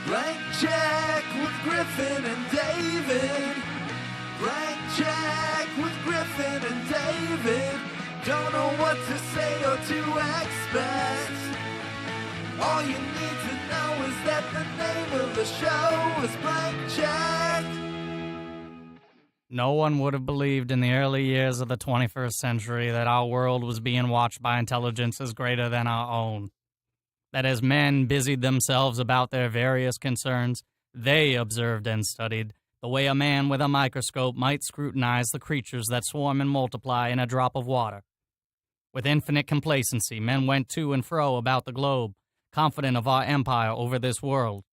Blank check with Griffin and David. Blank check with Griffin and David. Don't know what to say or to expect. All you need to know is that the name of the show is Blank Check. No one would have believed in the early years of the 21st century that our world was being watched by intelligences greater than our own. That as men busied themselves about their various concerns, they observed and studied the way a man with a microscope might scrutinize the creatures that swarm and multiply in a drop of water. With infinite complacency, men went to and fro about the globe, confident of our empire over this world.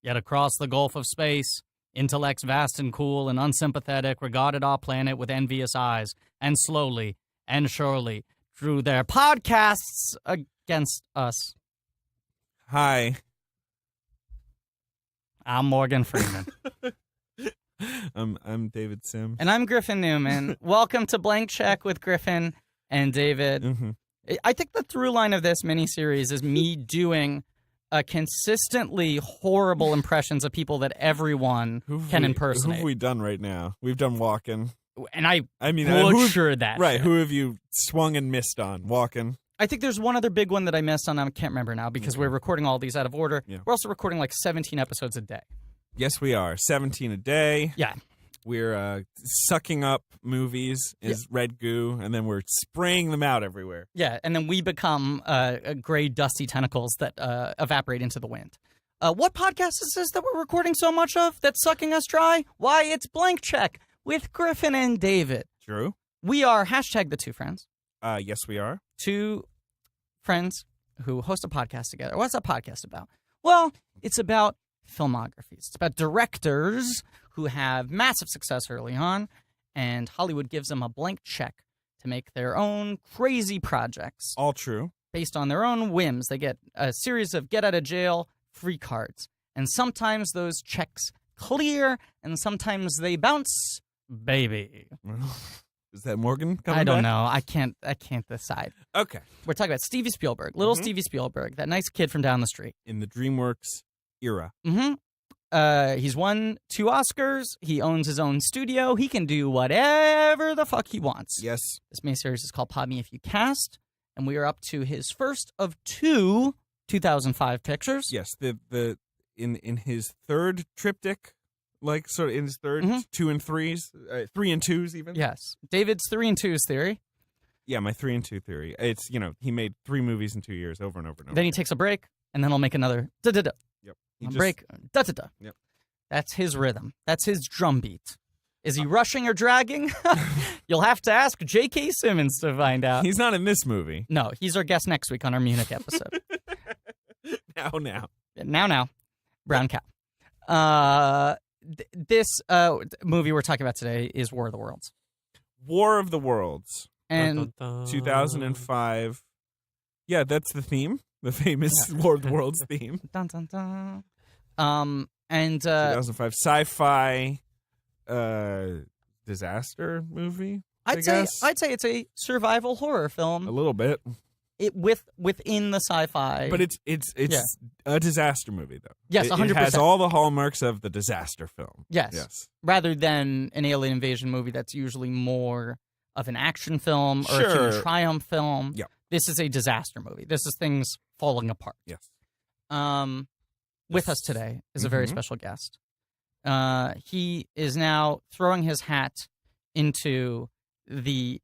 Yet across the gulf of space, intellects vast and cool and unsympathetic regarded our planet with envious eyes, and slowly and surely drew their podcasts against us. Hi. I'm Morgan Freeman. I'm David Sims. And I'm Griffin Newman. Welcome to Blank Check with Griffin and David. Mm-hmm. I think the through line of this miniseries is me doing consistently horrible impressions of people that everyone can impersonate. Who have we done right now? We've done Walken. And I mean, butchered that. Right, shit. who have you swung and missed on? Walken. I think there's one other big one that I missed on. I can't remember now because we're recording all these out of order. Yeah. We're also recording like 17 episodes a day. Yes, we are. 17 a day. Yeah. We're sucking up movies as red goo, and then we're spraying them out everywhere. Yeah, and then we become gray, dusty tentacles that evaporate into the wind. What podcast is this that we're recording so much of that's sucking us dry? Why, it's Blank Check with Griffin and David. True. We are hashtag the two friends. Yes, we are. Two friends who host a podcast together. What's that podcast about? Well, it's about filmographies. It's about directors who have massive success early on, and Hollywood gives them a blank check to make their own crazy projects. All true. Based on their own whims. They get a series of get-out-of-jail-free cards. And sometimes those checks clear, and sometimes they bounce. Baby. Is that Morgan coming I don't back? know. I can't decide. Okay. We're talking about Stevie Spielberg, little Stevie Spielberg, that nice kid from down the street. In the DreamWorks era. Mm-hmm. He's won 2 Oscars. He owns his own studio. He can do whatever the fuck he wants. Yes. This miniseries is called Pod Me If You Cast, and we are up to his first of 2 2005 pictures. Yes. In his third triptych, like sort of in his third 2 and 3s, 3 and 2s even. Yes. David's 3 and 2s theory. Yeah, my 3 and 2 theory. It's, he made 3 movies in 2 years over and over and over. Then he takes a break, and then he'll make another da-da-da. Yep. Break, da-da-da. Yep. That's his rhythm. That's his drum beat. Is he rushing or dragging? You'll have to ask J.K. Simmons to find out. He's not in this movie. No, he's our guest next week on our Munich episode. Now. Brown cow. This movie we're talking about today is War of the Worlds. War of the Worlds. And 2005. Yeah, that's the theme. The famous War of the Worlds theme. Dun, dun, dun. And 2005 sci-fi disaster movie. I'd say it's a survival horror film. A little bit. Within the sci-fi. But it's a disaster movie though. Yes, 100%. It has all the hallmarks of the disaster film. Yes. Rather than an alien invasion movie that's usually more of an action film or a human triumph film. Yeah. This is a disaster movie. This is things falling apart. Yes. With us today is a very special guest. He is now throwing his hat into the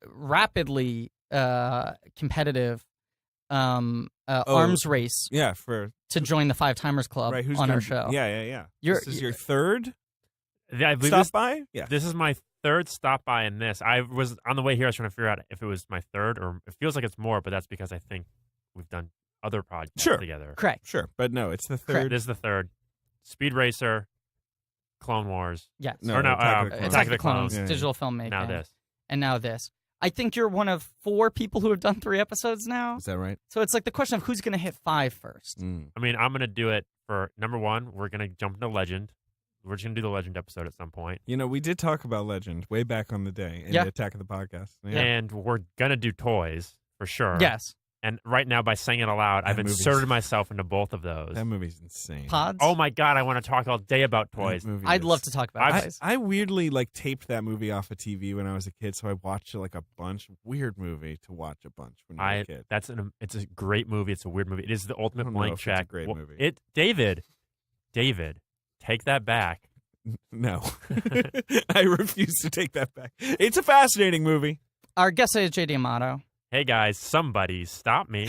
rapidly competitive arms race. Yeah, to join the Five Timers Club on our show. Yeah. This is your third stop by? Yeah. This is my third stop by in this. I was on the way here. I was trying to figure out if it was my third or it feels like it's more, but that's because I think we've done other podcasts together. Correct. Sure, but no, it's the third. Correct. This is the third. Speed Racer, Clone Wars. Yes. No, Or no, Attack of the Clones, Yeah. digital filmmaking. Now this. I think you're one of 4 people who have done 3 episodes now. Is that right? So it's like the question of who's going to hit 5 first. I mean, I'm going to do it for number 1. We're going to jump into Legend. We're just going to do the Legend episode at some point. We did talk about Legend way back on the day in the Attack of the Podcast. Yeah. And we're going to do toys for sure. Yes. And right now, by saying it aloud, I've inserted myself into both of those. That movie's insane. Pods? Oh my God, I want to talk all day about toys. I'd love to talk about toys. I weirdly taped that movie off of TV when I was a kid, so I watched a bunch. Weird movie to watch a bunch when you were a kid. It's a great movie. It's a weird movie. It is the ultimate blank check. It's a great movie. David, take that back. No. I refuse to take that back. It's a fascinating movie. Our guest is JD Amato. Hey guys, somebody stop me.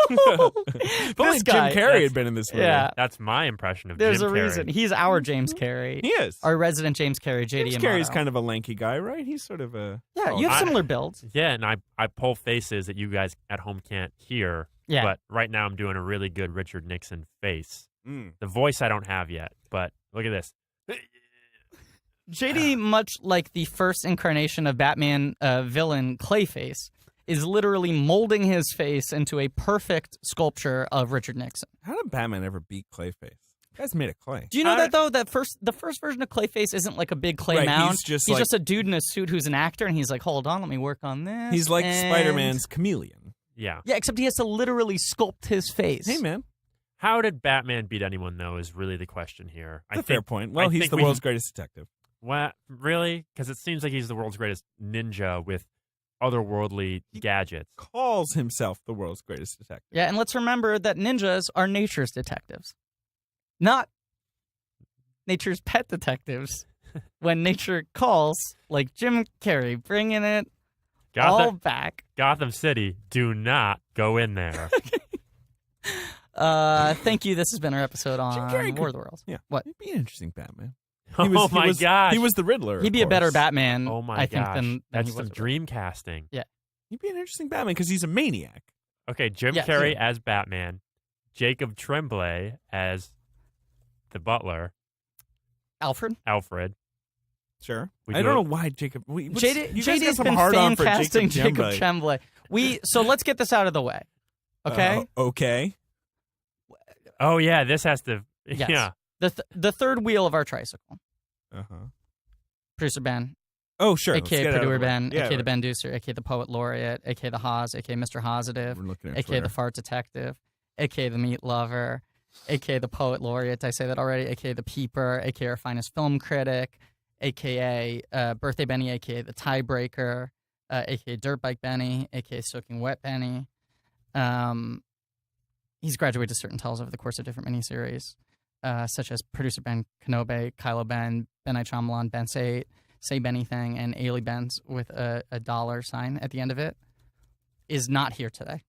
If only Jim Carrey had been in this movie. Yeah. That's my impression of There's Jim a Carrey. reason. He's our James Carrey. He is. Our resident James Carrey, JD James Amato. Carrey's kind of a lanky guy, right? He's sort of a... Yeah, you have similar builds. Yeah, and I pull faces that you guys at home can't hear. Yeah. But right now I'm doing a really good Richard Nixon face. Mm. The voice I don't have yet, but look at this. JD, much like the first incarnation of Batman villain Clayface, is literally molding his face into a perfect sculpture of Richard Nixon. How did Batman ever beat Clayface? You guys made a clay. Do you know that, though? The first version of Clayface isn't like a big clay mound. He's just a dude in a suit who's an actor, and he's like, hold on, let me work on this. He's like and... Spider-Man's chameleon. Yeah. Yeah, except he has to literally sculpt his face. Hey, man. How did Batman beat anyone, though, is really the question here. That's a fair point. Well, he's the world's greatest detective. What? Really? Because it seems like he's the world's greatest ninja with otherworldly gadgets. Calls himself the world's greatest detective. Yeah, and let's remember that ninjas are nature's detectives, not nature's pet detectives. When nature calls, like Jim Carrey, bringing it all back. Gotham City, do not go in there. Thank you. This has been our episode on War of the Worlds. Yeah. What? He'd be an interesting Batman. Oh my gosh. He was the Riddler. He'd be a better Batman, Oh my I think, gosh. than That's he was. some dream casting. Yeah. He'd be an interesting Batman because he's a maniac. Okay, Jim Yeah, Carrey yeah. as Batman, Jacob Tremblay as the Alfred? Alfred. Sure. We I do don't it- know why Jacob... you guys JD got has some been hard on fan for casting Jacob Jacob Tremblay. So let's get this out of the way. Okay? Okay. Oh yeah, this has to. Yes. Yeah. The third wheel of our tricycle. Uh-huh. Producer Ben, Oh, sure. let's a.k.a. get it out of Producer the way. Ben, Yeah, a.k.a. the right. Ben Deucer, a.k.a. the Poet Laureate, a.k.a. the Haas, a.k.a. Mr. Hositive, We're looking at a.k.a. Twitter. the Fart Detective, a.k.a. the Meat Lover, a.k.a. the Poet Laureate, did I say that already? A.k.a. the Peeper, a.k.a. our finest film critic, a.k.a. Birthday Benny, a.k.a. the Tiebreaker, a.k.a. Dirtbike Benny, a.k.a. Soaking Wet Benny. He's graduated to certain titles over the course of different miniseries, such as Producer Ben Kenobe, Kylo Ben, Ben I Chamalan, Ben Say Bennything, and Ailey Benz with a $sign at the end of it, is not here today.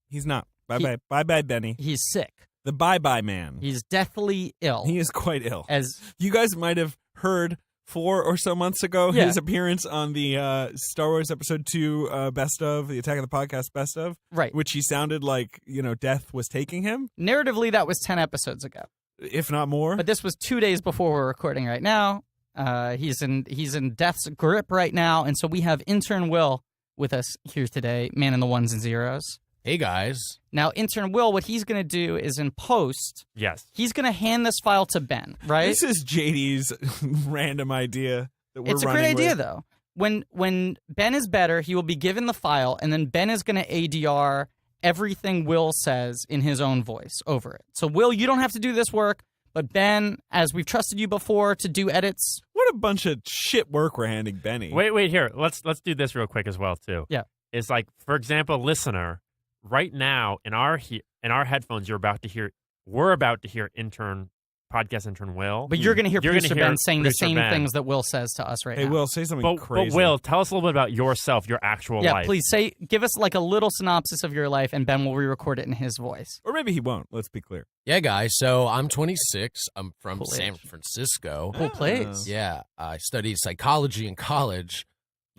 He's not. Bye-bye. Bye-bye, Benny. He's sick. The bye-bye man. He's deathly ill. He is quite ill. As You guys might have heard 4 or so months ago his appearance on the Star Wars Episode 2 Best of, the Attack of the Podcast Best of, right. which he sounded like, death was taking him, Narratively, that was 10 episodes ago. if not more. But this was 2 days before we're recording right now. He's in death's grip right now, and so we have intern Will with us here today, man in the ones and zeros. Hey, guys. Now, intern Will, what he's going to do is in post, Yes. he's going to hand this file to Ben, right? This is JD's random idea that we're It's a running great idea, with. though. When Ben is better, he will be given the file, and then Ben is going to ADR everything Will says in his own voice over it. So, Will, you don't have to do this work, but Ben, as we've trusted you before to do edits. What a bunch of shit work we're handing Benny. Wait. Here, let's do this real quick as well too. Yeah. It's like, for example, listener, right now in our headphones, we're about to hear podcast intern Will. But you're going to hear producer Ben saying the producer same Ben. things that Will says to us right Hey, now. Will, say something But crazy. Will, tell us a little bit about yourself, your actual Yeah, life. please give us like a little synopsis of your life, and Ben will re-record it in his voice. Or maybe he won't. Let's be clear. Yeah, guys. So I'm 26. I'm from Cool San age. Francisco. Cool place. Yeah, I studied psychology in college.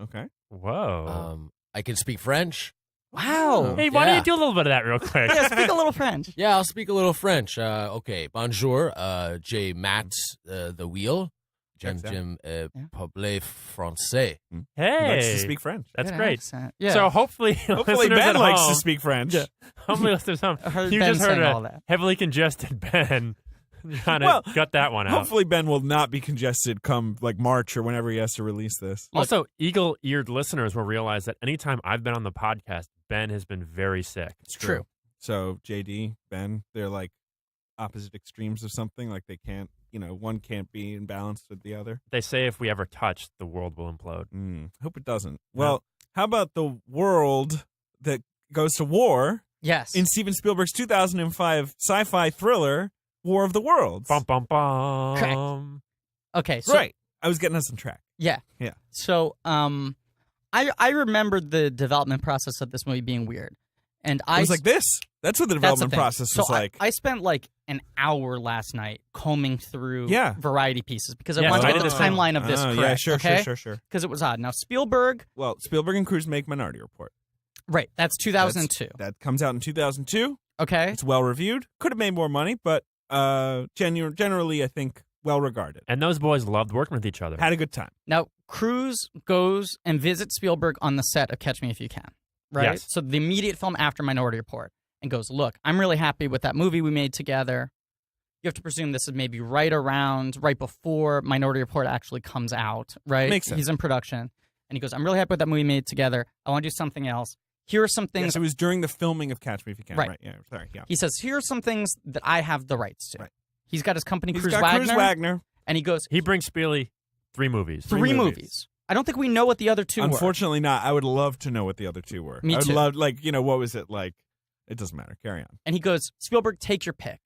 Okay. Whoa. I can speak French. Wow. Hey, why don't Yeah. you do a little bit of that real quick? Yeah, speak a little French. Yeah, I'll speak a little French. Okay, bonjour. J'ai mat the wheel. Checks J'aime out. parler français. He likes to Hey, speak French. that's Good great. accent. Yeah. So hopefully, Hopefully listeners Ben at likes home, to speak French. Hopefully, listeners at home, I heard you Ben just heard saying a all that. heavily congested Ben Trying to gut that one out. Hopefully Ben will not be congested come like March or whenever he has to release this. Also, eagle-eared listeners will realize that anytime I've been on the podcast, Ben has been very sick. It's true. So JD, Ben, they're like opposite extremes of something. Like they can't, one can't be in balance with the other. They say if we ever touch, the world will implode. Hope it doesn't. Well, how about the world that goes to war? Yes. In Steven Spielberg's 2005 sci-fi thriller, War of the Worlds. Bum, bum, bum. Correct. Okay. So, Right. I was getting us on track. Yeah. Yeah. So, I remember the development process of this movie being weird. And It was like this. That's what the development process was like. I spent like an hour last night combing through variety pieces because I Yeah, wanted so to I get did the the same. timeline of this correct. Yeah, sure. Because it was odd. Now, Spielberg. Well, Spielberg and Cruise make Minority Report. Right. That's 2002. That comes out in 2002. Okay. It's well reviewed. Could have made more money, but generally, I think, well regarded. And those boys loved working with each other. Had a good time. Now, Cruise goes and visits Spielberg on the set of Catch Me If You Can, right? Yes. So the immediate film after Minority Report, and goes, look, I'm really happy with that movie we made together. You have to presume this is maybe right before Minority Report actually comes out, right? Makes sense. He's in production. And he goes, I'm really happy with that movie we made together. I want to do something else. Here are some things. Yes, it was during the filming of Catch Me If You Can. Right. Yeah, sorry. Yeah. He says, here are some things that I have the rights to. Right. He's got his company, He's Cruise got Wagner. Cruise Wagner. And he goes, He brings Spieley 3 movies. three movies. I don't think we know what the other two were. Unfortunately not. I would love to know what the other two were. Me I would too. love, what was it like? It doesn't matter. Carry on. And he goes, Spielberg, take your pick.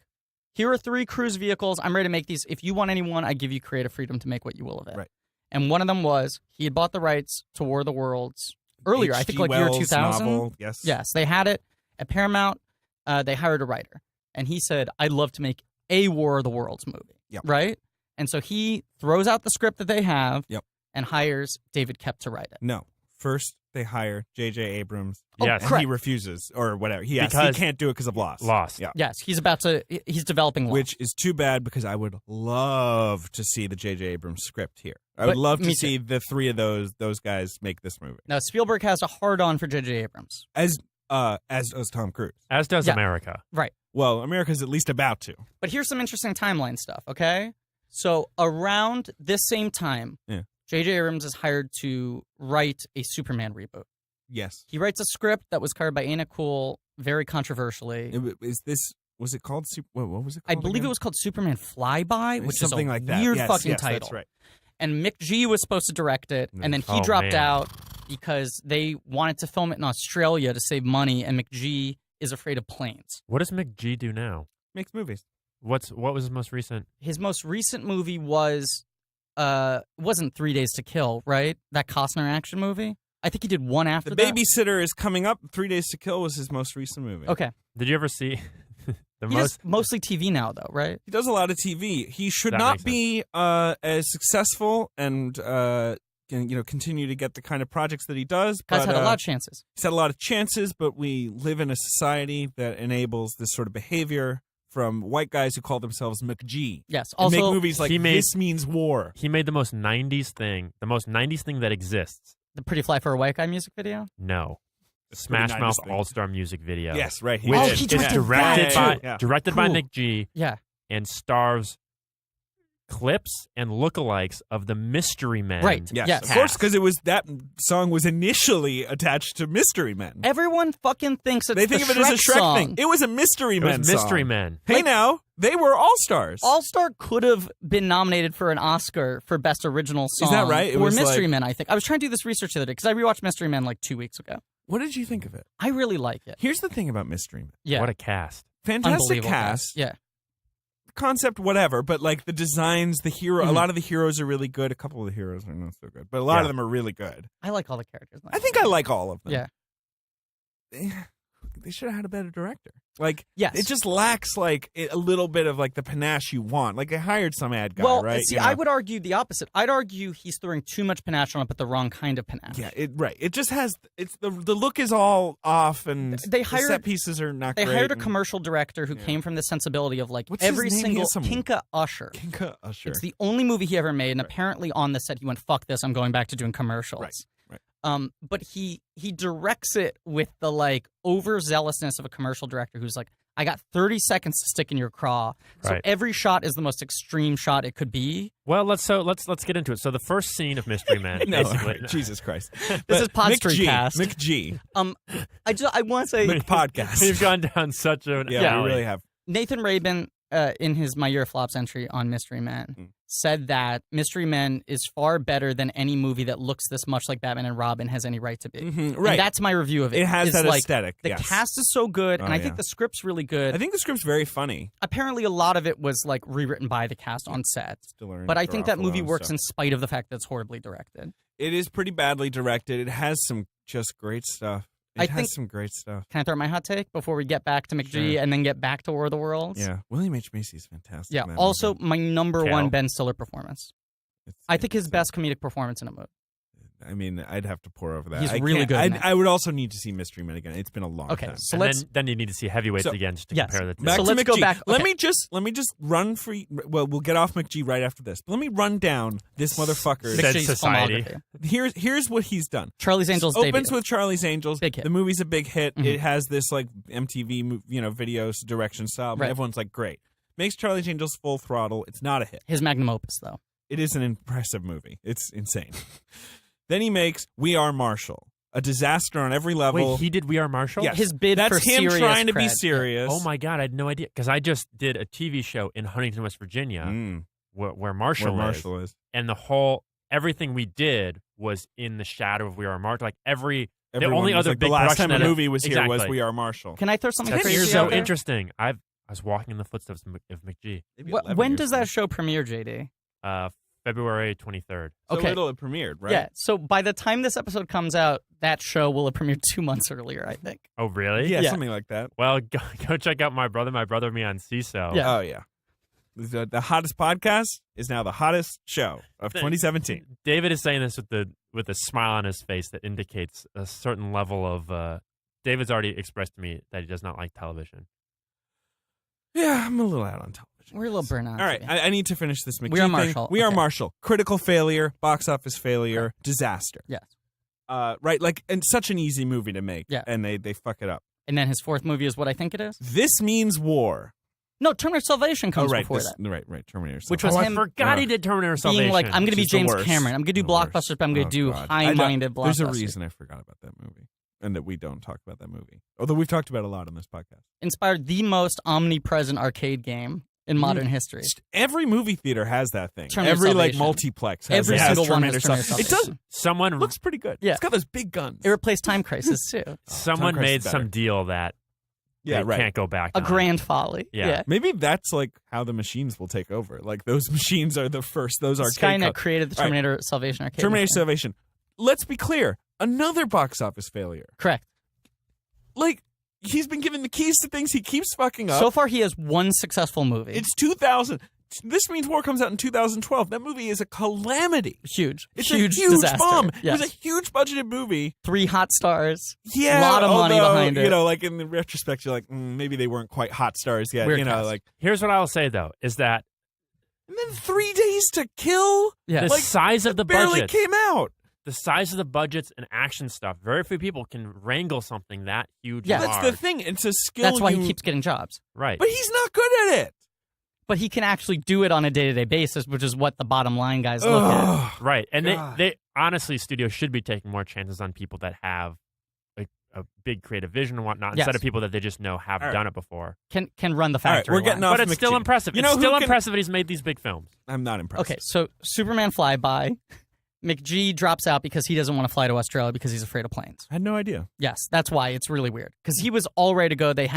Here are 3 cruise vehicles. I'm ready to make these. If you want any one, I give you creative freedom to make what you will of it. Right. And one of them was he had bought the rights to War of the Worlds earlier, I think like year Wells 2000. Novel. Yes. Yes, they had it at Paramount. They hired a writer. And he said, I'd love to make a War of the Worlds movie. Yep. Right? And so he throws out the script that they have and hires David Koepp to write it. No. First, they hire J.J. Abrams. Yes. And he refuses or whatever. He can't do it because of Lost. Yeah. Yes, he's developing Lost. Which is too bad because I would love to see the J.J. Abrams script here. I would love to see the 3 of those guys make this movie. Now, Spielberg has a hard-on for J.J. Abrams. As does Tom Cruise. As does America. Right. Well, America's at least about to. But here's some interesting timeline stuff, okay? So around this same time, J.J. Abrams is hired to write a Superman reboot. Yes. He writes a script that was covered by Anna Cool very controversially. Was it called what was it called? I believe again? it was called Superman Flyby, which something is a like that. weird Yes, fucking title. That's right. And Mick G was supposed to direct it, and then he dropped out because they wanted to film it in Australia to save money, and Mick G is afraid of planes. What does McG do now? Makes movies. What was his most recent? His most recent movie was wasn't 3 Days to Kill, right? That Costner action movie. I think he did one after The that. Babysitter is coming up. 3 Days to Kill was his most recent movie. Okay. Did you ever see He does mostly TV now, though, right? He does a lot of TV. He should That not makes be as successful and continue to get the kind of projects that he does. Guy's had a lot of chances. He's had a lot of chances, but we live in a society that enables this sort of behavior from white guys who call themselves McG. Yes. And Also, make movies like This Means War. He made the most 90s thing that exists. the Pretty Fly for a White Guy music video. No. It's Smash pretty Mouth 90s thing. All-Star music video. Yes, right. Which Oh, is he directed directed that, by too. Yeah. directed by Cool. Nick G. Yeah. And stars clips and lookalikes of the Mystery Men. Right. Yes, Yes. of course, because that song was initially attached to Mystery Men. Everyone fucking thinks it's They think the of it as a Shrek song. thing. It was a Mystery It Men was song. Mystery Men. Hey, now, they were all-stars. All-Star could have been nominated for an Oscar for Best Original Song. Is that right? It or was Mystery like- Men, I think. I was trying to do this research the other day because I rewatched Mystery Men like 2 weeks ago. What did you think of it? I really like it. Here's the thing about Mystery Men. Yeah. What a cast. Fantastic Unbelievable cast. Yeah. Concept, whatever, but like the designs, the hero, a Mhm. lot of the heroes are really good. A couple of the heroes are not so good, but a lot of them are really good. I like all the characters. I think I like all of them. Yeah. They should have had a better director. Like, Yes. it just lacks like a little bit of like the panache you want. Like, they hired some ad guy, Well, right? see, You know? I would argue the opposite. I'd argue he's throwing too much panache on it, but the wrong kind of panache. Yeah, right. It just has the look is all off, and They the hired- set pieces are not. They great, hired a and- commercial director who Yeah. came from the sensibility of like What's his every name? He single has some- Kinka Usher. Kinka Usher. It's the only movie he ever made, and apparently on the set he went, "Fuck this! I'm going back to doing commercials." Right. But he directs it with the like overzealousness of a commercial director who's like, I got 30 seconds to stick in your craw. So Right. every shot is the most extreme shot it could be. Well, let's get into it. So the first scene of Mystery Man, basically. Jesus Christ. This is Pod Mick Street G. Cast. Mick G. I want to say Mick Podcast. We've gone down such an Yeah, alley. we really have. Nathan Rabin, in his My Year of Flops entry on Mystery Men, said that Mystery Men is far better than any movie that looks this much like Batman and Robin has any right to be. Right. And that's my review of it. It has It's that like, aesthetic. The yes. cast is so good, and Oh, I think yeah. the script's really good. I think the script's very funny. Apparently, a lot of it was like rewritten by the cast on set. But I think that movie works in spite of the fact that it's horribly directed. It is pretty badly directed. It has some just great stuff. It has some great stuff. Can I throw my hot take before we get back to McGee Sure. and then get back to War of the Worlds? Yeah. William H. Macy's fantastic. Yeah. in that Also, movie. my number Kale. one Ben Stiller performance. I think his best comedic performance in a movie. I mean, I'd have to pour over that. He's I really can't- good in that. I would also need to see Mystery Men again. It's been a long Okay, time. so And then you need to see Heavyweights So- again just to yes. compare the two. Back So to let's McG. go back- Let okay. me just run for. Well, we'll get off McG right after this. But let me run down this motherfucker. Said McGee's society. filmography. Here's what he's done. Charlie's Angels Opens debut. with Charlie's Angels. Big hit. The movie's a big hit. Mhm. It has this like MTV, videos direction style. Right. Everyone's like, great. Makes Charlie's Angels full throttle. It's not a hit. His magnum opus, though. It is an impressive movie. It's insane. Then he makes We Are Marshall, a disaster on every level. Wait, he did We Are Marshall? Yes. His bid That's for him serious trying to be cred. serious. Oh my God, I had no idea. Because I just did a TV show in Huntington, West Virginia, where Marshall is. And everything we did was in the shadow of We Are Marshall. Like the Everyone only was other like, big the last production time a that- movie was here was Exactly. We Are Marshall. Can I throw something That's crazy It's out so there? interesting. I was walking in the footsteps of McGee. Maybe What, 11 when years does ago. that show premiere, JD? February 23rd. So Okay. little it premiered, right? Yeah, so by the time this episode comes out, that show will have premiered 2 months earlier, I think. Oh, really? Yeah, Yeah. something like that. Well, go check out my brother and me on CISO. Yeah. Oh, yeah. The hottest podcast is now the hottest show of 2017. David is saying this with a smile on his face that indicates a certain level of. David's already expressed to me that he does not like television. Yeah, I'm a little out on television. We're a little burnt out. All right, today. I need to finish this McGee We Are thing. Marshall. We Are Okay. Marshall. Critical failure, box office failure, disaster. Yes. Right, and such an easy movie to make, Yeah. and they fuck it up. And then his fourth movie is what I think it is? This Means War. No, Terminator Salvation comes right, before this- that. Right, Terminator. Which Salvation. was I him forgot he did Terminator Salvation. Being like, I'm going to be Which is the James worst. Cameron. I'm going to do The worst. blockbusters, but I'm going to do God. high-minded blockbusters. There's a reason I forgot about that movie, and that we don't talk about that movie. Although we've talked about it a lot on this podcast. Inspired the most omnipresent arcade game in modern history. Every movie theater has that thing. Terminator Every Salvation. multiplex has Every it. single one Terminator has Terminator Salvation. It does. Salvation. Someone Looks pretty good. Yeah. It's got those big guns. It replaced Time Crisis, too. Someone Tom Cruise made is better. some deal that Yeah, they right. can't go back A on. grand folly. Yeah. Maybe that's like how the machines will take over. Like those machines are the first. Those arcade. Skynet created the All right. Terminator Salvation arcade Terminator machine. Salvation. Let's be clear. Another box office failure. Correct. Like he's been given the keys to things. He keeps fucking up. So far, he has one successful movie. It's 2000. This Means War comes out in 2012. That movie is a calamity. huge. It's huge a huge disaster. bomb. Yes. It was a huge budgeted movie. 3 hot stars. Yeah, Lot of money although, behind it. Like in the retrospect, you're like, maybe they weren't quite hot stars yet. Weird cast. Like, Here's what I'll say though: is that and then 3 Days to Kill. Yeah. the size of the barely budget, came out. the size of the budgets and action stuff. Very few people can wrangle something that huge. Yeah. and That's large. the thing. It's a skill. That's why he keeps getting jobs. Right. But he's not good at it. But he can actually do it on a day-to-day basis, which is what the bottom line guys look at. Ugh. Right. And God. they honestly, studios should be taking more chances on people that have a big creative vision and whatnot, Yes. instead of people that they just know have All right. done it before. Can run the All right, factory we're getting line. off But it's still McG. impressive. You know It's who still can- impressive that he's made these big films. I'm not impressed. Okay, so Superman Flyby. McG drops out because he doesn't want to fly to Australia because he's afraid of planes. I had no idea. Yes, that's why it's really weird. Because he was all ready to go. They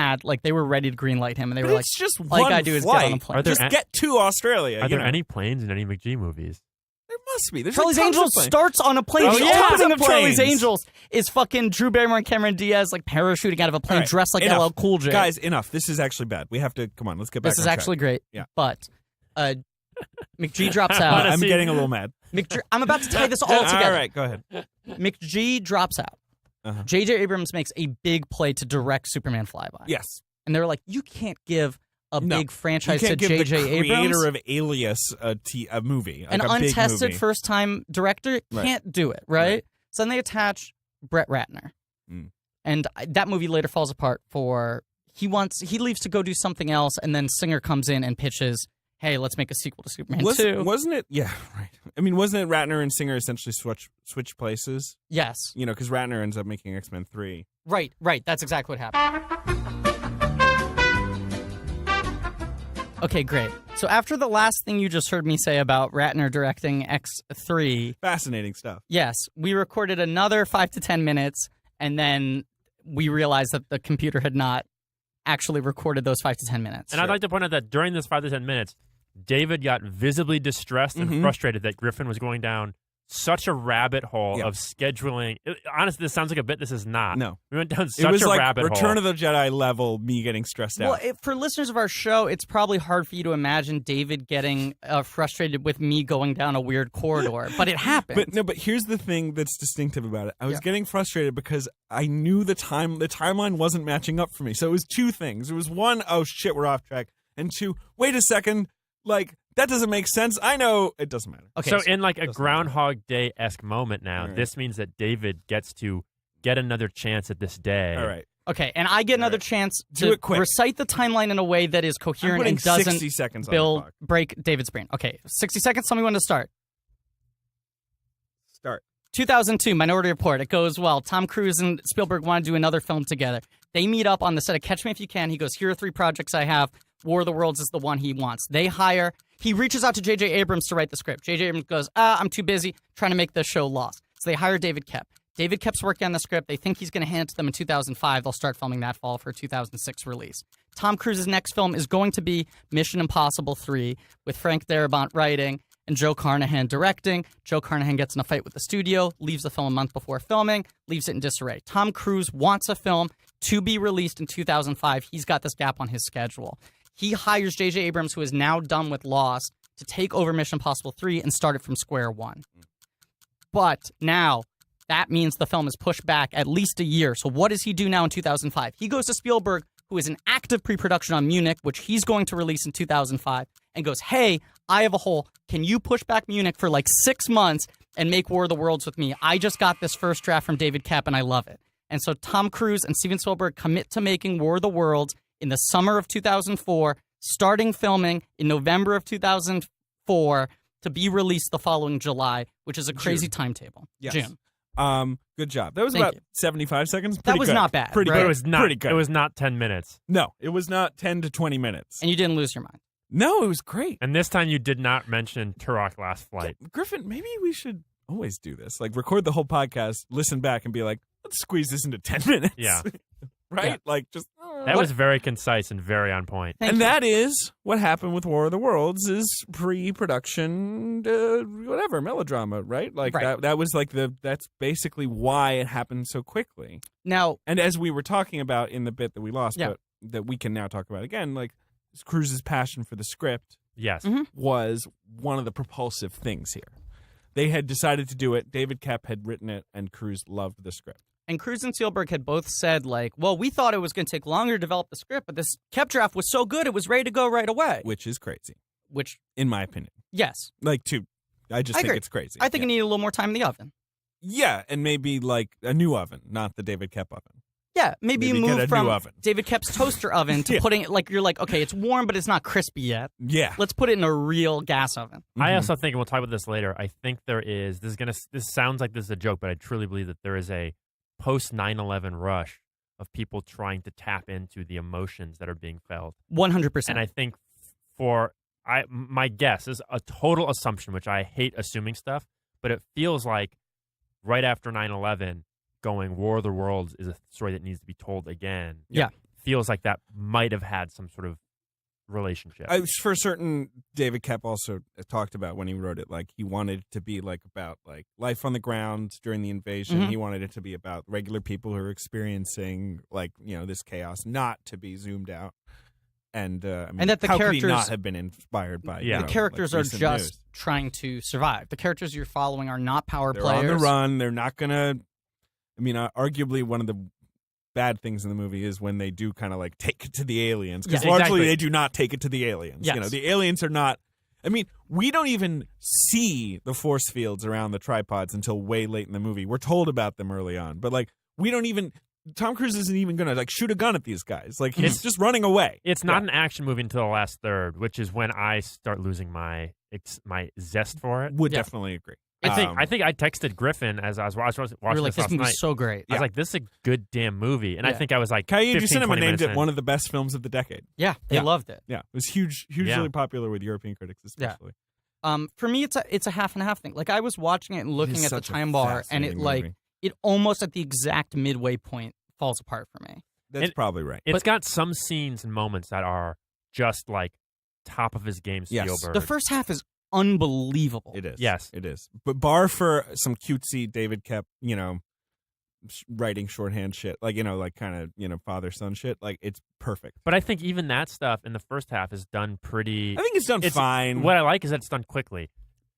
were ready to greenlight him, and they But were like, it's just all you one gotta do is flight. get on a plane. Are there Just a- get to Australia. Are you there know. any planes in any McG movies? There must be. There's Charlie's like tons Angels of planes. starts on a plane. Oh, the yeah. opening of Tons of Charlie's planes. Angels is fucking Drew Barrymore and Cameron Diaz like parachuting out of a plane All right, dressed like enough. LL Cool J. Guys, enough. This is actually bad. We have to come on. Let's get back. this is on actually track. great. Yeah. But McG drops I'm out. getting a little mad. I'm about to tie this all together. All right, go ahead. McG drops out. Uh-huh. J.J. Abrams makes a big play to direct Superman Flyby. Yes. And they were like, you can't give a No. big You franchise to can't give the J.J. creator Abrams. of Alias a movie. Like An a big untested movie. first-time director Right. can't do it, right? Right. So then they attach Brett Ratner. Mm. And that movie later falls apart for He leaves to go do something else, and then Singer comes in and pitches, hey, let's make a sequel to Superman 2. Wasn't it? Yeah, right. I mean, wasn't it Ratner and Singer essentially switch places? Yes. You know, because Ratner ends up making X-Men 3. Right. That's exactly what happened. Okay, great. So after the last thing you just heard me say about Ratner directing X3... Fascinating stuff. Yes. We recorded another 5 to 10 minutes, and then we realized that the computer had not actually recorded those 5 to 10 minutes. And I'd like to point out that during this 5 to 10 minutes, David got visibly distressed and frustrated that Griffin was going down such a rabbit hole of scheduling. Honestly, this sounds like a bit. This is not. No. We went down such a rabbit hole. It was like Return of the Jedi level, me getting stressed out. Well, for listeners of our show, it's probably hard for you to imagine David getting frustrated with me going down a weird corridor, but it happened. But here's the thing that's distinctive about it. I was getting frustrated because I knew the timeline wasn't matching up for me. So it was two things. It was one, oh shit, we're off track. And two, wait a second, like, that doesn't make sense. I know it doesn't matter. Okay, so in like a Groundhog Day-esque moment now, this means that David gets to get another chance at this day. All right. Okay, and I get another chance to recite the timeline in a way that is coherent and doesn't 60 seconds break David's brain. Okay, 60 seconds. Tell me when to start. Start. 2002, Minority Report. It goes well. Tom Cruise and Spielberg want to do another film together. They meet up on the set of Catch Me If You Can. He goes, here are 3 projects I have. War of the Worlds is the one he wants. He reaches out to J.J. Abrams to write the script. J.J. Abrams goes, I'm too busy trying to make this show Lost. So they hire David Koepp. David Koepp's working on the script. They think he's going to hand it to them in 2005. They'll start filming that fall for a 2006 release. Tom Cruise's next film is going to be Mission Impossible 3 with Frank Darabont writing and Joe Carnahan directing. Joe Carnahan gets in a fight with the studio, leaves the film a month before filming, leaves it in disarray. Tom Cruise wants a film to be released in 2005. He's got this gap on his schedule. He hires J.J. Abrams, who is now done with Lost, to take over Mission Impossible 3 and start it from square one. But now, that means the film is pushed back at least a year. So what does he do now in 2005? He goes to Spielberg, who is in active pre-production on Munich, which he's going to release in 2005, and goes, hey, I have a hole. Can you push back Munich for like 6 months and make War of the Worlds with me? I just got this first draft from David Koepp, and I love it. And so Tom Cruise and Steven Spielberg commit to making War of the Worlds in the summer of 2004, starting filming in November of 2004 to be released the following July, which is a crazy timetable. Yes. June. Good job. That was about 75 seconds. That was not bad. Pretty right? good. It was not. Pretty good. It was not 10 minutes. No, it was not 10 to 20 minutes. And you didn't lose your mind. No, it was great. And this time you did not mention Turok Last Flight. Griffin, maybe we should always do this. Like, record the whole podcast, listen back, and be like, let's squeeze this into 10 minutes. Yeah. Right? Yeah. Like, just... That was very concise and very on point. Thank you. that is what happened with War of the Worlds is pre-production, melodrama, right? Like, right. that was like that's basically why it happened so quickly. Now... And as we were talking about in the bit that we lost, Yeah. but that we can now talk about again, like, Cruise's passion for the script Yes. was one of the propulsive things here. They had decided to do it. David Koepp had written it, and Cruise loved the script. And Cruise and Spielberg had both said, like, well, we thought it was going to take longer to develop the script, but this Koepp draft was so good, it was ready to go right away. Which is crazy. Which, in my opinion. Yes. Like, I just think agree. it's crazy. I think it needed a little more time in the oven. Yeah, and maybe, like, a new oven, not the David Koepp oven. Yeah, maybe you get move a from new oven. David Koepp's toaster oven to putting it, like, you're like, okay, it's warm, but it's not crispy yet. Yeah. Let's put it in a real gas oven. I also think, and we'll talk about this later, I think there is, this sounds like this is a joke, but I truly believe that there is a post 9/11 rush of people trying to tap into the emotions that are being felt. 100%. And I think my guess is a total assumption, which I hate assuming stuff, but it feels like right after 9/11, going War of the Worlds is a story that needs to be told again. Yeah. Feels like that might have had some sort of relationship. For certain, David Koepp also talked about when he wrote it, like, he wanted it to be, like, about, like, life on the ground during the invasion. Mm-hmm. He wanted it to be about regular people who are experiencing, like, this chaos, not to be zoomed out. And, and that the how characters could he not have been inspired by the characters like, are recent just news? trying to survive. The characters you're following are not power They're players. on the run. They're not going to... I mean, arguably one of the bad things in the movie is when they do kind of like take it to the aliens. Because largely they do not take it to the aliens. Yes. The aliens are not... I mean, we don't even see the force fields around the tripods until way late in the movie. We're told about them early on. But, like, we don't even... Tom Cruise isn't even gonna like shoot a gun at these guys. Like he's just running away. It's not an action movie until the last third, which is when I start losing my zest for it. Would definitely agree. I think I texted Griffin as I was watching You're like, this this last night. movie's so great. I was like, this is a good damn movie. And I think I was like, Cahiers 15, du Cinema 20 named minutes it in. one of the best films of the decade. Yeah, they loved it. Yeah, it was hugely popular with European critics, especially. For me, it's a half and half thing. Like I was watching it and looking at the such a time bar, and it fascinating movie. it almost at the exact midway point falls apart for me. That's probably right. It's got some scenes and moments that are just like top of his game, Yes. Spielberg. The first half is unbelievable. It is. Yes. It is. But bar for some cutesy David Kep, writing shorthand shit, like, like kind of, father-son shit, like, it's perfect. But I think even that stuff in the first half is done pretty... I think it's done fine. What I like is that it's done quickly.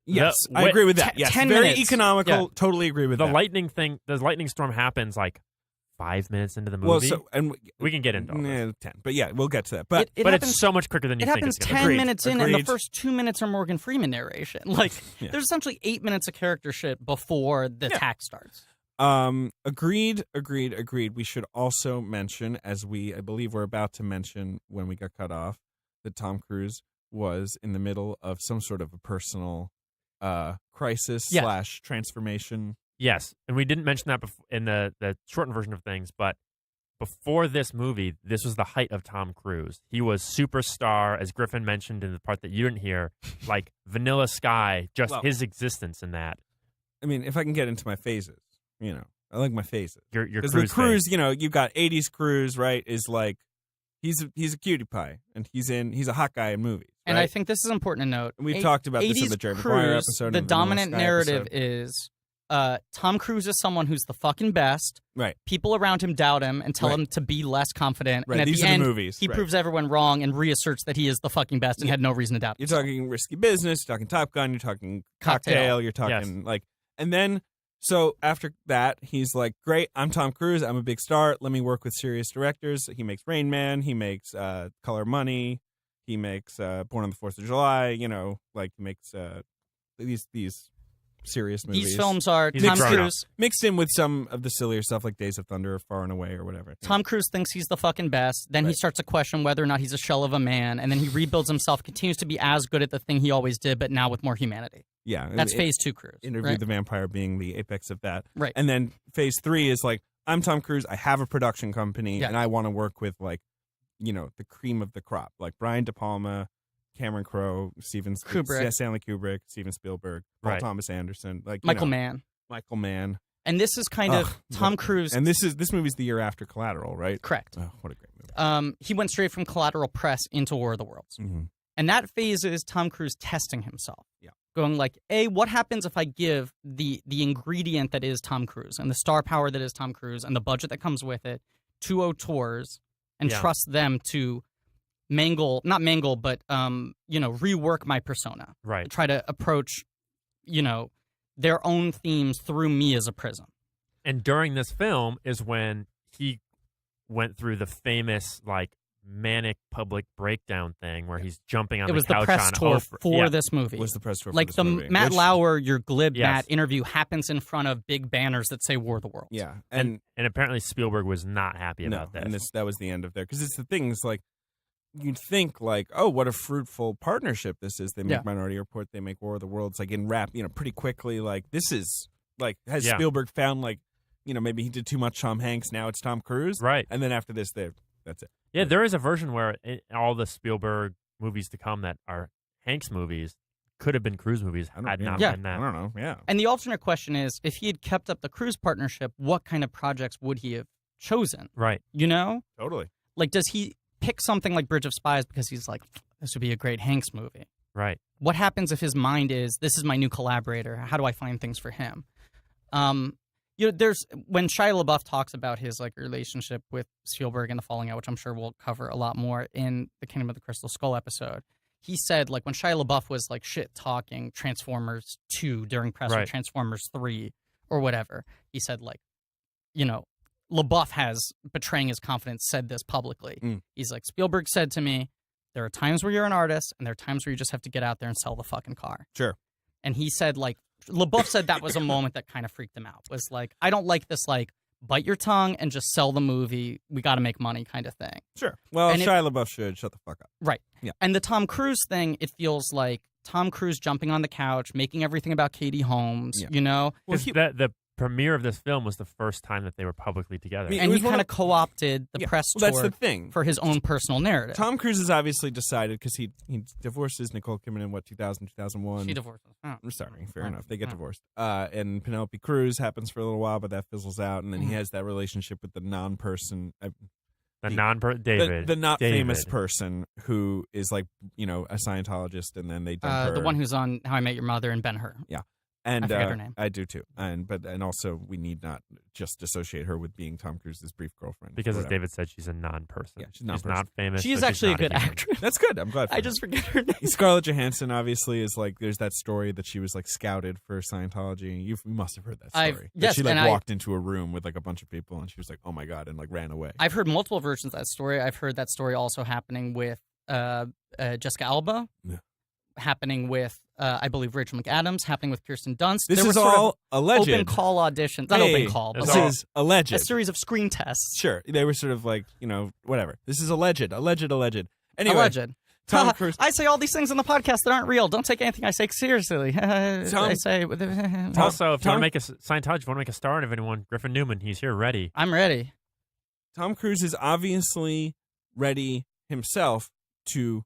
Yes, I agree with that. Yes, 10 very minutes. economical. Yeah. Totally agree with The that. lightning storm happens like 5 minutes into the movie. Well, so, and we can get into all this. 10. But yeah, we'll get to that. But It But happens, it's so much quicker than you it think happens it's 10 going to be. minutes in, and the Agreed. first 2 minutes are Morgan Freeman narration. Like, Yeah. there's essentially 8 minutes of character shit before the attack starts. agreed. We should also mention, as I believe we're about to mention when we got cut off, that Tom Cruise was in the middle of some sort of a personal crisis / transformation. Yes, and we didn't mention that in the shortened version of things, but before this movie, this was the height of Tom Cruise. He was superstar, as Griffin mentioned in the part that you didn't hear, like Vanilla Sky, just his existence in that. I mean, if I can get into my phases, I like my phases. Your Because Cruise the Cruise, phase. you've got 80s Cruise, right, is like, he's a cutie pie, and he's a hot guy in movies. And right? I think this is important to note. And we talked about this in 80s the Jerry Maguire Cruise, episode. The and Vanilla dominant Sky narrative episode. is Tom Cruise is someone who's the fucking best. Right. People around him doubt him and tell Right. him to be less confident. Right, And at these the are the end, movies, he right. proves everyone wrong and reasserts that he is the fucking best and had no reason to doubt You're himself. talking Risky Business, you're talking Top Gun, you're talking Cocktail. Cocktail, you're talking and then, so after that, he's like, great, I'm Tom Cruise, I'm a big star, let me work with serious directors. He makes Rain Man, he makes Color Money, he makes Born on the 4th of July, he makes these serious movies. These films are He's Tom grown up. Cruise. Mixed in with some of the sillier stuff like Days of Thunder or Far and Away or whatever. Tom Cruise thinks he's the fucking best. Then he starts to question whether or not he's a shell of a man. And then he rebuilds himself, continues to be as good at the thing he always did, but now with more humanity. Yeah. That's phase 2 Cruise. Interview right? the Vampire being the apex of that. Right. And then phase 3 is like, I'm Tom Cruise, I have a production company, and I want to work with the cream of the crop. Like Brian De Palma, Cameron Crowe, Kubrick. Stanley Kubrick, Steven Spielberg, Paul Right. Thomas Anderson, Michael Mann. Michael Mann. And this is kind of Tom Cruise. And this movie's the year after Collateral, right? Correct. Oh, what a great movie. He went straight from Collateral Press into War of the Worlds. Mm-hmm. And that phase is Tom Cruise testing himself. Yeah. Going like, what happens if I give the ingredient that is Tom Cruise and the star power that is Tom Cruise and the budget that comes with it to auteurs and trust them to rework my persona. Right. Try to approach, their own themes through me as a prism. And during this film is when he went through the famous, manic public breakdown thing where he's jumping on It was the the couch press on tour Oprah. for this movie. Was the press tour like for this the movie. Matt Which- Lauer, your glib Yes. Matt interview happens in front of big banners that say War of the Worlds. Yeah. And apparently Spielberg was not happy about this. And that was the end of there. Because it's the things like, you'd think oh, what a fruitful partnership this is. They make Minority Report, they make War of the Worlds, in rap, pretty quickly. This is, has Spielberg found, maybe he did too much Tom Hanks, now it's Tom Cruise? Right. And then after this, that's it. Yeah, there is a version where all the Spielberg movies to come that are Hanks movies could have been Cruise movies had not been I that. don't know, yeah. And the alternate question is, if he had kept up the Cruise partnership, what kind of projects would he have chosen? Right. Totally. Does he pick something like Bridge of Spies because he's like, this would be a great Hanks movie? Right. What happens if his mind is, this is my new collaborator? How do I find things for him? There's when Shia LaBeouf talks about his relationship with Spielberg and the falling out, which I'm sure we'll cover a lot more in the Kingdom of the Crystal Skull episode. He said when Shia LaBeouf was shit talking Transformers 2 during press or Transformers 3 or whatever, he said LaBeouf has, betraying his confidence, said this publicly. He's like, Spielberg said to me, there are times where you're an artist and there are times where you just have to get out there and sell the fucking car. Sure. And he said LaBeouf said that was a moment that kind of freaked him out. Was I don't like this bite your tongue and just sell the movie. We got to make money kind of thing. Sure. Well, And Shia LaBeouf should shut the fuck up. Right. Yeah. And the Tom Cruise thing, it feels like Tom Cruise jumping on the couch, making everything about Katie Holmes, Yeah. you know? Because the premiere of this film was the first time that they were publicly together. I mean, And it he was one kind of- of co-opted the Yeah. press Well, tour that's the thing. for his own personal narrative. Tom Cruise has obviously decided, because he divorced his Nicole Kidman in, 2001? She divorced him. Oh. I'm sorry, fair Right. enough. They get Yeah. divorced. And Penelope Cruz happens for a little while, but that fizzles out. And then Mm-hmm. he has that relationship with the non-person, David. the not David. famous person who is like, a Scientologist, and then they dump her. The one who's on How I Met Your Mother and Ben-Hur. And I forget her name. I do too. And also we need not just associate her with being Tom Cruise's brief girlfriend. Because or as whatever. David said, she's a non-person. Yeah, she's She's non-person. not famous. She is but she's actually a not good human. actress. That's good. I'm glad. For I her. just forget her name. Scarlett Johansson obviously is like, there's that story that she was like scouted for Scientology. You must have heard that story. That yes, she like and walked into a room with like a bunch of people and she was like, oh my God, and like ran away. I've heard multiple versions of that story. I've heard that story also happening with Jessica Alba, Yeah. happening with, I believe, Rachel McAdams, happening with Kirsten Dunst. This There were is sort of all alleged. open call auditions. Not Hey, open call, but This like is alleged. a series of screen tests. Sure. They were sort of like, whatever. This is alleged. Anyway, Alleged. Tom Cruise. I say all these things on the podcast that aren't real. Don't take anything I say seriously. I say, Also, if you Tom- want to make a Scientology, if you want to make a star of anyone, Griffin Newman, he's here ready. I'm ready. Tom Cruise is obviously ready himself to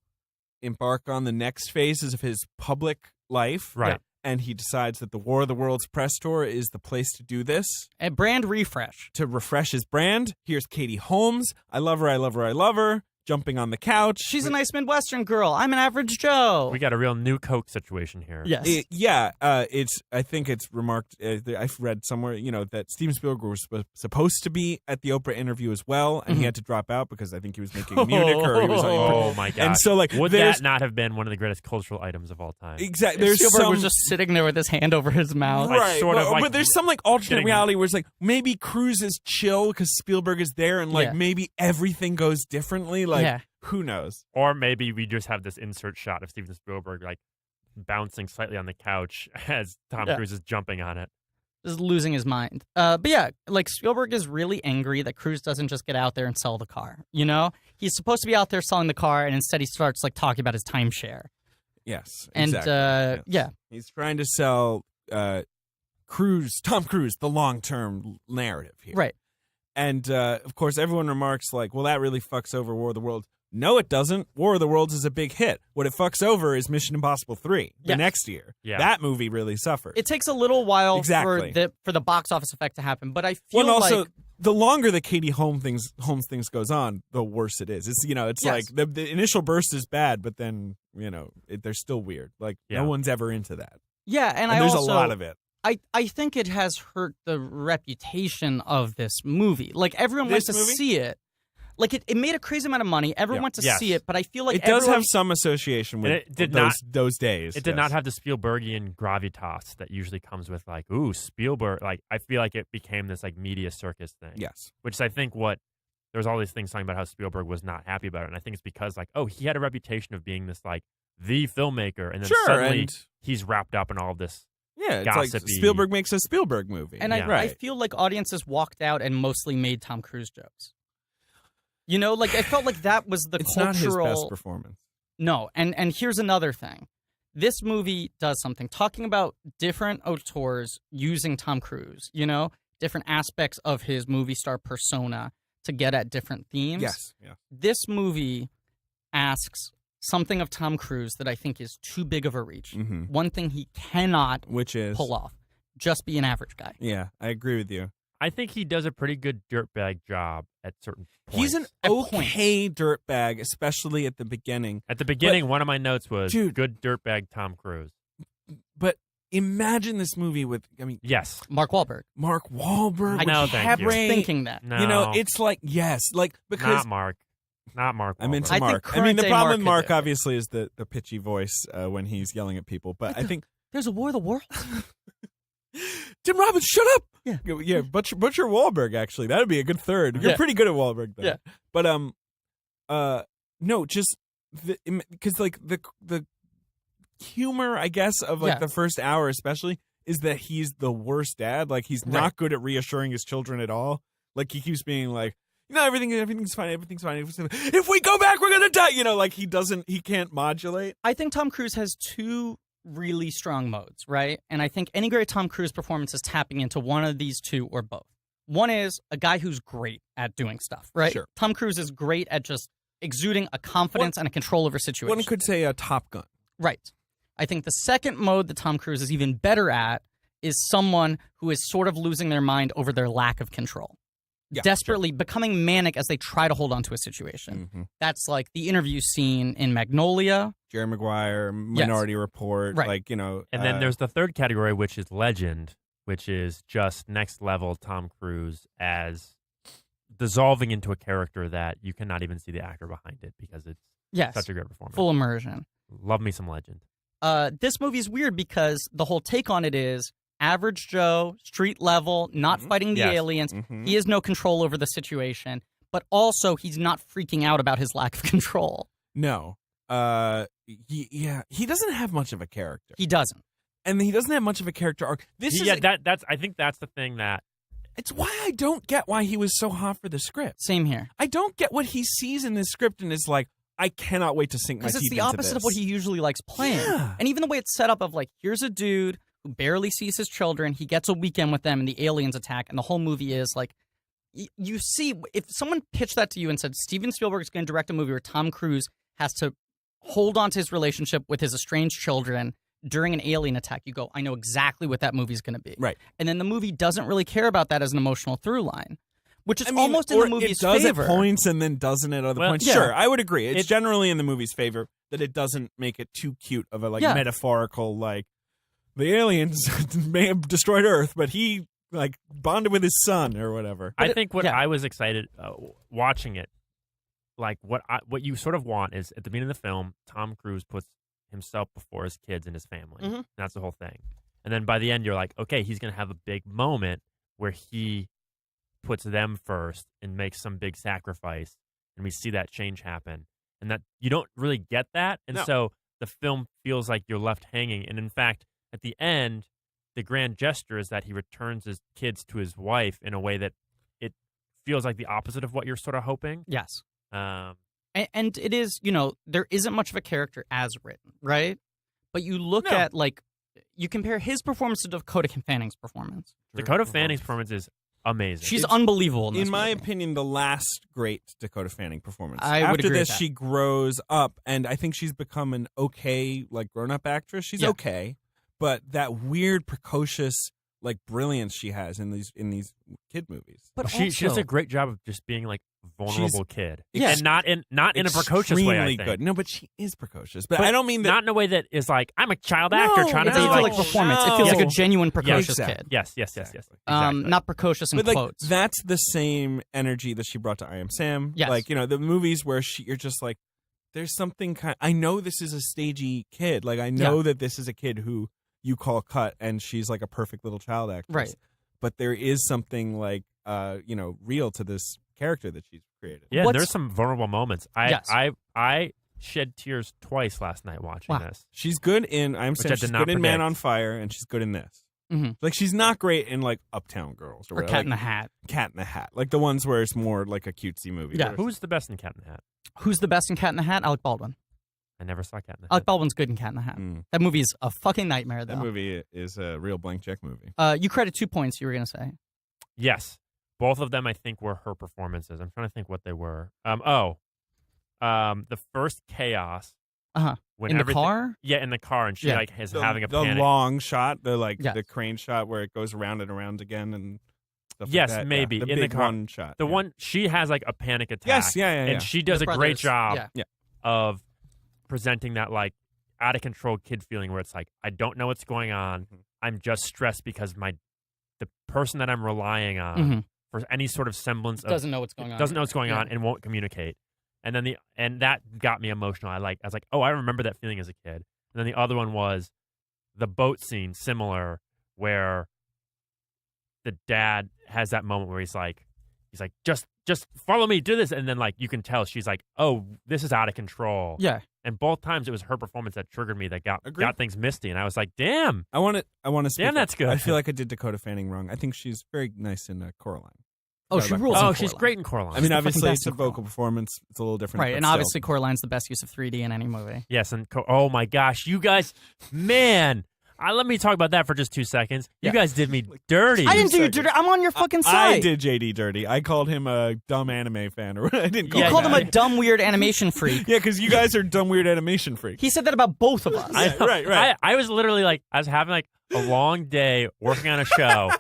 embark on the next phases of his public life. Right. And he decides that the War of the Worlds press tour is the place to do this. A brand refresh. To refresh his brand, here's Katie Holmes. I love her, I love her, I love her. Jumping on the couch. She's a nice Midwestern girl. I'm an average Joe. We got a real new Coke situation here. Yes. I think it's remarked. I've read somewhere, that Steven Spielberg was supposed to be at the Oprah interview as well, and he had to drop out because I think he was making Munich or he was. Oh my God! And so, like, would there's that not have been one of the greatest cultural items of all time? exactly. If There's Spielberg some was just sitting there with his hand over his mouth. Like, right, sort of like but there's some like alternate getting- reality where it's like maybe Cruise is chill because Spielberg is there, and like Yeah. maybe everything goes differently. Like Yeah. who knows? Or maybe we just have this insert shot of Steven Spielberg like bouncing slightly on the couch as Tom Yeah. Cruise is jumping on it. Just losing his mind. But yeah, like Spielberg is really angry that Cruise doesn't just get out there and sell the car. You know, he's supposed to be out there selling the car, and instead he starts like talking about his timeshare. Yes, And exactly. yeah, He's trying to sell Tom Cruise, the long-term narrative here. right. And, of course, everyone remarks like, well, that really fucks over War of the Worlds. No, it doesn't. War of the Worlds is a big hit. What it fucks over is Mission Impossible 3 the Yes. next year. Yeah. That movie really suffered. It takes a little while Exactly. for the box office effect to happen, but I feel well, and also, like the longer the Katie Holmes things goes on, the worse it is. It's, it's Yes. like the initial burst is bad, but then, they're still weird. Like, Yeah. no one's ever into that. yeah, and I There's also a lot of it. I think it has hurt the reputation of this movie. Like everyone went This to movie? see it. Like it made a crazy amount of money. Everyone Yeah. went to Yes. see it, but I feel like It does everyone, have some association with And it did those days. It did yes. not have the Spielbergian gravitas that usually comes with like, ooh, Spielberg. Like I feel like it became this like media circus thing. Yes. Which is, I think there's all these things talking about how Spielberg was not happy about it. And I think it's because like, oh, he had a reputation of being this like the filmmaker, and then Sure, suddenly and- he's wrapped up in all of this. Yeah, it's like Gossipy. Spielberg makes a Spielberg movie. and Yeah. I feel like audiences walked out and mostly made Tom Cruise jokes. You know, like I felt like that was the it's cultural. not his best performance. No, and here's another thing. This movie does something. Talking about different auteurs using Tom Cruise, different aspects of his movie star persona to get at different themes. Yes. Yeah. This movie asks something of Tom Cruise that I think is too big of a reach. Mm-hmm. One thing he cannot Which is pull off. Just be an average guy. Yeah, I agree with you. I think he does a pretty good dirtbag job at certain points. He's an At okay dirtbag, especially at the beginning. At the beginning, one of my notes was Dude. good dirtbag Tom Cruise. But imagine this movie with, Yes. Mark Wahlberg. Mark Wahlberg. I with No, thank you. was Ray. thinking that. No. It's like because not Mark. Not Mark. I'm into I Wahlberg. think Mark. current the day problem Mark with could Mark do it. obviously is the pitchy voice when he's yelling at people. But I think There's a War of the Worlds. Tim Robbins, shut up. Yeah. Yeah. Butcher Wahlberg. Actually, that'd be a good third. You're Yeah. pretty good at Wahlberg, though. Yeah. But no, just because like the humor, I guess, of like Yeah. the first hour, especially, is that he's the worst dad. Like, he's not good at reassuring his children at all. Like, he keeps being like, everything's fine. If we go back, we're going to die. Like, he can't modulate. I think Tom Cruise has two really strong modes, right? And I think any great Tom Cruise performance is tapping into one of these two or both. One is a guy who's great at doing stuff, right? Sure. Tom Cruise is great at just exuding a confidence and a control over situation. One could say a Top Gun. Right. I think the second mode that Tom Cruise is even better at is someone who is sort of losing their mind over their lack of control. Yeah, Desperately becoming manic as they try to hold on to a situation. Mm-hmm. That's like the interview scene in Magnolia. Jerry Maguire, Minority Report, Right. like, And then there's the third category, which is legend, which is just next level Tom Cruise as dissolving into a character that you cannot even see the actor behind it because it's such a great performance. Full immersion. Love me some legend. This movie is weird because the whole take on it is average Joe, street level, not fighting the aliens. Mm-hmm. He has no control over the situation, but also he's not freaking out about his lack of control. No. He doesn't have much of a character. He doesn't. And he doesn't have much of a character arc. I think that's the thing that It's why I don't get why he was so hot for the script. Same here. I don't get what he sees in this script and is like, I cannot wait to sink my teeth into this. Because it's the opposite of what he usually likes playing. Yeah. And even the way it's set up of like, here's a dude who barely sees his children, he gets a weekend with them, and the aliens attack, and the whole movie is like, you see, if someone pitched that to you and said, Steven Spielberg is going to direct a movie where Tom Cruise has to hold on to his relationship with his estranged children during an alien attack, you go, I know exactly what that movie's going to be. Right. And then the movie doesn't really care about that as an emotional through line, which is almost in the movie's favor. It does at points and then doesn't at other points. yeah. Sure, I would agree. It's generally in the movie's favor that it doesn't make it too cute of a metaphorical, like, the aliens may have destroyed Earth, but he like bonded with his son or whatever. I think what I was excited watching it, like what you sort of want is at the beginning of the film, Tom Cruise puts himself before his kids and his family. Mm-hmm. That's the whole thing. And then by the end, you're like, okay, he's going to have a big moment where he puts them first and makes some big sacrifice, and we see that change happen. And that you don't really get that, and so the film feels like you're left hanging. And in fact, at the end, the grand gesture is that he returns his kids to his wife in a way that it feels like the opposite of what you're sort of hoping. Yes. Um, And it is, there isn't much of a character as written, right? But you look at, like, you compare his performance to Dakota Fanning's performance. Dakota Fanning's performance is amazing. She's unbelievable in this my movie. opinion, the last great Dakota Fanning performance. I would After agree this, with that. she grows up, and I think she's become an okay, like, grown-up actress. She's okay, but that weird, precocious, like, brilliance she has in these kid movies. But she does also- a great job of just being like vulnerable kid. Yeah. And not in a precocious way, I think. Good. No, but she is precocious. But I don't mean that. Not in a way that is like, I'm a child actor trying to It be doesn't feel like like performance. It feels like a genuine precocious exactly. kid. Yes. Exactly. Not precocious in But like quotes. that's the same energy that she brought to I Am Sam. Yes. Like, the movies where you're just like, there's something I know this is a stagey kid. Like, I know that this is a kid who you call cut, and she's like a perfect little child actress. Right. But there is something like real to this character that she's created. Yeah, there's some vulnerable moments. I shed tears twice last night watching this. She's good in I Am Sam. I did She's not good in Man predict. on Fire, and she's good in this. Mm-hmm. Like, she's not great in like Uptown Girls Or whatever. Cat Like, in the Hat. Cat in the Hat, like the ones where it's more like a cutesy movie. Yeah. where Who's the best in Cat in the Hat? Who's the best in Cat in the Hat? Alec Baldwin. I never saw Cat in the Hat. Alec Baldwin's good in Cat in the Hat. That movie's a fucking nightmare, though. that movie is a real blank check movie. You credit 2 points, you were going to say. Yes. Both of them, I think, were her performances. I'm trying to think what they were. The first chaos. When In the everything- car? Yeah, in the car, and she Yeah. is having a the panic. long shot, the Yes. the crane shot where it goes around and around again and stuff Yes, like that. maybe, the in the big car. one shot. The one she has like a panic attack. Yes, yeah. And she does The a great brothers, job yeah. of presenting that like out of control kid feeling where it's like I don't know what's going on. I'm just stressed because the person that I'm relying on Mhm. for any sort of semblance of Doesn't know what's going on. doesn't know what's going Yeah. on and won't communicate. And then and that got me emotional. I was like, oh, I remember that feeling as a kid. And then the other one was the boat scene, similar, where the dad has that moment where he's like, he's like, just follow me, do this. And then like you can tell she's like, oh, this is out of control. Yeah. And both times it was her performance that triggered me that got Agreed. things misty. And I was like, damn. I want to speak. Damn, that's good. I feel like I did Dakota Fanning wrong. I think she's very nice in Coraline. Oh, Forgot she about rules. Coraline. Oh, in she's Coraline. great in Coraline. I mean, the obviously fucking it's best a in vocal Coraline. performance. It's a little different. Right, but and still. obviously Coraline's the best use of 3D in any movie. Yes, and oh my gosh, you guys, man. Let me talk about that for just 2 seconds. You Yeah. guys did me dirty. I didn't do you dirty. I'm on your fucking side. I did JD dirty. I called him a dumb anime fan, or I didn't call You him called him that. a dumb, weird animation freak. Yeah, because you guys are dumb, weird animation freaks. He said that about both of us. Yeah, right. I was literally like, I was having like a long day working on a show,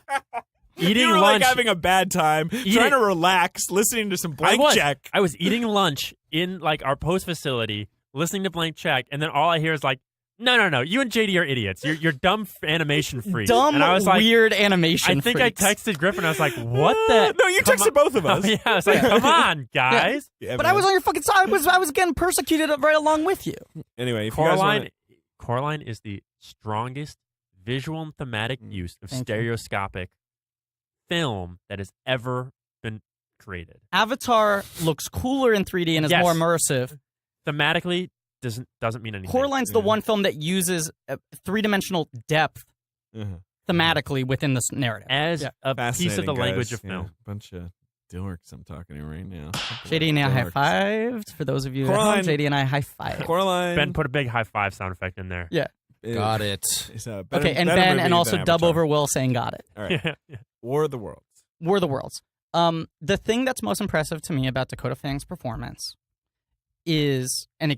eating You were lunch. like having a bad time, trying to relax, listening to some blank check. I was eating lunch in like our post facility, listening to Blank Check, and then all I hear is like, no, you and JD are idiots. You're dumb animation freaks. Dumb, and I was like, weird animation I think freaks. I texted Griffin. I was like, what the? No, you come texted on. both of us. Oh, yeah, I was like, come on, guys. Yeah, But man. I was on your fucking side. I was getting persecuted right along with you. Anyway, if you guys wanna- Coraline is the strongest visual and thematic use of Thank you. stereoscopic film that has ever been created. Avatar looks cooler in 3D and is Yes. more immersive. Thematically, doesn't mean anything. Coraline's the Yeah. one film that uses three-dimensional depth Uh-huh. thematically within this narrative. as Yeah. a piece of Fascinating, the language guys. of film. Yeah, bunch of dorks I'm talking to right now. JD and I Dorks. high-fived. For those of you at home, Coraline. JD and I high-fived. Coraline. Ben, put a big high five sound effect in there. Yeah. Got it. It's a better, Okay, and better Ben, movie and also than dub Avatar. over Will saying got it. All right. Yeah. War of the Worlds. War of the Worlds. The thing that's most impressive to me about Dakota Fanning's performance is, and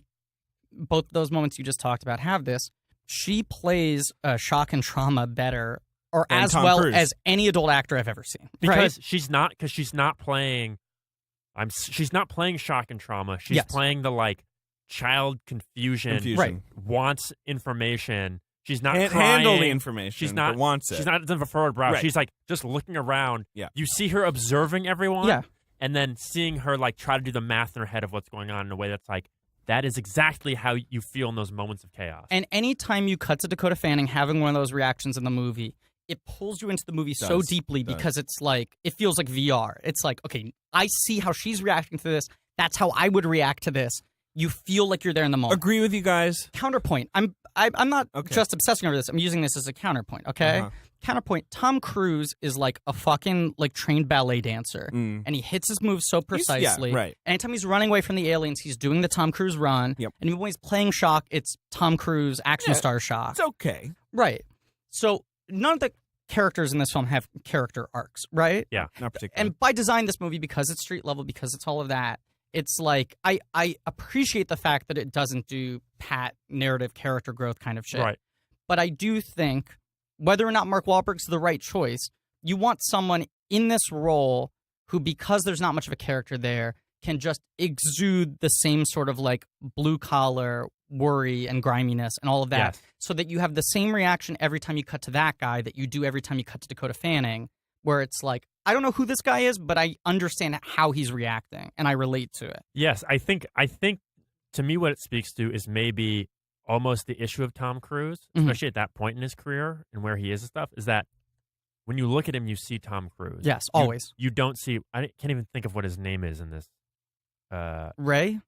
both those moments you just talked about have this, she plays shock and trauma better, or Than as Tom well Cruise. as any adult actor I've ever seen. Because right? she's not playing. She's not playing shock and trauma. She's Yes. playing the like child confusion. Right. Wants information. She's not Can't crying. handle the information. She's not but wants it. She's not doesn't have a forward brow. Right. She's like just looking around. Yeah. You see her observing everyone. Yeah. And then seeing her like try to do the math in her head of what's going on in a way that's like, that is exactly how you feel in those moments of chaos. And anytime you cut to Dakota Fanning having one of those reactions in the movie, it pulls you into the movie so deeply because it's like, it feels like VR. It's like, okay, I see how she's reacting to this. That's how I would react to this. You feel like you're there in the moment. Agree with you guys. Counterpoint. I'm not Okay. just obsessing over this. I'm using this as a counterpoint, okay? Uh-huh. Counterpoint. Tom Cruise is like a fucking like trained ballet dancer. Mm. And he hits his moves so precisely. yeah, right. Anytime he's running away from the aliens, he's doing the Tom Cruise run. Yep. And even when he's playing shock, it's Tom Cruise action Yeah, star shock. It's okay. Right. So none of the characters in this film have character arcs, right? Yeah. Not particularly. And by design, this movie, because it's street level, because it's all of that, it's like I appreciate the fact that it doesn't do pat narrative character growth kind of shit. Right. But I do think whether or not Mark Wahlberg's the right choice, you want someone in this role who, because there's not much of a character there, can just exude the same sort of like blue collar worry and griminess and all of that, Yes. so that you have the same reaction every time you cut to that guy that you do every time you cut to Dakota Fanning, where it's like, I don't know who this guy is, but I understand how he's reacting and I relate to it. Yes, I think to me what it speaks to is maybe almost the issue of Tom Cruise, Mhm. especially at that point in his career and where he is and stuff, is that when you look at him, you see Tom Cruise. Yes, You- always. You don't see. I can't even think of what his name is in this. Ray?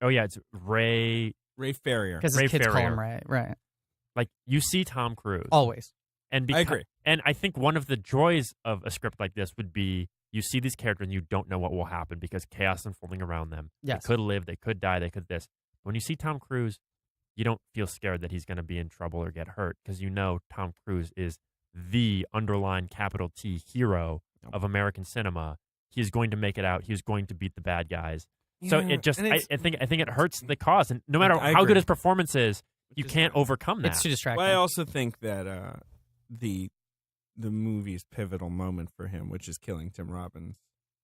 Oh yeah, it's Ray. Ray Ferrier. Because Ray his kids call Ferrier. him Ray. Right. Like you see Tom Cruise. Always. And I agree. And I think one of the joys of a script like this would be you see these characters and you don't know what will happen because chaos is unfolding around them. Yes. They could live, they could die, they could this. When you see Tom Cruise, you don't feel scared that he's going to be in trouble or get hurt because you know Tom Cruise is the underlying capital T hero of American cinema. He's going to make it out. He's going to beat the bad guys. So Yeah, it just, and it's- I think it hurts the cause. And no matter I how agree. good his performance is, you Just- can't overcome that. It's too distracting. But I also think that the movie's pivotal moment for him, which is killing Tim Robbins,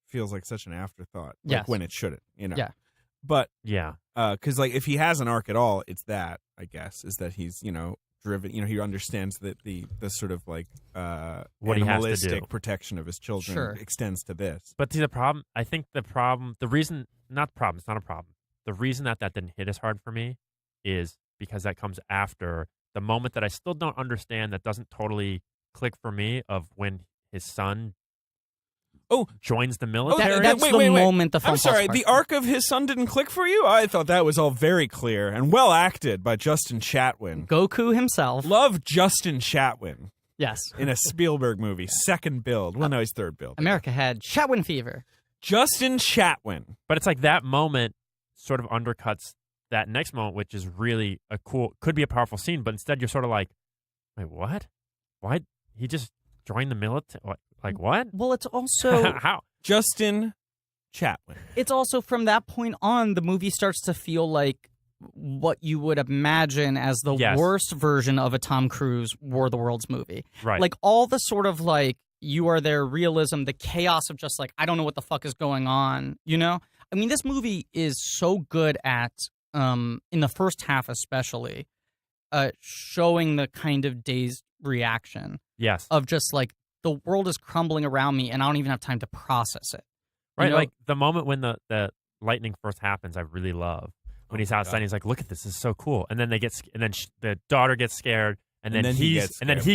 feels like such an afterthought. Like Yes. when it shouldn't, you know. Yeah. But Yeah. because like if he has an arc at all, it's that, I guess, is that he's driven. He understands that the sort of like What he has to animalistic do. protection of his children Sure. extends to this. But see, the reason, not the problem, it's not a problem. The reason that didn't hit as hard for me is because that comes after the moment that I still don't understand, that doesn't totally click for me, of when his son joins the military. That's wait, the wait. moment the film I'm sorry, falls the apart. arc of his son didn't click for you? I thought that was all very clear and well acted by Justin Chatwin. Goku himself. Love Justin Chatwin Yes. in a Spielberg movie, second build. Well, no, he's third build. America had Chatwin fever. Justin Chatwin. But it's like that moment sort of undercuts that next moment, which is really a cool, could be a powerful scene, but instead you're sort of like, wait, what? Why? He just joined the military? Like, what? Well, it's also How? Justin Chatwin. it's also from that point on, the movie starts to feel like what you would imagine as the Yes. worst version of a Tom Cruise War of the Worlds movie. Right. Like all the sort of like you are there realism, the chaos of just like I don't know what the fuck is going on, you know? I mean, this movie is so good at in the first half especially showing the kind of dazed reaction yes. of just like the world is crumbling around me and I don't even have time to process it. You Right. know? Like the moment when the lightning first happens, I really love. When he's outside, he's like, "Look at this! This is so cool." And then the daughter gets scared, and then he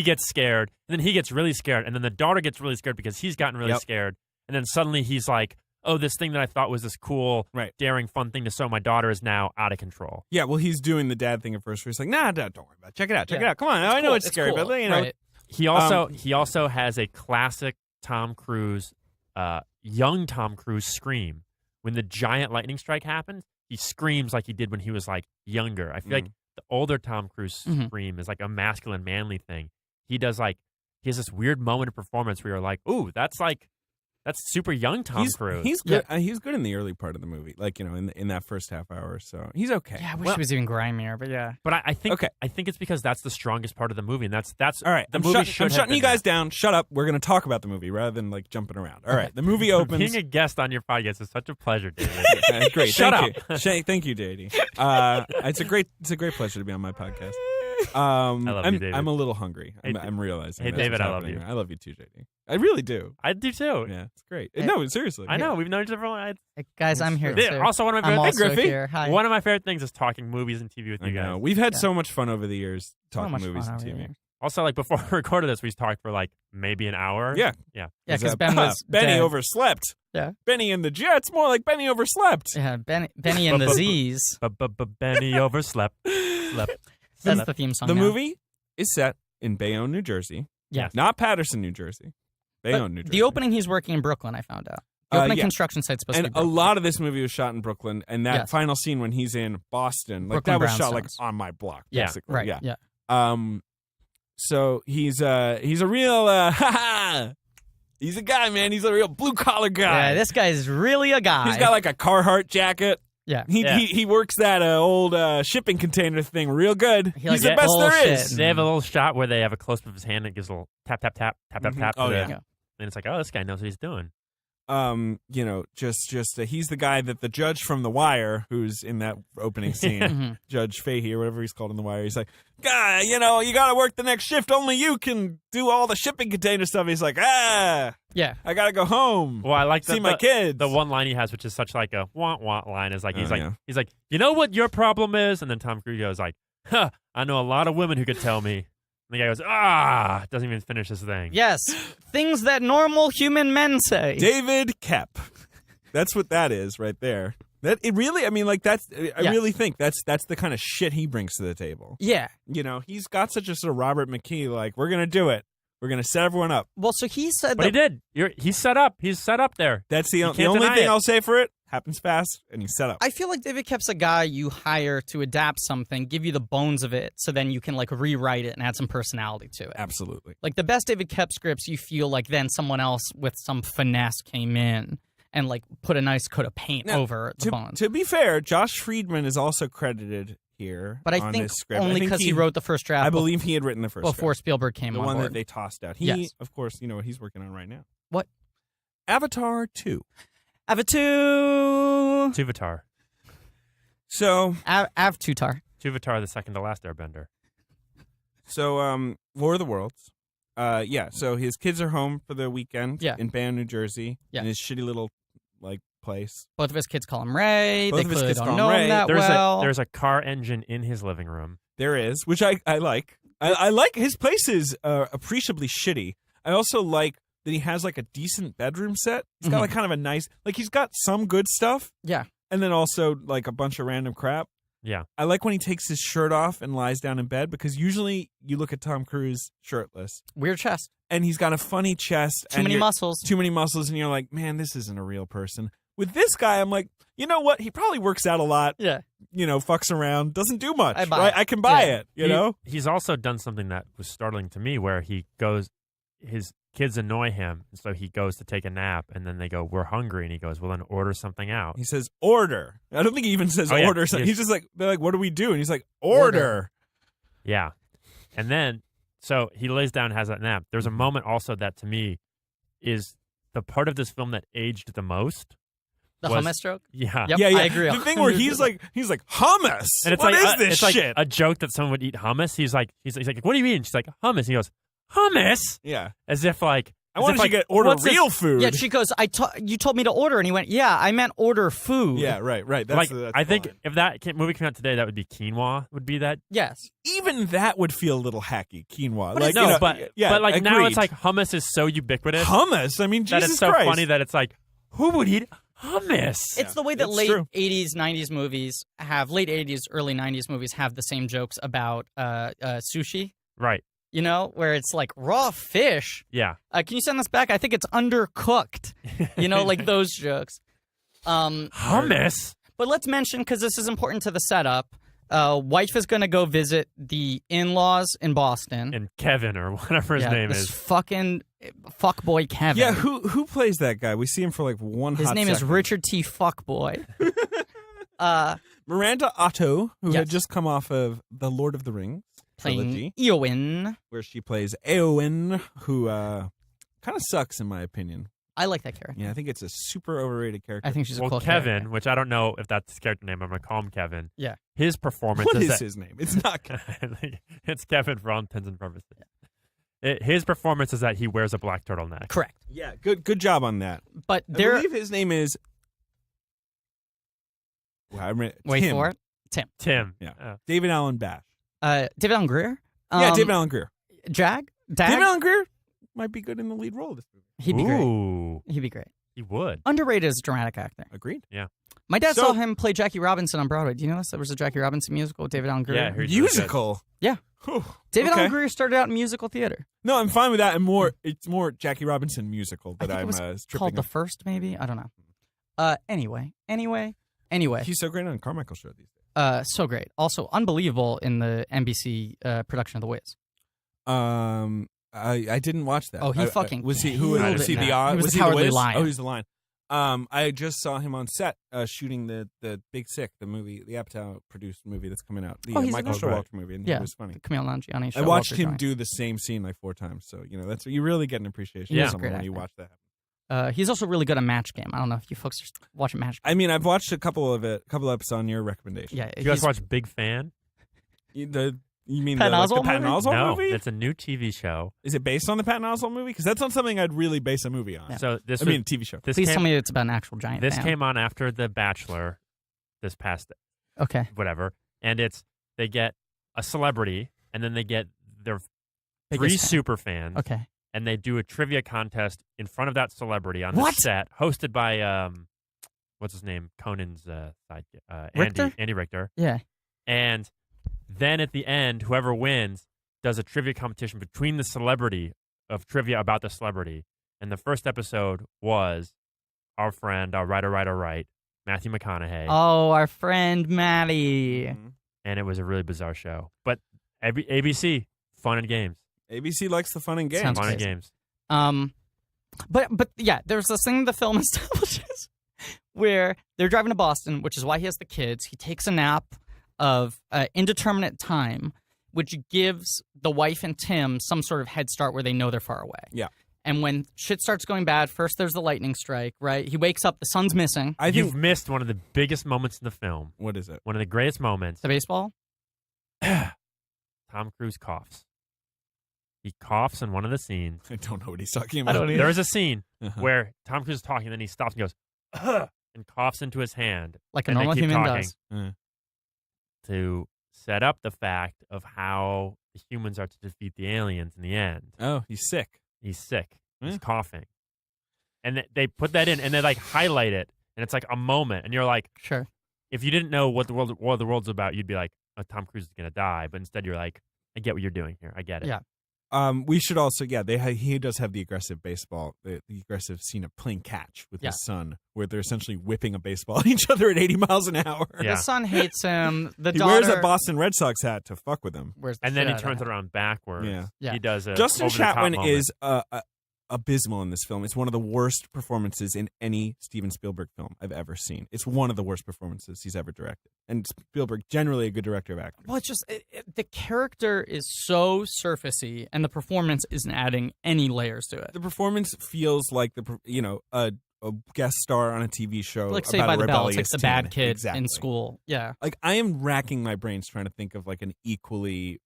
gets scared, and then he gets really scared, and then the daughter gets really scared because he's gotten really scared, and then suddenly he's like, "Oh, this thing that I thought was this cool, daring, fun thing to sew my daughter is now out of control." Yeah, well, he's doing the dad thing at first where he's like, nah, Dad, don't worry about it. Check it out. Check it out. Come on. I know it's scary, cool. but, you know. Right. He also has a classic Tom Cruise, young Tom Cruise scream when the giant lightning strike happens. He screams like he did when he was like younger. I feel like the older Tom Cruise scream is like a masculine, manly thing. He has this weird moment of performance where you're like, "Ooh, that's super young Tom Cruise." He's good. He's good in the early part of the movie, like in that first half hour or so. He's okay. Yeah, I wish he was even grimier, but yeah. But I think it's because that's the strongest part of the movie, and that's all right. I'm shutting you guys down. Shut up. We're going to talk about the movie rather than like jumping around. All right. The movie opens. Being a guest on your podcast is such a pleasure, David. Great. Shut Thank up. you. Thank you, Daddy. It's a great pleasure to be on my podcast. I love you, David. I'm a little hungry. Hey, I'm realizing. hey, that's David, what's I love happening. you. I love you too, JD. I really do. I do too. Yeah, it's great. No, seriously. I know we've known each other for a while. Hey, guys, I'm here Yeah, too. also, one of my I'm favorite also Griffin. here. Hi. One of my favorite things is talking movies and TV with I you guys. know. We've had so much fun over the years talking much movies fun and over TV. here. Also, like before we recorded this, we talked for like maybe an hour. Yeah. Yeah, because Ben was Benny dead. overslept. Yeah. Benny and the Jets, more like Benny overslept. Yeah, Benny and the Z's. Benny overslept. That's the theme song. The now. movie is set in Bayonne, New Jersey. Yeah. Not Patterson, New Jersey. Bayonne, New Jersey. The opening, he's working in Brooklyn. I found out. The opening yeah. construction site's supposed And to be a Brooklyn. lot of this movie was shot in Brooklyn, and that Yes. final scene when he's in Boston, like Brooklyn that was shot like Brownstones. on my block, Yeah. basically. Right. Yeah. Yeah. So he's a real he's a guy, man. He's a real blue collar guy. Yeah, this guy's really a guy. He's got like a Carhartt jacket. yeah. He works that old shipping container thing real good. He He's likes the best there bullshit. is. They have a little shot where they have a close up of his hand and it gives a little tap, tap, tap, tap, tap, tap. Oh, to yeah. the- And it's like, oh, this guy knows what he's doing. He's the guy that the judge from The Wire, who's in that opening scene, Mhm. Judge Fahey or whatever he's called in The Wire. He's like, guy, you got to work the next shift. Only you can do all the shipping container stuff. He's like, Yeah. I got to go home. Well, I like See my kids. The one line he has, which is such like a want line, is like Oh, yeah. he's like, you know what your problem is? And then Tom Cruise goes like, huh, I know a lot of women who could tell me. And the guy goes, doesn't even finish his thing. Yes. Things that normal human men say. David Kep. That's what that is right there. That it really, I mean, like that's. I really think that's the kind of shit he brings to the table. Yeah. He's got such a sort of Robert McKee, like we're gonna do it. We're gonna set everyone up. Well, so he said But he did. He's set up. He's set up there. That's the can't only deny thing it. I'll say for it. Happens fast, and he's set up. I feel like David Kep's a guy you hire to adapt something, give you the bones of it, so then you can like rewrite it and add some personality to it. Absolutely. Like the best David Kep scripts, you feel like then someone else with some finesse came in and like put a nice coat of paint Now, over the bones. To be fair, Josh Friedman is also credited here. But I on think this script. only because he wrote the first draft. I believe he had written the first before script. Spielberg came The on one board. that they tossed out. Yes. Of course, you know what he's working on right now. What? Avatar 2. Avatar. Tuvatar. So, Avtutar. Tuvatar, the second to last airbender. War of the Worlds. So his kids are home for the weekend in Bayonne, New Jersey, in his shitty little place. Both of his kids call him Ray. Both they of his clearly kids don't call him know Ray. him that well. There's a car engine in his living room. There is, which I like. I like his place is appreciably shitty. I also like that he has like a decent bedroom set. He's got like kind of a nice, like he's got some good stuff. Yeah. And then also like a bunch of random crap. Yeah. I like when he takes his shirt off and lies down in bed because usually you look at Tom Cruise shirtless Weird chest. and he's got a funny chest. Too many muscles. Too many muscles. And you're like, man, this isn't a real person. With this guy, I'm like, you know what? He probably works out a lot. Yeah. You know, fucks around, doesn't do much. I buy right? it. I can buy Yeah. it, you know? He's also done something that was startling to me where he goes, his kids annoy him, and so he goes to take a nap, and then they go, we're hungry, and he goes, well, then order something out. He says, order. I don't think he even says Oh, yeah. order. Yes. He's just like, they're like, what do we do? And he's like, order. Yeah. And then, so he lays down and has that nap. There's a moment also that, to me, is the part of this film that aged the most. The hummus joke? Yeah. Yep, Yeah, I agree. The thing where he's like hummus. And it's What like is this it's shit? like a joke that someone would eat hummus. He's like, what do you mean? She's like, hummus. He goes, hummus? Yeah. As if like, I wanted you to order what's this- real food. Yeah, she goes, you told me to order. And he went, yeah, I meant order food. Yeah, right. That's Like, that's I think fine. if that movie came out today, that would be quinoa. Would be that? Yes. Even that would feel a little hacky, quinoa. But like, it's- you No, know, but yeah, like now agreed. it's like hummus is so ubiquitous hummus. I mean, that Jesus it's so Christ. funny that it's like, who would eat hummus? It's the way that it's late true. 80s, 90s movies late 80s, early 90s movies have the same jokes about sushi, Right. you know, where it's like raw fish. Yeah. Can you send this back? I think it's undercooked. You know, like those jokes. Hummus? But let's mention, because this is important to the setup, wife is going to go visit the in-laws in Boston. And Kevin or whatever his Yeah, name this is. fucking fuckboy Kevin. Yeah, who plays that guy? We see him for like one His hot name is second. Richard T. Fuckboy. Miranda Otto, who Yes. had just come off of The Lord of the Rings trilogy, Playing Eowyn. where she plays Eowyn, who kind of sucks in my opinion. I like that character. Yeah, I think it's a super overrated character. I think she's a Well, cool Kevin, character. which I don't know if that's his character name. I'm going to call him Kevin. Yeah. His performance What is is that, his name? It's not. it's Kevin for all intents and purposes. His performance is that he wears a black turtleneck. Correct. Yeah, good job on that. But I there. believe his name is. Wait Tim. for it. Tim. Yeah. David Allen Bash. David Allen Greer? Yeah, David Allen Greer. Dag? David Allen Greer might be good in the lead role of this movie. He'd be great. Ooh, He'd be great. he would. Underrated as a dramatic actor. Agreed. My dad So- saw him play Jackie Robinson on Broadway. Do you know this? There was a Jackie Robinson musical with David Allen Greer. Yeah, I heard he was good. Musical. Yeah. Whew. David Okay. Allen Greer started out in musical theater. No, I'm fine with that. And more, it's more Jackie Robinson musical I that think I'm it was tripping called The up. First, maybe? I don't know. Anyway. He's so great on Carmichael show these days. So great. Also, unbelievable in the NBC production of The Wiz. I didn't watch that. Oh, he fucking was he? killed Was it, he man. the He was was the he Cowardly Wiz? Lion. Oh, he's the lion. I just saw him on set shooting the Big Sick, the movie, the Apatow produced movie that's coming out, the Oh, he's in Michael that? Showalter movie, and Yeah. it was funny. Camille Nanjiani. I show watched Walter him Jones. do the same scene like 4 times, so that's you really get an appreciation Yeah. for someone Great when you actor. watch that. He's also really good at Match Game. I don't know if you folks are watching Match Game. I mean, I've watched a couple episodes on your recommendation. Yeah, You guys he's- watch Big Fan? You mean Patton the Oswalt Patton movie? Oswalt No, movie? it's a new TV show. Is it based on the Patton Oswalt movie? Because that's not something I'd really base a movie on. Yeah. So this I was- mean, TV show. this Please came, tell me it's about an actual giant this fan. came on after The Bachelor, this past Okay. whatever, and they get a celebrity, and then they get their Biggest 3 fan. super fans, Okay. and they do a trivia contest in front of that celebrity on the What? set, hosted by what's his name, Conan's sidekick, Richter? Andy Richter, Yeah. and then at the end, whoever wins does a trivia competition between the celebrity of trivia about the celebrity, and the first episode was our friend, our right, Matthew McConaughey. Oh, our friend Maddie. Mhm. And it was a really bizarre show. But ABC, fun and games. ABC likes the fun and games. Sounds Fun and crazy. games. But yeah, there's this thing the film establishes where they're driving to Boston, which is why he has the kids. He takes a nap of indeterminate time, which gives the wife and Tim some sort of head start where they know they're far away. Yeah. And when shit starts going bad, first there's the lightning strike, right? He wakes up, the sun's missing. I You've think. missed one of the biggest moments in the film. What is it? One of the greatest moments. The baseball? Tom Cruise coughs. He coughs in one of the scenes. I don't know what he's talking I about. don't either. There is a scene Uh-huh. where Tom Cruise is talking, and then he stops and goes, "Ugh," and coughs into his hand Like a And they normal keep human talking. does. to set up the fact of how the humans are to defeat the aliens in the end. Oh, he's sick. He's sick. He's coughing. And they put that in, and they like highlight it, and it's like a moment, and you're like, Sure. if you didn't know what the world's about, you'd be like, oh, Tom Cruise is gonna die, but instead you're like, I get what you're doing here. I get it. Yeah. We should also, he does have the aggressive baseball, the aggressive scene of playing catch with his son, where they're essentially whipping a baseball at each other at 80 miles an hour. Yeah. The son hates him. The He daughter wears a Boston Red Sox hat to fuck with him. And then he turns it around backwards. Yeah. He does it. Justin over-the-top Chatwin moment. is abysmal in this film. It's one of the worst performances in any Steven Spielberg film I've ever seen. It's one of the worst performances he's ever directed. And Spielberg, generally a good director of actors. Well, it's just the character is so surfacey, and the performance isn't adding any layers to it. The performance feels like a guest star on a TV show. Like Saved about by a the Bell, it's like rebellious the teen. bad kid Exactly. in school. Yeah. Like, I am racking my brains trying to think of like an equally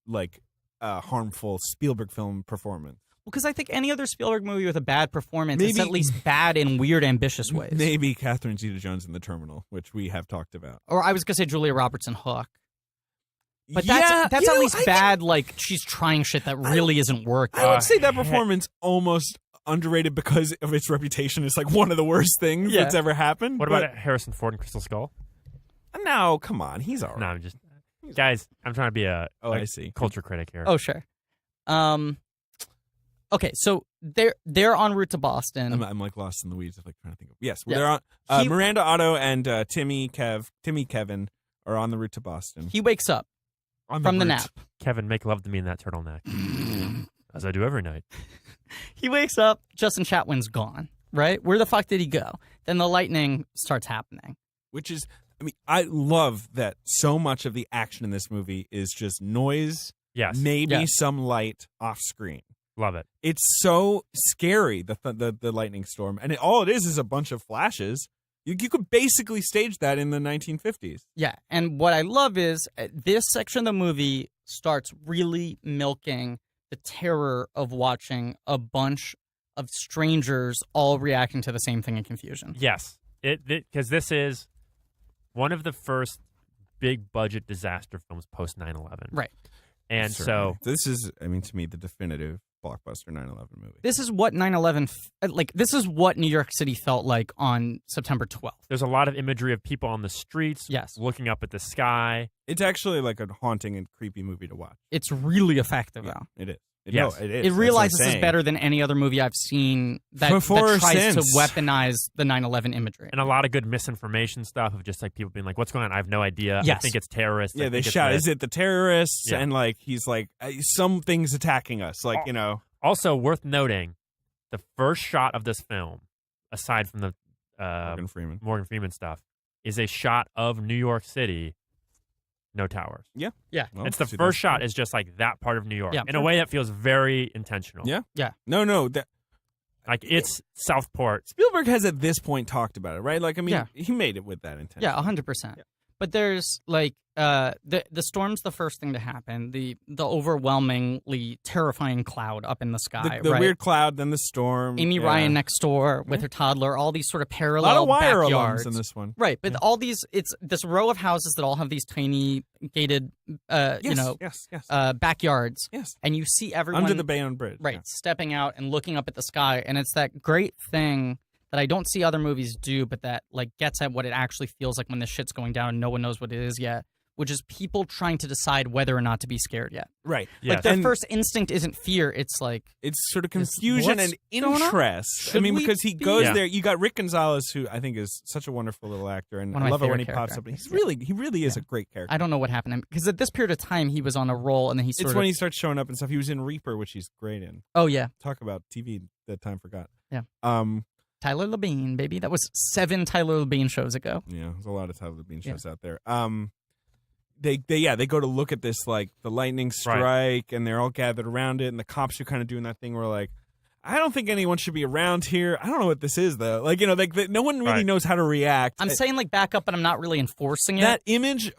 harmful Spielberg film performance. Well, because I think any other Spielberg movie with a bad performance is Maybe- at least bad in weird, ambitious ways. Maybe Catherine Zeta-Jones in The Terminal, which we have talked about. Or I was going to say Julia Roberts in Hook. But Yeah, that's you at know, least I bad, like she's trying shit that really isn't working. I would say that performance almost underrated because of its reputation as like one of the worst things Yeah. that's ever happened. What but- about Harrison Ford and Crystal Skull? No, come on, he's all right. No, I'm just guys. I'm trying to be a I see. culture critic here. Oh, sure. Okay, so they're en route to Boston. I'm like lost in the weeds of like trying to think of. Yes, Yeah. they're on. He- Miranda Otto and Timmy Kevin are on the route to Boston. He wakes up On from the route. nap. Kevin, make love to me in that turtleneck, as I do every night. He wakes up, Justin Chatwin's gone, right? Where the fuck did he go? Then the lightning starts happening. Which is, I mean, I love that so much of the action in this movie is just noise, Yes, maybe Yes. some light off screen. love it. It's so scary, the lightning storm, and all it is a bunch of flashes. You could basically stage that in the 1950s. Yeah, and what I love is this section of the movie starts really milking the terror of watching a bunch of strangers all reacting to the same thing in confusion. Yes, because this is one of the first big budget disaster films post 9/11. Right. And Certainly. so this is, I mean, to me, the definitive blockbuster 9/11 movie. This is what 9/11 this is what New York City felt like on September 12th. there's a lot of imagery of people on the streets, Yes. looking up at the sky. It's actually like a haunting and creepy movie to watch. It's really effective though. It is. Yes. No, it is. It That's what I'm realizes it's saying. better than any other movie I've seen that Before or tries to since. weaponize the 9/11 imagery. And a lot of good misinformation stuff of just like people being like, what's going on? I have no idea. I Yes. think it's terrorists. Yeah, I they think it's shout, this." is it the terrorists? Yeah. And like, he's like, something's attacking us. Like, you know. Also worth noting, the first shot of this film, aside from the Morgan Freeman stuff, is a shot of New York City, no towers. yeah. Well, It's the see, first that's- shot is just like that part of New York Yeah. in a way that feels very intentional. Yeah. Yeah. No, that Like it's Southport. Spielberg has at this point talked about it, right? Like, I mean, Yeah. he made it with that intention. Yeah, 100%. But there's like the storm's the first thing to happen. The overwhelmingly terrifying cloud up in the sky. The right? weird cloud, then the storm. Amy yeah. Ryan next door with her toddler. All these sort of A parallel lot of wire backyards. alarms in this one. Right, but all these, it's this row of houses that all have these tiny gated, Yes. backyards, Yes. and you see everyone Under the Bayonne Bridge. right yeah. stepping out and looking up at the sky, and it's that great thing that I don't see other movies do, but that like gets at what it actually feels like when the shit's going down and no one knows what it is yet, which is people trying to decide whether or not to be scared yet. Right. Yes. Like their And first instinct isn't fear; it's like it's sort of Is- confusion what's and going on? interest. I Should mean, we because he be- goes Yeah. there. You got Rick Gonzalez, who I think is such a wonderful little actor, and One of I my love it when he favorite pops character up. He's actors. he really is a great character. I don't know what happened to him because at this period of time he was on a roll, and then he sort It's of when he starts showing up and stuff. He was in Reaper, which he's great in. oh yeah, Talk about TV that time forgot. Yeah. Yeah, Tyler Labine, baby. That was 7 Tyler Labine shows ago. there's a lot of Tyler Bean Yeah. shows out there. They go to look at this, like the lightning strike, and they're all gathered around it, and the cops are kind of doing that thing where like, I don't think anyone should be around here. I don't know what this is though. Like, you know, like no one really Right. knows how to react. I'm saying like back up, but I'm not really enforcing it. That image,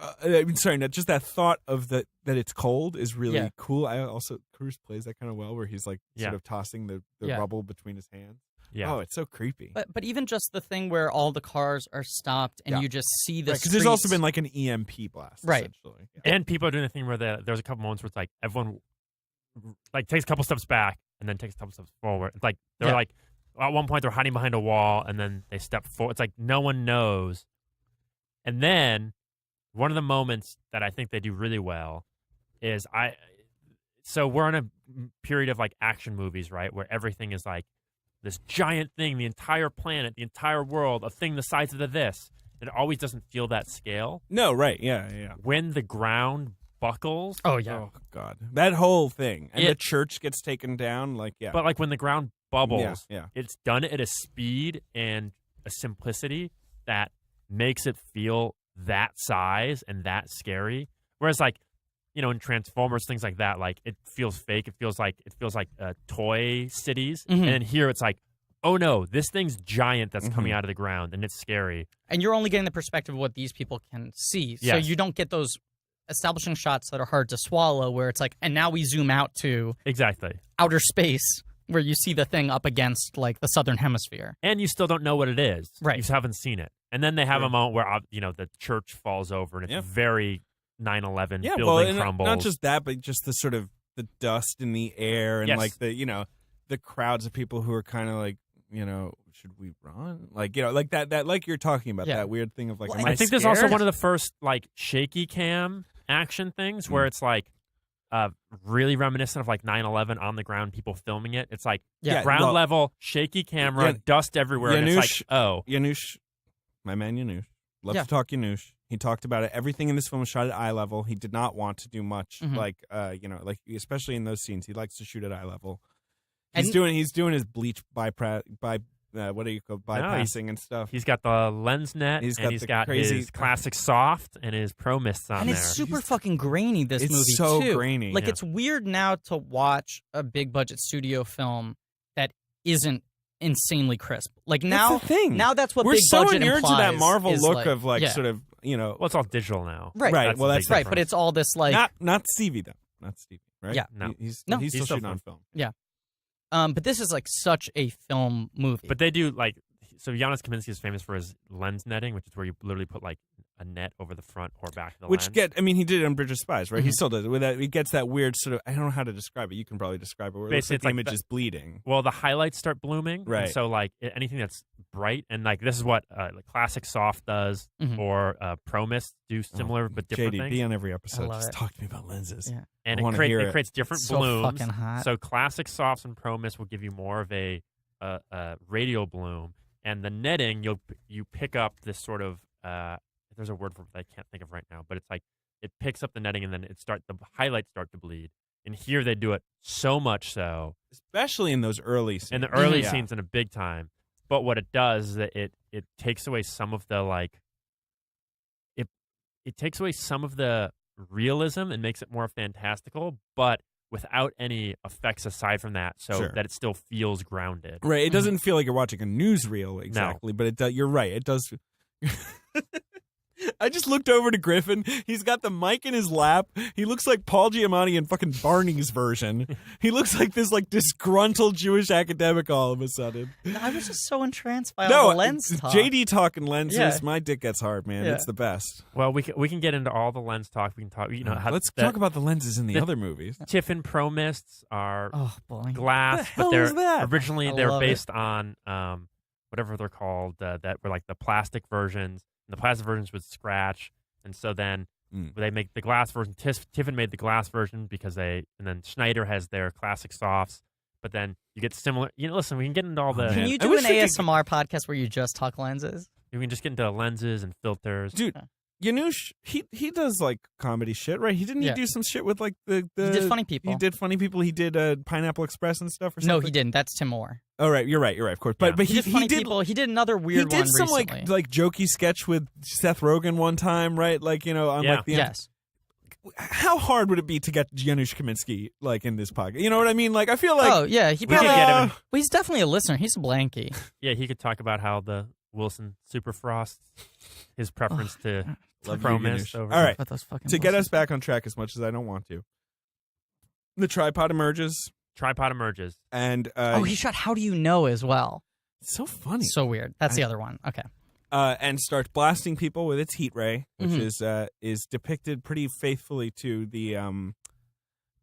just that thought of that it's cold is really Yeah. cool. I also Cruise plays that kind of well, where he's like Yeah. sort of tossing the Yeah. rubble between his hands. Yeah. Oh, it's so creepy. But even just the thing where all the cars are stopped and Yeah. you just see the Because there's also streets- been like an EMP blast, Right. essentially. Yeah. And people are doing the thing where there's a couple moments where it's like everyone like takes a couple steps back and then takes a couple steps forward. It's like they're like at one point they're hiding behind a wall, and then they step forward. It's like no one knows. And then one of the moments that I think they do really well is so we're in a period of like action movies, right, where everything is like this giant thing, the entire planet, the entire world, a thing the size of this. It always doesn't feel that scale. No, right, yeah. When the ground buckles. Oh, yeah. Oh, God. That whole thing. And the church gets taken down, like, yeah. But like when the ground bubbles, yeah. It's done at a speed and a simplicity that makes it feel that size and that scary. Whereas like, you know, in Transformers, things like that, like it feels fake. It feels like toy cities. Mm-hmm. And then here it's like, oh no, this thing's giant that's coming out of the ground and it's scary. And you're only getting the perspective of what these people can see. So you don't get those establishing shots that are hard to swallow where it's like, and now we zoom out to exactly outer space where you see the thing up against like the southern hemisphere. And you still don't know what it is. Right. You haven't seen it. And then they have a moment where, you know, the church falls over and it's very 9/11 building crumbles. Not just that, but just the sort of the dust in the air and like the, you know, the crowds of people who are kind of like, you know, should we run? Like, you know, like that like you're talking about, that weird thing of like, am I think scared? there's also one of the first like shaky cam action things where it's like really reminiscent of like 9/11 on the ground, people filming it. It's like ground level, shaky camera, dust everywhere. And it's like, Janusz, my man Janusz, love to talk Janusz. He talked about it. Everything in this film was shot at eye level. He did not want to do much, like, you know, like especially in those scenes. He likes to shoot at eye level. He's doing his bleach bypassing and stuff. He's got the lens net, he's got his classic soft and his pro mists on and there. And it's super fucking grainy, this movie, It's so too. grainy. Like, it's weird now to watch a big-budget studio film that isn't insanely crisp. Like, now, that's the thing. Now that's what we're big so budget inured to that implies Marvel is look of, like, sort of, you know. Well, it's all digital now. Right. Right. Well, that's right, but it's all this, like... Not Stevie, though. Not Stevie, right? Yeah. No. He's He's still shooting on film. Yeah. But this is like such a film movie. But they do like, so Janusz Kaminski is famous for his lens netting, which is where you literally put like a net over the front or back of the lens. I mean, he did it on Bridge of Spies, right? He still does it. With that, he gets that weird sort of, I don't know how to describe it. You can probably describe it. Where it looks like the image is bleeding. Well, the highlights start blooming. Right. And so like anything that's bright, and like this is what like classic soft does, or Pro Mist do similar but different JD, things. be on every episode. love Just it. talk to me about lenses. Yeah. And I it creates different so blooms. Fucking hot. So classic softs and Pro Mist will give you more of a radial bloom, and the netting you pick up this sort of there's a word for it that I can't think of right now, but it's like it picks up the netting and then the highlights start to bleed. And here they do it so much so, especially in those early scenes. in the early scenes in a big time. But what it does is that it takes away some of the like it takes away some of the realism and makes it more fantastical, but without any effects aside from that, so that it still feels grounded. Right. It doesn't feel like you're watching a newsreel exactly, but it does. You're right. It does. I just looked over to Griffin. He's got the mic in his lap. He looks like Paul Giamatti in fucking Barney's version. He looks like this like disgruntled Jewish academic all of a sudden. I was just so entranced by all the lens talk. JD talking lenses. Yeah. My dick gets hard, man. Yeah. It's the best. Well, we can get into all the lens talk. We can talk. You know, Let's talk about the lenses in the other movies. Tiffin Pro Mists are glass, What the hell but is that? originally I they're love based on whatever they're called that were like the plastic versions. And the plastic versions would scratch, and so then they make the glass version. Tiffin made the glass version and then Schneider has their classic softs. But then you get similar. You know, listen, we can get into all the. Can you do an ASMR podcast where you just talk lenses? We can just get into lenses and filters, dude. Janusz, he does like comedy shit, right? He do some shit with like the He did Funny People. He did Funny People. He did Pineapple Express and stuff. Or something. No, he didn't. That's Tim Moore. Oh right, you're right, of course. But he did Funny People. He did another weird one. He did some recently. like jokey sketch with Seth Rogen one time, right? Like on like the yes. How hard would it be to get Janusz Kaminski like in this podcast? You know what I mean? Like I feel like he probably get him. Well, he's definitely a listener. He's a blankie. Yeah, he could talk about how the Wilson Superfrost, his preference to Pro Mist over. All right, those fucking to get us back on track as much as I don't want to. The tripod emerges. And he shot How Do You Know as well. It's so funny. So weird. That's the other one. Okay. And starts blasting people with its heat ray, which is depicted pretty faithfully to the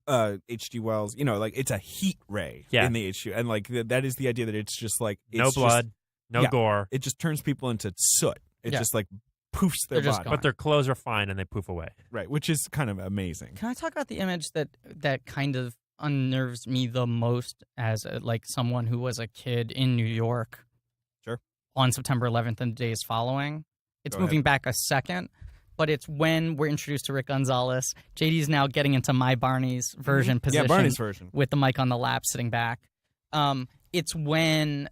H.G. Wells, like it's a heat ray in the H.G. And like that is the idea that it's just like no blood, no gore. It just turns people into soot. It just like poofs their body. But their clothes are fine and they poof away. Right, which is kind of amazing. Can I talk about the image that kind of unnerves me the most as like someone who was a kid in New York? Sure. On September 11th and the days following. It's moving back a second, but it's when we're introduced to Rick Gonzalez. JD's now getting into my Barney's version position. Yeah, Barney's version. With the mic on the lap, sitting back. It's when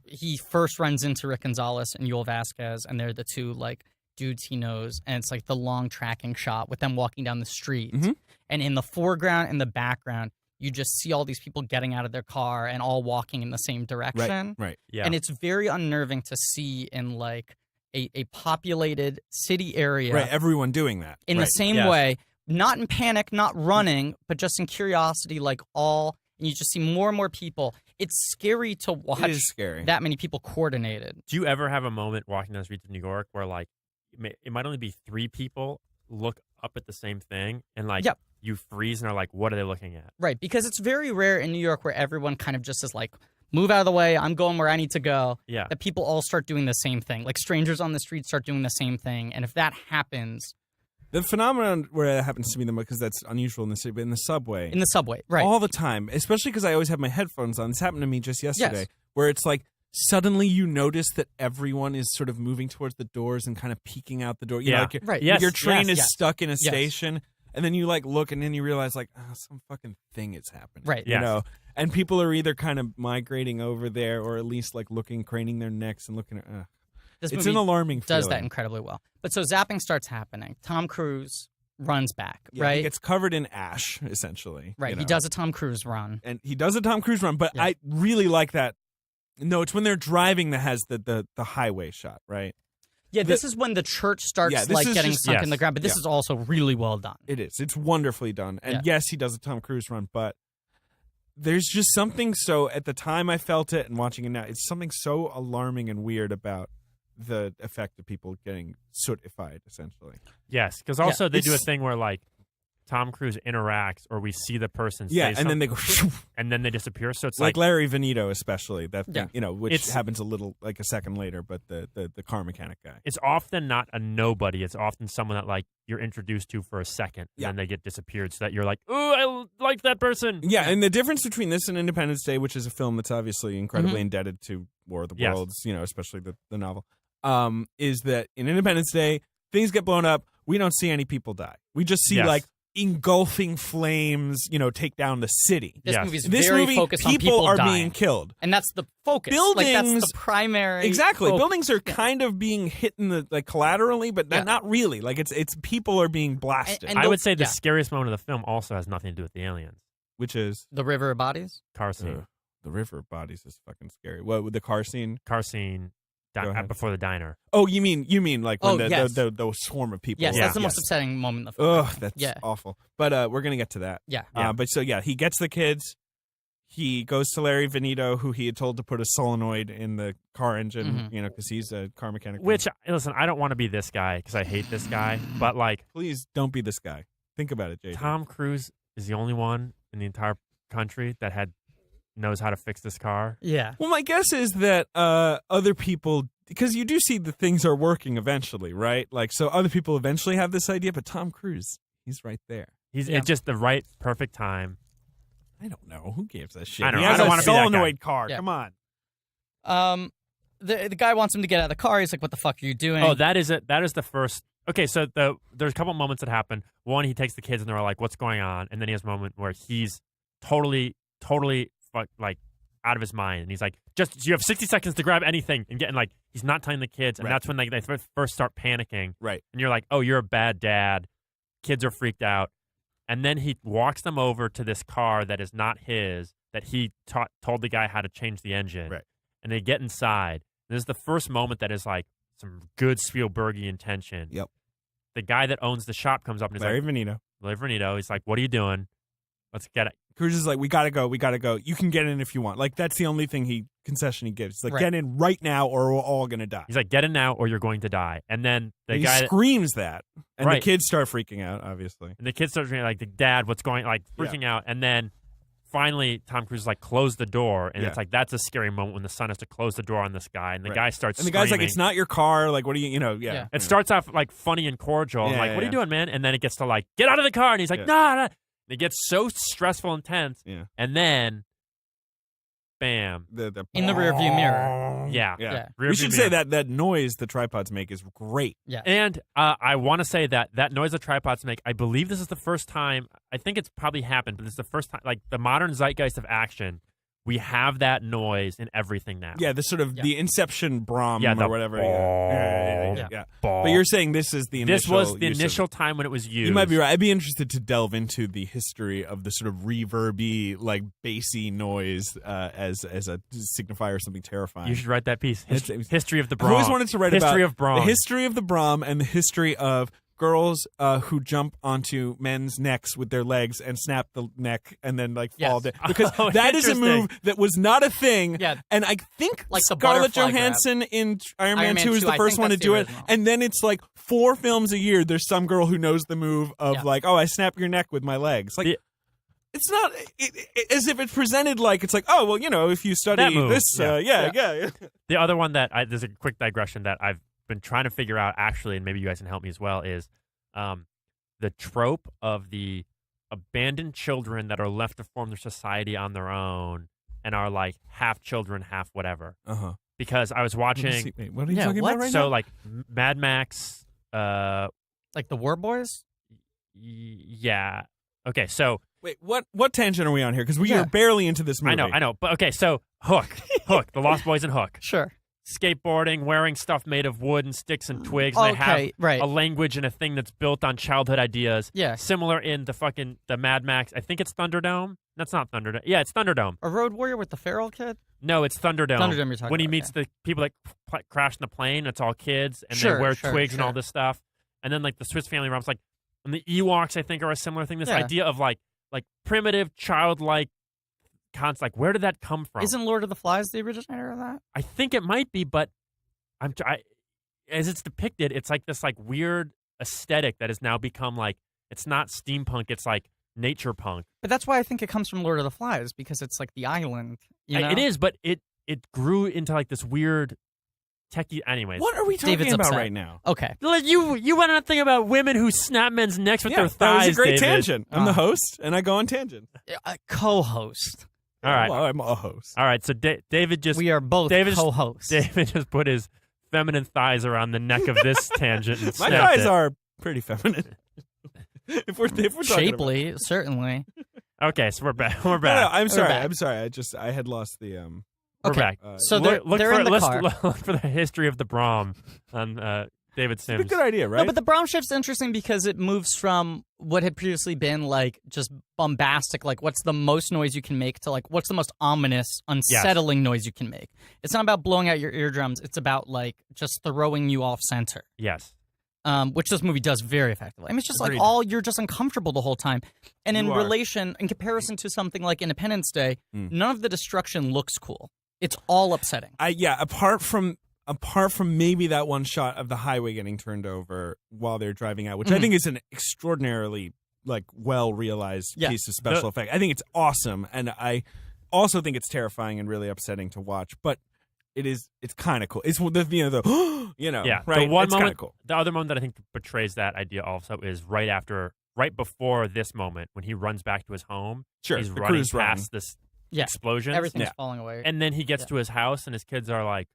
he first runs into Rick Gonzalez and Yoel Vasquez, and they're the two like dudes he knows, and it's like the long tracking shot with them walking down the street. Mm-hmm. And in the foreground and the background, you just see all these people getting out of their car and all walking in the same direction. Right. Yeah. And it's very unnerving to see in like a populated city area. Right, everyone doing that. In the same way, not in panic, not running, but just in curiosity, like and you just see more and more people. It's scary to watch. It is scary. That many people coordinated. Do you ever have a moment walking down the streets of New York where like it might only be 3 people look up at the same thing and like you freeze and are like, what are they looking at? Right, because it's very rare in New York where everyone kind of just is like, move out of the way, I'm going where I need to go. Yeah. That people all start doing the same thing. Like strangers on the street start doing the same thing. And if that happens... The phenomenon where it happens to me the most, because that's unusual in the city, but in the subway. In the subway, right. All the time, especially because I always have my headphones on. This happened to me just yesterday, Yes. where it's like, suddenly you notice that everyone is sort of moving towards the doors and kind of peeking out the door. You know, like right. your train is stuck in a Yes. station, and then you like look, and then you realize like, oh, some fucking thing is happening. Right. You know, and people are either kind of migrating over there, or at least like looking, craning their necks and looking at. It's an alarming feeling. Does that incredibly well. But so zapping starts happening. Tom Cruise runs back, Yeah, right? He gets covered in ash, essentially. Right. You He know. does a Tom Cruise run. And he does a Tom Cruise run, but I really like that. No, it's when they're driving that has the highway shot, right? Yeah, this is when the church starts this like is getting just- sunk in the ground, but this is also really well done. It is. It's wonderfully done. And yes, he does a Tom Cruise run, but there's just something so, at the time I felt it and watching it now, it's something so alarming and weird about the effect of people getting sootified, essentially. Yes, because also they do a thing where like Tom Cruise interacts, or we see the person say and then they go, and then they disappear. So it's like Larry Veneto, especially that thing, Yeah. which happens a little like a second later. But the car mechanic guy, it's often not a nobody. It's often someone that like you're introduced to for a second, and then they get disappeared. So that you're like, oh, I like that person. Yeah, and the difference between this and Independence Day, which is a film that's obviously incredibly indebted to War of the Worlds, especially the novel, is that in Independence Day things get blown up. We don't see any people die. We just see like engulfing flames, take down the city. This movie's This very movie, focused on people people are dying. being killed. And that's the focus. Buildings, like, that's the primary exactly. focus. Buildings are kind of being hit in the like collaterally, but not really. Like it's people are being blasted. And I would say the scariest moment of the film also has nothing to do with the aliens, which is the river of bodies. Car scene. The river of bodies is fucking scary. What with the car scene? Car scene. Before the diner. Oh, you mean like when the swarm of people? Yes, that's the most upsetting moment in the film. Ugh, that's awful. But we're gonna get to that. Yeah. But he gets the kids. He goes to Larry Veneto, who he had told to put a solenoid in the car engine, because he's a car mechanic. Which, listen, I don't want to be this guy because I hate this guy, but like, please don't be this guy. Think about it, JJ. Tom Cruise is the only one in the entire country that knows how to fix this car. Yeah. Well, my guess is that other people, because you do see the things are working eventually, right? Like, so other people eventually have this idea, but Tom Cruise, he's right there. He's at just the right, perfect time. I don't know. Who gives a shit? I don't He know. has I don't a want to be that solenoid guy. car. Yeah. Come on. The guy wants him to get out of the car. He's like, "What the fuck are you doing?" Oh, that is it. That is the first. Okay, so there's a couple moments that happen. One, he takes the kids and they're like, "What's going on?" And then he has a moment where he's totally like out of his mind, and he's like, "Just you have 60 seconds to grab anything," and getting like he's not telling the kids, and that's when they first start panicking. Right. And you're like, "Oh, you're a bad dad." Kids are freaked out, and then he walks them over to this car that is not his, that he told the guy how to change the engine. Right. And they get inside. This is the first moment that is like some good Spielbergian tension. Yep. The guy that owns the shop comes up and he's Larry like, Veneto. Larry Veneto. He's like, "What are you doing?" Let's get it. Cruise is like, we gotta go. You can get in if you want. Like, that's the only concession he gives. It's like, get in right now or we're all gonna die. He's like, get in now or you're going to die. And then he screams that. And Right. the kids start freaking out, obviously. And the kids start like, the dad, what's going, like freaking out. And then finally, Tom Cruise is like, close the door. And it's like, that's a scary moment when the son has to close the door on this guy. And the guy starts And the guy's like, it's not your car. Like, what do you, Yeah. It starts off like funny and cordial. Yeah, I'm like, yeah, what are you doing, man? And then it gets to like, get out of the car. And he's like, nah. It gets so stressful and tense. Yeah. And then, bam. In the rearview mirror. Yeah. Yeah. We should say that noise the tripods make is great. Yeah. And I want to say that noise the tripods make, I believe this is the first time, I think it's probably happened, but this is the first time, like the modern zeitgeist of action, we have that noise in everything now. Yeah, the sort of the Inception Brahm Yeah, or whatever. Yeah. But you're saying this is the initial This was the use of initial time when it was used. You might be right. I'd be interested to delve into the history of the sort of reverby, like bassy noise as a signifier of something terrifying. You should write that piece. History of the I've Brahm. always wanted to write history about of Brahm. the history of the Brahm and the history of girls who jump onto men's necks with their legs and snap the neck and then like fall down. Because that is a move that was not a thing. Yeah. And I think Like the Scarlett butterfly Johansson in Iron Man 2 is 2, the I first think one to that's do the it. original. And then it's like 4 films a year, there's some girl who knows the move of like, oh, I snap your neck with my legs. Like, it's not as if it's presented like it's like, oh, well, if you study That move, this, yeah. The other one that there's a quick digression that I've been trying to figure out actually, and maybe you guys can help me as well, is the trope of the abandoned children that are left to form their society on their own and are like half children, half whatever. Uh-huh. Because I was watching. What are you talking about right now? So like Mad Max. Like the War Boys? Yeah. Okay, so. Wait, what tangent are we on here? Because we are barely into this movie. I know. But okay, so Hook, The Lost Boys and Hook. Sure. Skateboarding, wearing stuff made of wood and sticks and twigs. And they have right. a language and a thing that's built on childhood ideas. Yeah. Similar in the Mad Max. I think it's Thunderdome. That's not Thunderdome. Yeah, it's Thunderdome. A Road Warrior with the feral kid? No, it's Thunderdome. Thunderdome you're talking when he about, meets the people that crash in the plane, it's all kids, and Sure, they wear sure, twigs and all sure. this stuff. And then like the Swiss Family Romps, like, and the Ewoks, I think, are a similar thing. This idea of like primitive, childlike concept. Like, where did that come from? Isn't Lord of the Flies the originator of that? I think it might be, but as it's depicted, it's like this like weird aesthetic that has now become like, it's not steampunk, it's like nature punk. But that's why I think it comes from Lord of the Flies, because it's like the island. You know? It is, but it grew into like this weird techie. Anyways, What are we talking David's about upset. right now? Okay. like you want to think about women who snap men's necks with their that thighs? was a great David. tangent. I'm the host, and I go on tangents. A co-host. All right, Well, I'm a host. all right. So David just We are both David's- co-hosts. David just put his feminine thighs around the neck of this tangent and My snapped guys it. are pretty feminine. if we're talking about Shapely, certainly. Okay, so we're back. We're No, back. I'm sorry. back. I'm sorry. I had lost the We're Okay. back. So Look they're for, in the let's car. Look for the history of the Brahm on David It's a Sims. good idea, right? No, but the Brahm shift's interesting because it moves from what had previously been like just bombastic, like what's the most noise you can make, to like what's the most ominous, unsettling noise you can make. It's not about blowing out your eardrums. It's about like just throwing you off center, Yes. which this movie does very effectively. I mean, it's just Agreed. like you're just uncomfortable the whole time. And in You are. in comparison to something like Independence Day, none of the destruction looks cool. It's all upsetting. Apart from maybe that one shot of the highway getting turned over while they're driving out, which I think is an extraordinarily like well realized piece of special effect. I think it's awesome, and I also think it's terrifying and really upsetting to watch. But it's kind of cool. It's the Yeah. right. The one it's kind moment, of cool. the other moment that I think betrays that idea also is right before this moment when he runs back to his home. Sure, He's the running cruise run. past this Yeah. explosion. Everything's falling away. And then he gets to his house and his kids are like,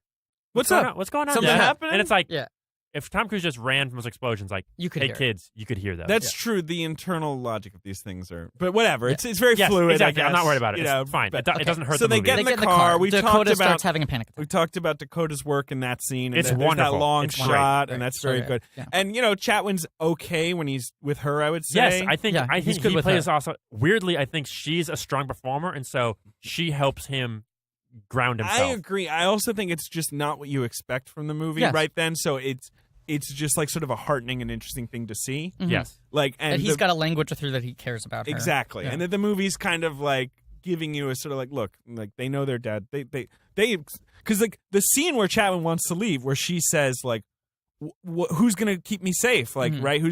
What's going up? on? What's going on? Something Dad?" happening? And it's like, Yeah. if Tom Cruise just ran from those explosions, like, You could hey hear it. kids, you could hear those. That's true. The internal logic of these things are, but whatever. It's very Yes, fluid. exactly. I I'm not guess, worried about it. you It's know, fine. but- It doesn't hurt So the they movie. get They in get the in the car. We Dakota talked starts about having a panic attack. we talked about Dakota's work in that scene. And It's there's wonderful. that long It's shot, great. and that's So very good. good. Yeah. And Chatwin's okay when he's with her. I would say. Yes, I think he's he good with plays her. also weirdly. I think she's a strong performer, and so she helps him ground himself. I agree. I also think it's just not what you expect from the movie Yes. right then. So it's just like sort of a heartening and interesting thing to see. Mhm. Yes. Like, and That he's got a language with her that he cares about her. exactly, Yeah. and that the movie's kind of like giving you a sort of like, look, like they know their dad. They because like the scene where Chapman wants to leave, where she says like, who's gonna keep me safe? Like, right?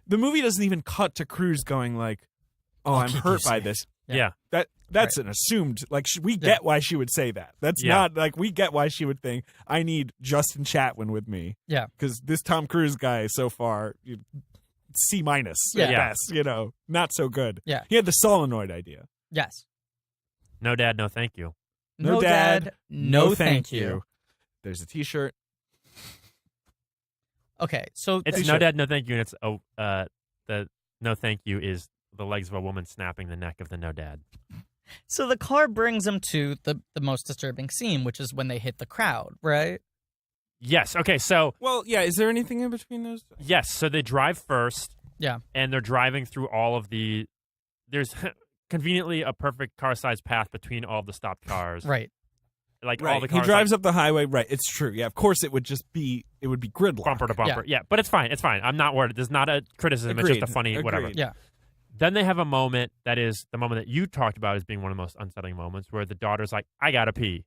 The movie doesn't even cut to Cruise going like, oh, I'll I'm keep hurt you by safe. this. Yeah. That's an assumed, like, we get why she would say that. That's not, like, we get why she would think, I need Justin Chatwin with me. Yeah. Because this Tom Cruise guy, so far, C- at best, not so good. Yeah. He had the solenoid idea. Yes. No dad, no thank you. No dad, no thank you. There's a T-shirt. Okay, so It's no dad, no thank you, and it's the no thank you is the legs of a woman snapping the neck of the no dad. so the car brings him to the most disturbing scene, which is when they hit the crowd, right? Yes. Okay. So Well, yeah, is there anything in between those? yes. So they drive first. Yeah. And they're driving through all of the. There's conveniently a perfect car-sized path between all the stopped cars. Right. Like all Right, the he cars. drives up the highway. Right, it's true. Yeah, of course it would be gridlock. bumper to bumper. Yeah. But it's fine. It's fine. I'm not worried. There's not a criticism. It's just a funny whatever. Agreed. Yeah. Then they have a moment that is the moment that you talked about as being one of the most unsettling moments, where the daughter's like, "I gotta pee."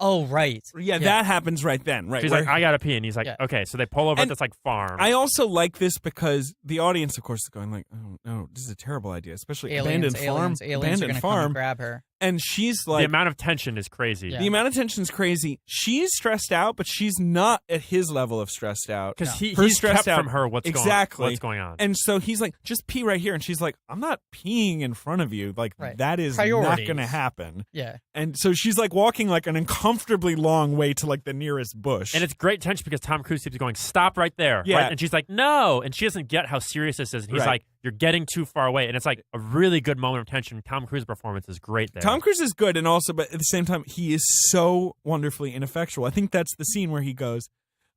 Oh, right. Yeah, that happens right then. Right, She's where- like, "I gotta pee," and he's like, Yeah. "Okay." So they pull over at And this like farm. I also like this because the audience, of course, is going like, "Oh no, this is a terrible idea," especially abandoned farm, aliens are abandoned gonna come farm. and grab her. And she's the like, amount of tension is crazy. Yeah. the amount of tension is crazy. She's stressed out, but she's not at his level of stressed out. Because He's he's stressed kept out from her what's exactly going on. And so he's like, "Just pee right here," and she's like, "I'm not peeing in front of you. Like Right. that is Priorities. not going to happen." Yeah. And so she's like walking like an uncomfortably long way to like the nearest bush. And it's great tension because Tom Cruise keeps going, "Stop right there." Yeah. Right? And she's like, "No." And she doesn't get how serious this is. And he's Right. like, "You're getting too far away." And it's like a really good moment of tension. Tom Cruise's performance is great there. Tom Cruise is good, and also, but at the same time, he is so wonderfully ineffectual. I think that's the scene where he goes,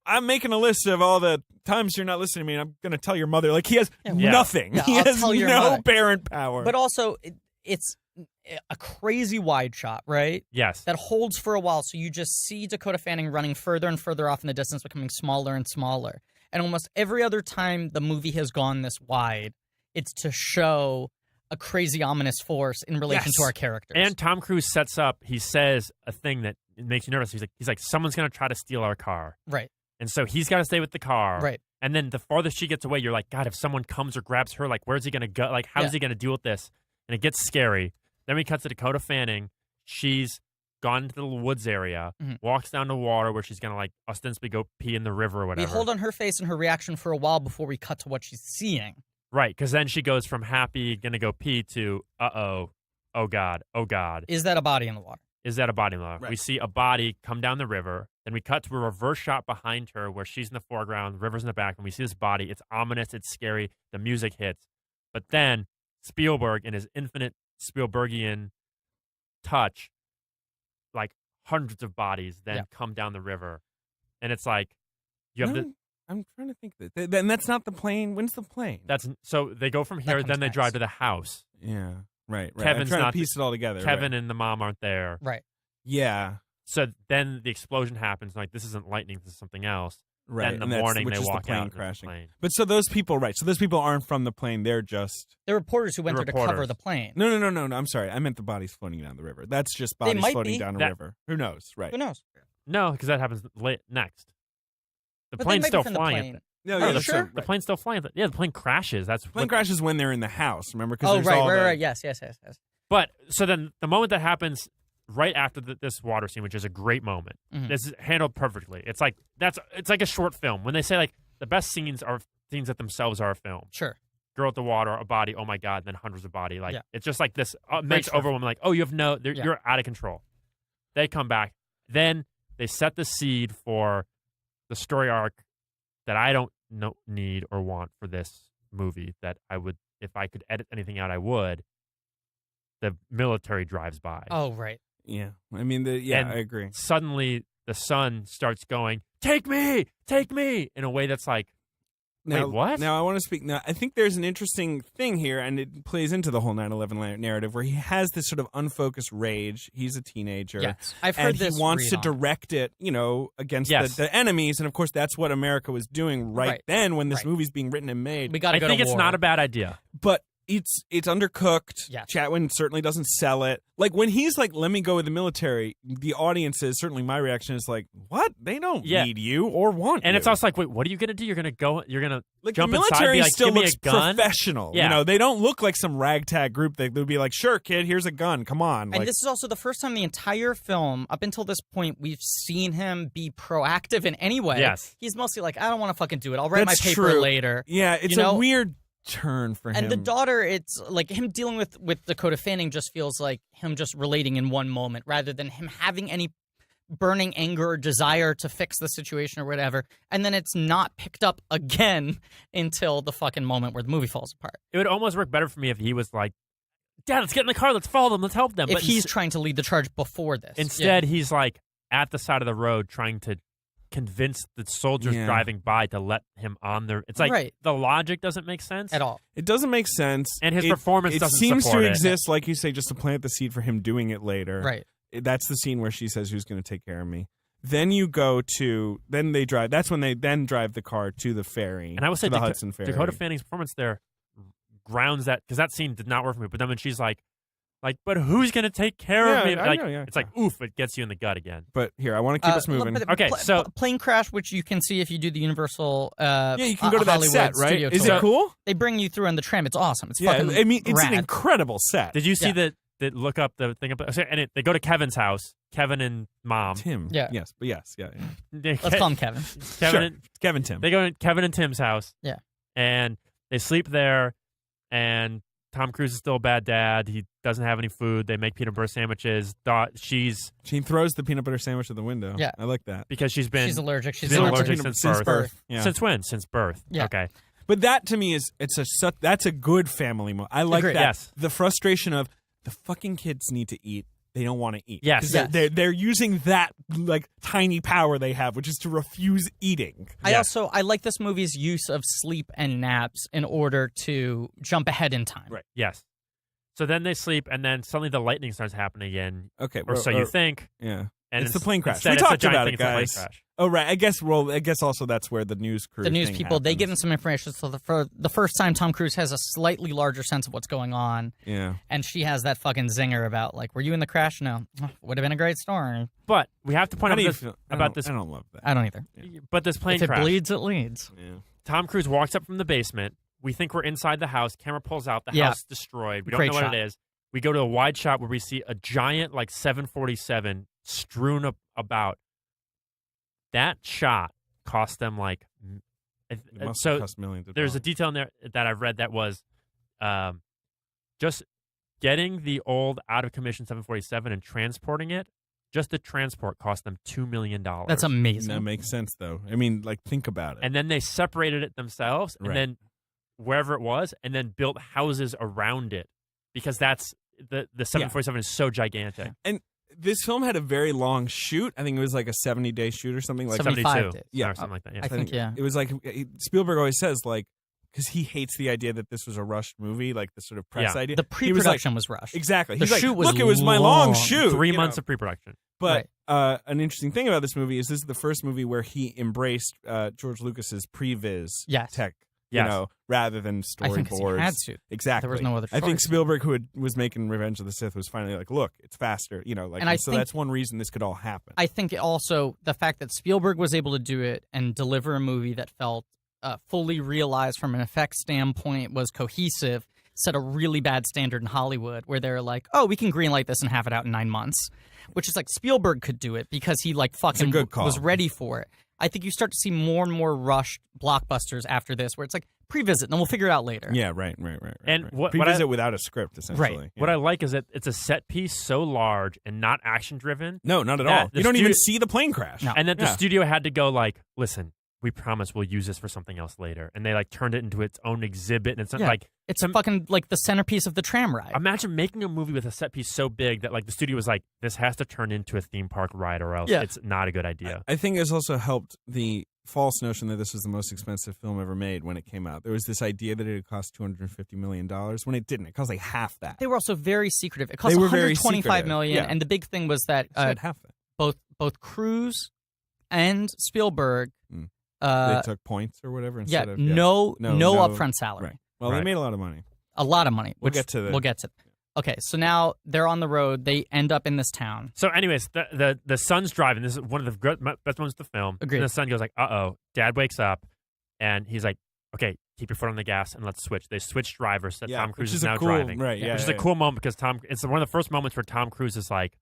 "I'm making a list of all the times you're not listening to me, and I'm going to tell your mother." Like, he has Yeah. nothing. Yeah, he I'll has tell your no mother. parent power. But also, it's a crazy wide shot, right? Yes. That holds for a while, so you just see Dakota Fanning running further and further off in the distance, becoming smaller and smaller. And almost every other time the movie has gone this wide, it's to show a crazy ominous force in relation Yes. to our characters. And Tom Cruise sets up, he says a thing that makes you nervous. He's like, "Someone's going to try to steal our car." right, And so he's got to stay with the car. right, And then the farthest she gets away, you're like, God, if someone comes or grabs her, like, where's he going to go? Like, how's Yeah. he going to deal with this? And it gets scary. Then we cut to Dakota Fanning. She's gone into the little woods area, Mhm. walks down to water where she's going to, like, ostensibly go pee in the river or we whatever. hold on her face and her reaction for a while before we cut to what she's seeing. Right, because then she goes from happy, going to go pee to, uh-oh, oh, God, oh, God. Is that a body in the water? Is that a body in the water? Right. We see a body come down the river. Then we cut to a reverse shot behind her where she's in the foreground, the river's in the back, and we see this body. It's ominous. It's scary. The music hits. But then Spielberg, in his infinite Spielbergian touch, like hundreds of bodies then Yeah. come down the river. And it's like, you have the. I'm trying to think that. And that's not the plane. When's the plane? That's so they go from here, comes then they next. drive to the house. yeah, right. Kevin's I'm trying not to piece it all together. Kevin right. and the mom aren't there. Right. Yeah, So then the explosion happens. Like, this isn't lightning, this is something else. right. Then in the and that's- morning, which they is the walk plane out. and it's the crashing. plane. But so those people, right? So those people aren't from the plane. They're just The reporters who went The there to cover reporters. the plane. no. I'm sorry. I meant the bodies floating down the river. That's just They bodies might floating be. down a That- river. Who knows? Right. Who knows? No, because that happens next. The But they plane's might be still from the flying. plane. No, Oh, yeah, you that's sure? right. The plane's still flying. Yeah, the plane crashes. That's Plane what- crashes when they're in the house. Remember? 'Cause Oh, there's right, all right, the- right. Yes. But so then the moment that happens right after this water scene, which is a great moment, Mhm. this is handled perfectly. It's like it's like a short film. When they say like the best scenes are scenes that themselves are a film. Sure. Girl at the water, a body, oh my God, then hundreds of body. Like Yeah. it's just like this makes short. overwhelming. Like, oh, you have Yeah. you're out of control. They come back. Then they set the seed for the story arc that I don't need or want for this movie. That I would, if I could edit anything out, I would. The military drives by. Oh, right. Yeah. I mean, I agree. Suddenly, the son starts going, take me, in a way that's like, Now, Wait, what? Now I want to speak. Now I think there's an interesting thing here, and it plays into the whole 9/11 narrative, where he has this sort of unfocused rage. He's a teenager. Yes, I've heard and this. he wants read to on it. direct it, against Yes. the enemies, and of course that's what America was doing right then when this Right. movie's being written and made. We got to I go think to it's war. not a bad idea. But it's undercooked. Yes. Chatwin certainly doesn't sell it. Like when he's like, "Let me go with the military," the audience is certainly my reaction is like, "What? They don't need you or want you." And it's also like, wait, what are you going to do? You're going to like jump the inside, military be like, still give me looks a gun? professional. Yeah. They don't look like some ragtag group that would be like, "Sure, kid, here's a gun. Come on." And this is also the first time the entire film, up until this point, we've seen him be proactive in any way. Yes. He's mostly like, I don't want to fucking do it. I'll write That's my paper true. later. Yeah, it's a weird turn for him. And the daughter, it's like him dealing with Dakota Fanning just feels like him just relating in one moment rather than him having any burning anger or desire to fix the situation or whatever. And then it's not picked up again until the fucking moment where the movie falls apart. It would almost work better for me if he was like, Dad, let's get in the car. Let's follow them. Let's help them. If But he's trying to lead the charge before this. instead, he's like at the side of the road trying to convince the soldiers driving by to let him on their. It's like the logic doesn't make sense at all. It doesn't make sense, and his performance it doesn't seems support to it. exist, like you say, just to plant the seed for him doing it later. Right. That's the scene where she says, "Who's going to take care of me?" Then you go to. Then they drive. That's when they then drive the car to the ferry. And I would say the Hudson Ferry. Dakota Fanning's performance there grounds that, because that scene did not work for me. But then when she's like, but who's going to take care of me? I Like, know, it's like, oof, it gets you in the gut again. But here, I want to keep us moving. Okay, so plane crash, which you can see if you do the Universal. Yeah, you can go to that Hollywood set, right? studio Is tour. it cool? They bring you through on the tram. It's awesome. It's Yeah, fucking I mean, it's rad. an incredible set. did you see that look up the thing? And they go to Kevin's house, Kevin and Mom. Tim. Yeah. Yes, but yes, yeah. Let's call him Kevin. Sure. And, Kevin Tim. They go to Kevin and Tim's house. Yeah. And they sleep there, and Tom Cruise is still a bad dad. He doesn't have any food. They make peanut butter sandwiches. She throws the peanut butter sandwich at the window. Yeah. I like that. Because she's allergic. She's been allergic since birth. Yeah. Since when? Since birth. Yeah. Okay. But that to me is that's a good family moment. I like Agreed. that. Yes. The frustration of the fucking kids need to eat. They don't want to eat. Yes. 'Cause Yes. They're using that like tiny power they have, which is to refuse eating. I like this movie's use of sleep and naps in order to jump ahead in time. Right. Yes. So then they sleep, and then suddenly the lightning starts happening again. Okay. Or so you think. Yeah. And it's the plane crash. instead We it's a talked giant about thing, it, it's a plane guys. crash. Oh right. I guess also that's where the news crew. The news thing people, they happens. give him some information. So for the first time, Tom Cruise has a slightly larger sense of what's going on. Yeah. And she has that fucking zinger about, like, were you in the crash? No. Would have been a great story. But we have to point How out do you this feel? about this. I don't love that. I don't either. But this plane If it crash. bleeds, it leads. Yeah. Tom Cruise walks up from the basement. We think we're inside the house. Camera pulls out. The Yeah. house destroyed. We don't Great know what shot. it is. We go to a wide shot where we see a giant, like, 747 strewn about. That shot cost them, like... It must so have cost millions of there's a dollars. detail in there that I've read that was just getting the old out-of-commission 747 and transporting it. Just the transport cost them $2 million. That's amazing. That makes sense, though. I mean, like, think about it. And then they separated it themselves, and Right. then wherever it was, and then built houses around it, because that's the 747 is so gigantic. And this film had a very long shoot. I think it was like a 70-day shoot or something. Like 75 days. Yeah. or something like that. Yeah. I think, yeah. It was like Spielberg always says, like, because he hates the idea that this was a rushed movie, like the sort of press Yeah. idea. The He was like- pre-production was rushed. Exactly. The He's like, shoot was look, it was my long long. shoot. 3 you know? months of pre-production. But an interesting thing about this movie is this is the first movie where he embraced George Lucas's previs tech, Yes. you know, rather than I think 'cause he storyboards. had to. Exactly. There was no other I think choice. Spielberg, who was making Revenge of the Sith, was finally like, look, it's faster, you know, like, And I so think- that's one reason this could all happen. I think also the fact that Spielberg was able to do it and deliver a movie that felt fully realized from an effects standpoint, was cohesive, set a really bad standard in Hollywood where they're like, oh, we can greenlight this and have it out in 9 months. Which is like Spielberg could do it because he like fucking good call. was ready for it. I think you start to see more and more rushed blockbusters after this where it's like, pre-visit, and then we'll figure it out later. Yeah, right. And right. what Previsit I- without a script, essentially. Right. Yeah. What I like is that it's a set piece so large and not action driven. No, not at that all. the You don't even studio- see the plane crash. No. And that the Yeah. studio had to go like, listen, we promise we'll use this for something else later. And they like turned it into its own exhibit. And it's Yeah. like, It's fucking like the centerpiece of the tram ride. imagine making a movie with a set piece so big that like the studio was like, this has to turn into a theme park ride or else Yeah. it's not a good idea. I think it's also helped the false notion that this was the most expensive film ever made when it came out. There was this idea that it had cost $250 million when it didn't. It cost like half that. They were also very secretive. It cost They were very $125 million, secretive. Yeah. and the big thing was that It said half that. both Cruise and Spielberg, They took points or whatever instead of no no upfront salary. Right. Well, Right. they made a lot of money. A lot of money. We'll Which get to We'll get to. Okay, so now they're on the road. They end up in this town. So, anyways, the son's driving. This is one of the best moments of the film. Agreed. And the son goes like, "Uh-oh." Dad wakes up, and he's like, "Okay, keep your foot on the gas and let's switch." They switch drivers. So Tom Cruise which is a now cool, driving. Right, yeah. Which is a cool moment because it's one of the first moments where Tom Cruise is like,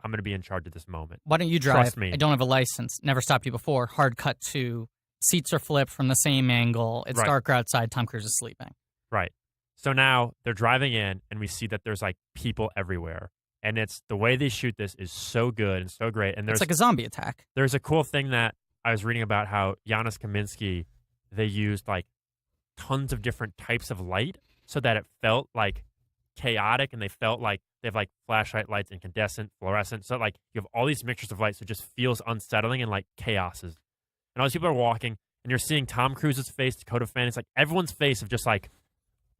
"I'm going to be in charge of this moment." Why don't you drive? Trust me. I don't have a license. Never stopped you before. Hard cut to seats are flipped from the same angle. It's Right. darker outside. Tom Cruise is sleeping. Right. So now they're driving in, and we see that there's like people everywhere, and it's the way they shoot this is so good and so great. And It's like a zombie attack. there's a cool thing that I was reading about how Janusz Kaminski, they used like tons of different types of light so that it felt like chaotic, and they felt like they have like flashlight lights, incandescent, fluorescent. So like you have all these mixtures of lights, so it just feels unsettling and like chaos is. And all these people are walking, and you're seeing Tom Cruise's face, Dakota Fanning. It's like everyone's face of just like,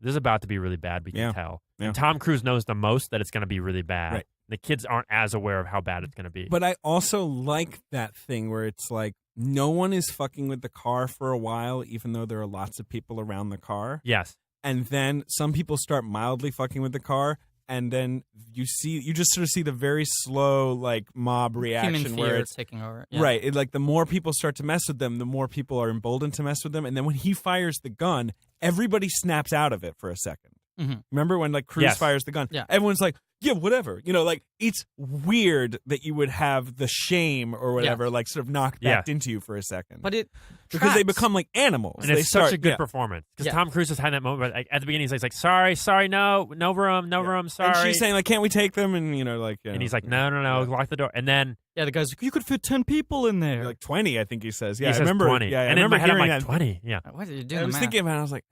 this is about to be really bad, we can tell. Yeah. And Tom Cruise knows the most that it's going to be really bad. Right. The kids aren't as aware of how bad it's going to be. But I also like that thing where it's like no one is fucking with the car for a while, even though there are lots of people around the car. Yes. And then some people start mildly fucking with the car, and then you just sort of see the very slow like mob reaction Human where fear it's taking over. Yeah. right. Like the more people start to mess with them, the more people are emboldened to mess with them. And then when he fires the gun, everybody snaps out of it for a second. Mm-hmm. Remember when like Cruise Yes. fires the gun? Yeah. Everyone's like, yeah, whatever. You know, like it's weird that you would have the shame or whatever like sort of knocked back into you for a second. But it because they tracks. become like animals. And They it's such start- a good yeah. performance. Because Yeah. Tom Cruise has had that moment where, like, at the beginning, he's like, sorry, no room, sorry. And she's saying like, can't we take them? And you know, like, and he's like, no, lock the door. And then Yeah, the guy's like, you could fit 10 people in there. like 20, I think he says. Yeah, he I says remember 20. Yeah, I and in remember my head, I'm hearing like, that. 20. Yeah. What did you do? I was thinking about it. I was like,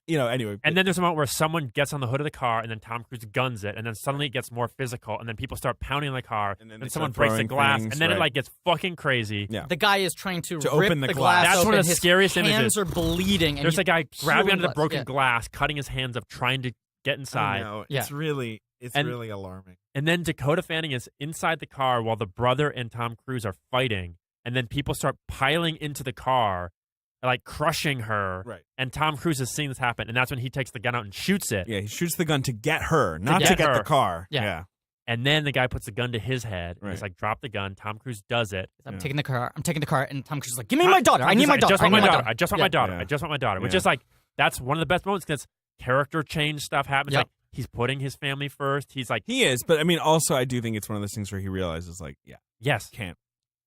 you know, anyway. And then there's a moment where someone gets on the hood of the car, and then Tom Cruise guns it, and then suddenly it gets more physical, and then people start pounding on the car, And then and they someone start breaks the throwing glass, things, and then it right. like gets fucking crazy. Yeah. The guy is trying to rip open the glass. glass That's open. one of the His scariest hands images. are bleeding. And There's a guy grabbing onto the glass. broken Yeah. glass, cutting his hands up, trying to get inside. Yeah. It's really And- really alarming. And then Dakota Fanning is inside the car while the brother and Tom Cruise are fighting. And then people start piling into the car, like crushing her. Right. And Tom Cruise is seeing this happen. And that's when he takes the gun out and shoots it. Yeah, he shoots the gun to get her, not to get get her. the car. Yeah. And then the guy puts the gun to his head. And he's Right. like, drop the gun. Tom Cruise does it. I'm Yeah. taking the car. I'm taking the car. And Tom Cruise is like, give me my daughter. Tom I need Cruise my is like, daughter. I just I want need my my daughter. daughter. I just want my daughter. Yeah. I just want my daughter. Which Yeah. is like, that's one of the best moments because character change stuff happens. Yep. Like, he's putting his family first. He's like, He is, but I mean, also, I do think it's one of those things where he realizes, like, yeah, yes, can't.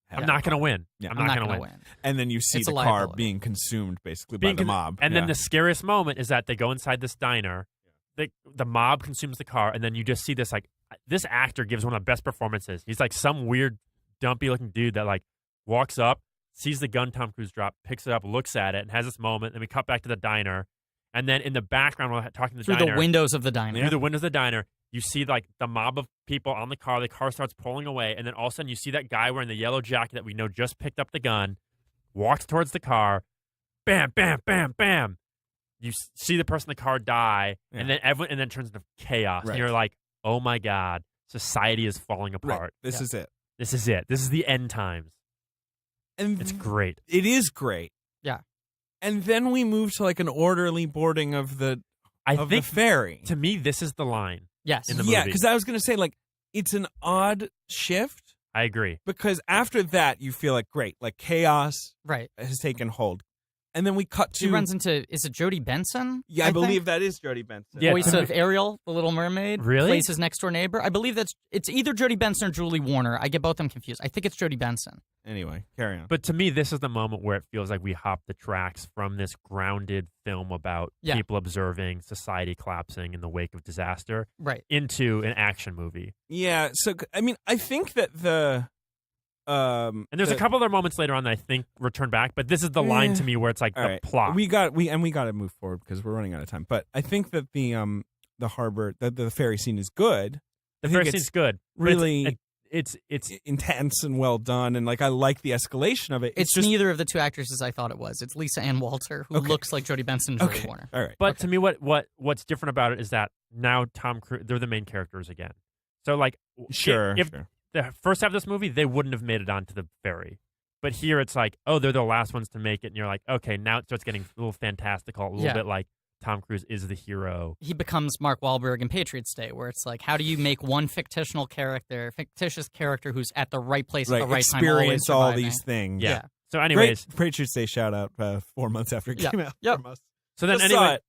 have I'm the not going to car. win. Yeah. I'm I'm not not going to going to win. win. And then you see It's a the car liability. being consumed, basically, Being by the con- mob. And then Yeah. the scariest moment is that they go inside this diner. The mob consumes the car, and then you just see this like this actor gives one of the best performances. He's like some weird, dumpy looking dude that like walks up, sees the gun Tom Cruise drop, picks it up, looks at it, and has this moment. Then we cut back to the diner, and then in the background while talking to the Through diner, the windows of the diner. through the windows of the diner, you see like the mob of people on the car. The car starts pulling away, and then all of a sudden you see that guy wearing the yellow jacket that we know just picked up the gun, walks towards the car, bam, bam, bam, bam. You see the person in the car die, Yeah. and then everyone, and then it turns into chaos. Right. And you're like, oh my god, society is falling Right. apart. This is it. This is it. This is the end times. And It's great. It is great. Yeah. And then we move to like an orderly boarding of the I of think the ferry. to me this is the line. Yes. In the Yeah, movie. because I was going to say like it's an odd shift I agree. because after that you feel like great, like chaos Right. has taken hold, and then we cut to He runs into, is it Jodie Benson? yeah, I think? believe that is Jodie Benson. Yeah, Voice to of Ariel, the Little Mermaid. Really? Plays his next door neighbor. I believe it's either Jodie Benson or Julie Warner. I get both of them confused. I think it's Jodie Benson. Anyway, carry on. But to me, this is the moment where it feels like we hop the tracks from this grounded film about Yeah. people observing society collapsing in the wake of disaster Right. into an action movie. Yeah, so I mean, I think that the And there's a the- couple other moments later on that I think return back, but this is the line to me where it's like All the right. plot. We got to move forward because we're running out of time. But I think that the harbor the ferry scene is good. the I think first it's scene's good. but it's- really it's intense and well done, and like I like the escalation of it. It's just neither of the two actresses I thought it was. It's Lisa Ann Walter, who looks like Jodie Benson and Jodie Warner. All right. But to me, what's different about it is that now Tom Cruise, they're the main characters again. So like, if the first half of this movie, they wouldn't have made it onto the ferry. But here it's like, oh, they're the last ones to make it, and you're like, okay, now it starts getting a little fantastical, a little bit like Tom Cruise is the hero. He becomes Mark Wahlberg in Patriots Day, where it's like, how do you make one fictitious character who's at the right place at the right time, experience all surviving. these things. Yeah. So anyways, Great Patriots Day shout out 4 months after it came out. From us. So then Just saw it.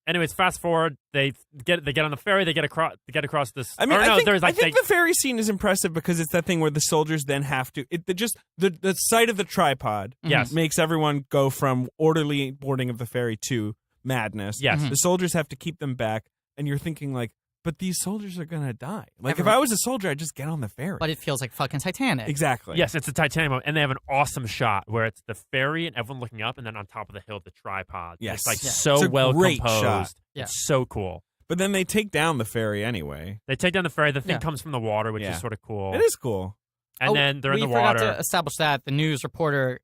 anyways, fast forward, they get on the ferry, they get across this. I mean, I think the ferry scene is impressive because it's that thing where the soldiers then have to. The sight of the tripod makes everyone go from orderly boarding of the ferry to madness. Yes. The soldiers have to keep them back, and you're thinking like, but these soldiers are gonna die. Like if I was a soldier, I'd just get on the ferry. But it feels like fucking Titanic. Exactly. Yes, it's a Titanic moment, and they have an awesome shot where it's the ferry and everyone looking up, and then on top of the hill, the tripod. Yes. It's like It's so a well great composed. shot. Yeah. It's so cool. But then they take down the ferry anyway. They take down the ferry. The thing comes from the water, which Yeah. is sort of cool. It is cool. And then they're in the We water. forgot to establish that. The news reporter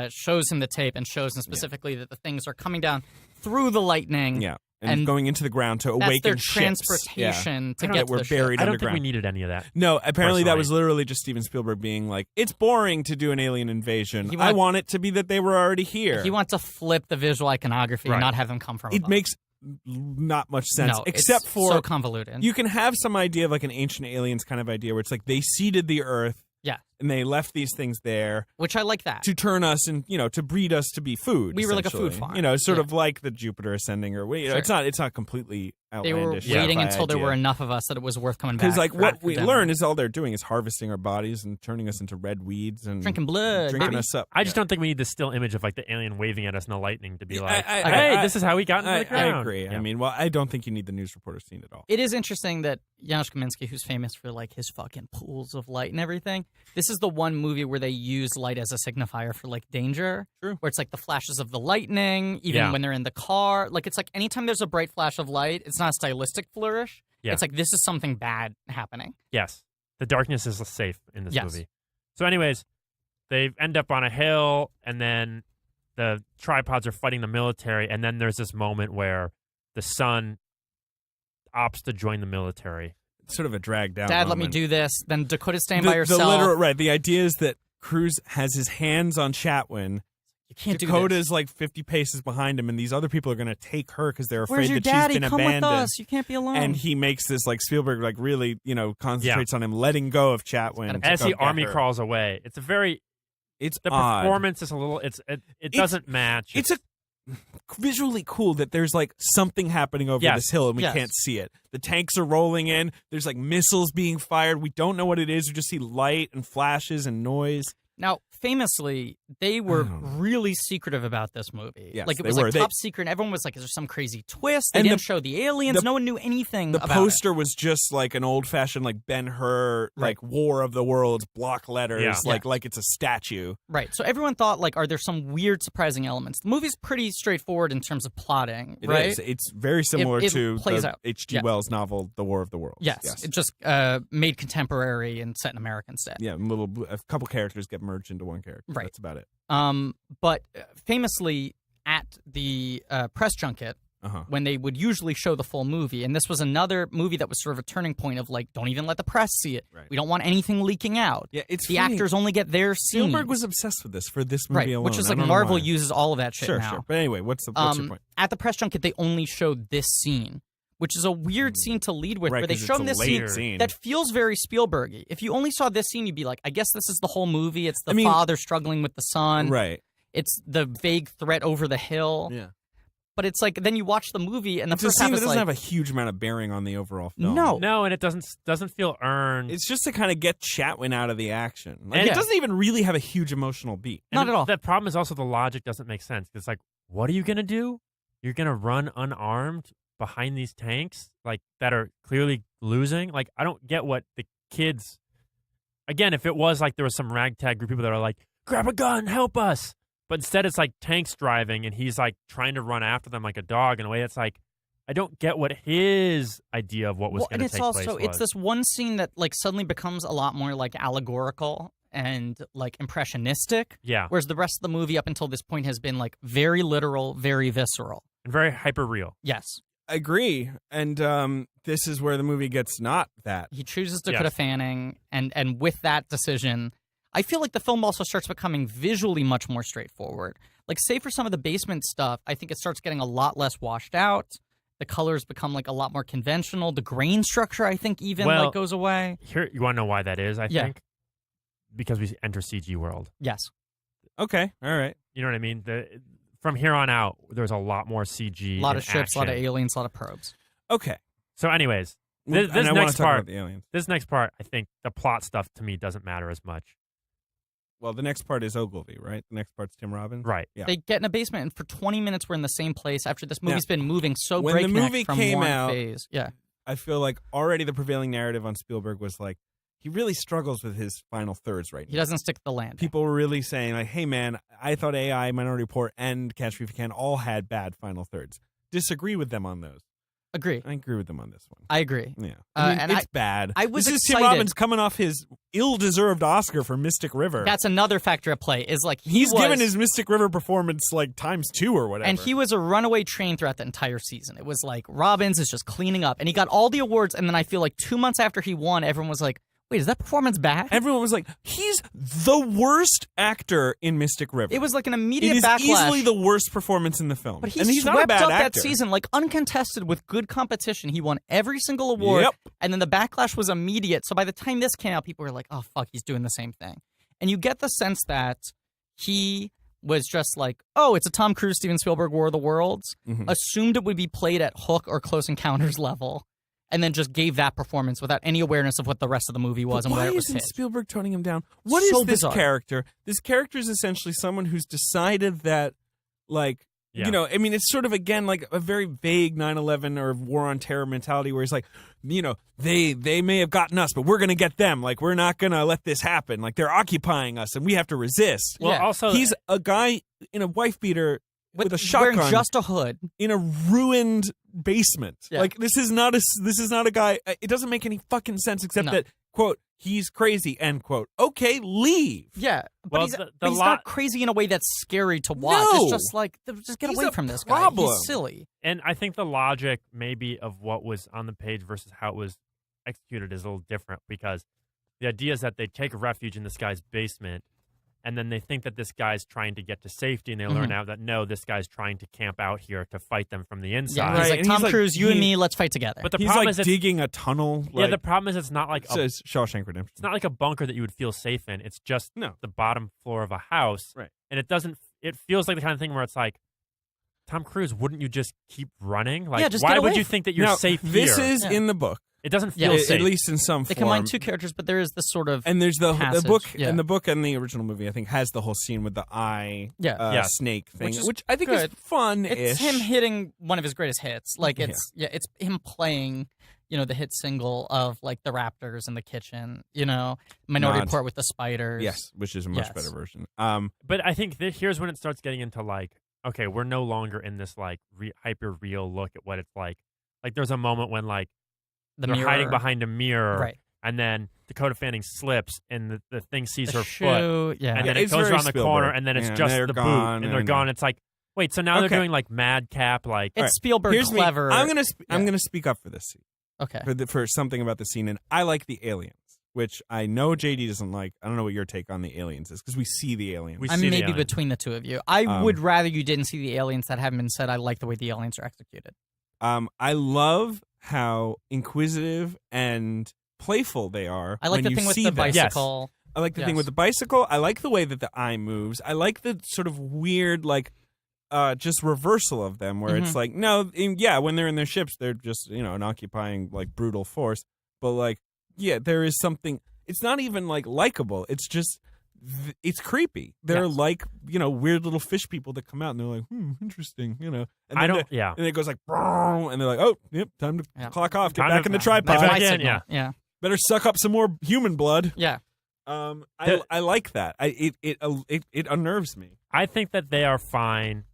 shows him the tape and shows him specifically that the things are coming down through the lightning. Yeah. And going into the ground to That's awaken their ships. transportation to that get to were the ship. buried I don't underground. think we needed any of that. No, apparently that Personally. was literally just Steven Spielberg being like, it's boring to do an alien invasion. He I want- want it to be that they were already here. He wants to flip the visual iconography and not have them come from It above. makes not much sense, No, except it's for so convoluted. you can have some idea of like an ancient aliens kind of idea where it's like they seeded the Earth Yeah. and they left these things there Which I like that. to turn us and to breed us to be food. We were like a food essentially. farm. Sort Yeah. of like the Jupiter ascending, or Sure. it's not completely They were outlandish. waiting sci-fi until there idea. were enough of us that it was worth coming back. Because like what for we them. learn is all they're doing is harvesting our bodies and turning us into red weeds and Drinking blood, drinking baby. us up. I just don't think we need the still image of like the alien waving at us in the lightning to be like, I- hey, I- this is how we got into the I ground. agree. Yeah. I mean, I don't think you need the news reporter scene at all. It is interesting that Janusz Kaminski, who's famous for like his fucking pools of light and everything, this is the one movie where they use light as a signifier for like danger. True. Where it's like the flashes of the lightning, even when they're in the car. Like it's like anytime there's a bright flash of light, it's not a stylistic flourish. Yeah. It's like this is something bad happening. Yes. The darkness is safe in this Yes. movie. So anyways, they end up on a hill, and then the tripods are fighting the military, and then there's this moment where the son opts to join the military. It's sort of a drag down. Dad, let me moment. do this. Then Dakota's staying by herself. The literal right. The idea is that Cruise has his hands on Chatwin. You can't do Dakota's this. like 50 paces behind him, and these other people are going to take her because they're afraid Where's your that daddy? she's been Come abandoned. with us. You can't be alone. And he makes this like Spielberg like really concentrates on him letting go of Chatwin As to he go get army her. crawls away. It's a very It's the odd. performance is a little it doesn't match. It's a visually cool that there's like something happening over Yes. this hill and we Yes. can't see it. The tanks are rolling in. There's like missiles being fired. We don't know what it is. We just see light and flashes and noise. Now, famously, they were I don't know. really secretive about this movie. Yes, like it they was were. like They- top secret. And everyone was like, "Is there some crazy twist?" They And didn't the- show the aliens. the- No one knew anything The about poster was just like an old fashioned like Ben-Hur like War of the Worlds block letters Yeah. like it's a statue. it. Right. So everyone thought, like, are there some weird, surprising elements? The movie's pretty straightforward in terms of plotting, It right? is. It's very similar it to plays the out. H.G. Yeah. Wells novel The War of the Worlds. Yes. It just made contemporary and set in America instead. Yeah, a couple characters get merged into one character. Right. That's about it. But famously at the press junket, Uh-huh. when they would usually show the full movie, and this was another movie that was sort of a turning point of like, don't even let the press see it. Right. We don't want anything leaking out. Yeah, it's The funny. actors only get their scenes. Spielberg was obsessed with this for this movie right, alone. which is I like don't know Marvel why. uses all of that shit Sure, now. sure. But anyway, what's your point? At the press junket, they only showed this scene, which is a weird scene to lead with, Right, where they 'cause show it's them a this later scene. that feels very Spielbergy. If you only saw this scene, you'd be like, I guess this is the whole movie. It's the I mean- father struggling with the son. Right. It's the vague threat over the hill. Yeah. But it's like, then you watch the movie, and the It's a first scene half that is doesn't like, have a huge amount of bearing on the overall film. No. no, and it doesn't feel earned. It's just to kind of get Chatwin out of the action. Like, And- it doesn't even really have a huge emotional beat. Not at all. The problem is also the logic doesn't make sense. It's like, what are you gonna do? You're gonna run unarmed behind these tanks, like that are clearly losing. Like, I don't get what the kids. Again, if it was like there was some ragtag group of people that are like, grab a gun, help us. But instead, it's like tanks driving, and he's like trying to run after them like a dog in a way that's like, I don't get what his idea of what was going to take place was. And it's also, it's this one scene that like suddenly becomes a lot more like allegorical and like impressionistic. Yeah. Whereas the rest of the movie up until this point has been like very literal, very visceral. And very hyper real. Yes. I agree. And this is where the movie gets not that. He chooses Dakota Fanning, and with that decision, I feel like the film also starts becoming visually much more straightforward. Like, say for some of the basement stuff, I think it starts getting a lot less washed out. The colors become like a lot more conventional. The grain structure, I think, even like goes away. Here, you want to know why that is? I think because we enter CG world. Yes. Okay. All right. You know what I mean? From here on out, there's a lot more CG. A lot of ships, action. a lot of aliens, a lot of probes. Okay. So, anyways, And this I want next to talk part, about the aliens. this next part, I think the plot stuff to me doesn't matter as much. Well, the next part is Ogilvy, right? The next part's Tim Robbins. Right. Yeah. They get in a basement, and for 20 minutes we're in the same place after this movie's been moving so when the breakneck movie from came one out, phase. Yeah. I feel like already the prevailing narrative on Spielberg was like, he really struggles with his final thirds right now. He doesn't stick to the land. People were really saying, like, hey, man, I thought AI, Minority Report, and Catch Me If You Can all had bad final thirds. Disagree with them on those. Agree. I agree with them on this one. I agree. Yeah. And it's bad. I was This is Tim excited. Robbins coming off his ill-deserved Oscar for Mystic River. That's another factor at play, is like He's given his Mystic River performance like ×2 or whatever. And he was a runaway train throughout the entire season. It was like Robbins is just cleaning up. And he got all the awards, and then I feel like 2 months after he won, everyone was like, wait, is that performance bad? Everyone was like, he's the worst actor in Mystic River. It was like an immediate backlash. It is easily the worst performance in the film. But and he's swept not a bad up actor. that season like uncontested with good competition. He won every single award, Yep. and then the backlash was immediate. So by the time this came out, people were like, oh, fuck, he's doing the same thing. And you get the sense that he was just like, oh, it's a Tom Cruise, Steven Spielberg War of the Worlds, assumed it would be played at Hook or Close Encounters level, and then just gave that performance without any awareness of what the rest of the movie was and where it was isn't pitched. Spielberg toning him down? What So is this bizarre. character? This character is essentially someone who's decided that, like, you know, I mean, it's sort of, again, like a very vague 9/11 or War on Terror mentality where he's like, you know, they may have gotten us, but we're going to get them. Like, we're not going to let this happen. Like, they're occupying us, and we have to resist. Well, also, he's a guy in a wife beater with a wearing shotgun just a hood. in a ruined basement. Yeah. Like, this is not a guy. It doesn't make any fucking sense except that, quote, he's crazy, end quote. Okay, leave. Yeah, but Well, he's, the but he's lot- not crazy in a way that's scary to watch. No. It's just like, just get He's away a from this problem. guy. He's silly. and I think the logic maybe of what was on the page versus how it was executed is a little different because the idea is that they take refuge in this guy's basement and then they think that this guy's trying to get to safety and they learn out that no, this guy's trying to camp out here to fight them from the inside. Yeah, Right, he's like, and Tom he's like- Cruise, you and me, let's fight together. But the He's problem like is it's, digging a tunnel. yeah, Like, the problem is it's not like says Shawshank Redemption. it's not like a bunker that you would feel safe in. It's just No. the bottom floor of a house. Right. And it feels like the kind of thing where it's like, Tom Cruise, wouldn't you just keep running? Like, Yeah, just why get would away you think that you're Now, safe this here? is Yeah. in the book, It doesn't feel Yeah. safe. at least in some They form. combine two characters, but there is this sort of And there's the passage, book, yeah. and the book and the original movie, I think, has the whole scene with the eye Yes. snake thing, Which is which I think good. is fun-ish. it's him hitting one of his greatest hits. Like Yeah. it's him playing, you know, the hit single of like the Raptors in the kitchen, you know, Minority Nod. Report with the spiders. Yes, which is a much Yes. better version. But I think here's when it starts getting into like, okay, we're no longer in this like hyper real look at what it's like. Like there's a moment when like The they're mirror. hiding behind a mirror, Right. and then Dakota Fanning slips, and the thing sees The her shoe, foot, yeah. and then Yeah, it it's goes very around the corner, Spielberg. and then it's Yeah, just they're the boot, gone, and they're and- gone. It's like, wait, so now Okay. they're doing like madcap, like It's All right. Spielberg Here's clever. me. I'm Yeah. gonna speak up for this scene. Okay. For something about the scene, and I like the aliens, which I know JD doesn't like. I don't know what your take on the aliens is because we see the aliens. We I'm see the maybe aliens. between the two of you. I would rather you didn't see the aliens. That haven't been said. I like the way the aliens are executed. I love how inquisitive and playful they are. I like when the you thing with see the them. bicycle. I like the thing Yes. with the bicycle. I like the way that the eye moves. I like the sort of weird, like, just reversal of them, where it's like, no, when they're in their ships, they're just, an occupying, like, brutal force. But, like, yeah, there is something. It's not even, like, likable. It's just, it's creepy. They're Yes. like, weird little fish people that come out and they're like, interesting, And I then don't, yeah. and it goes like, and they're like, oh, yep, time to Yeah. clock off, get Time back to- in the Get tripod. That's back my in, signal. yeah. Yeah. Better suck up some more human blood. Yeah. I like that. It unnerves me. I think that they are fine.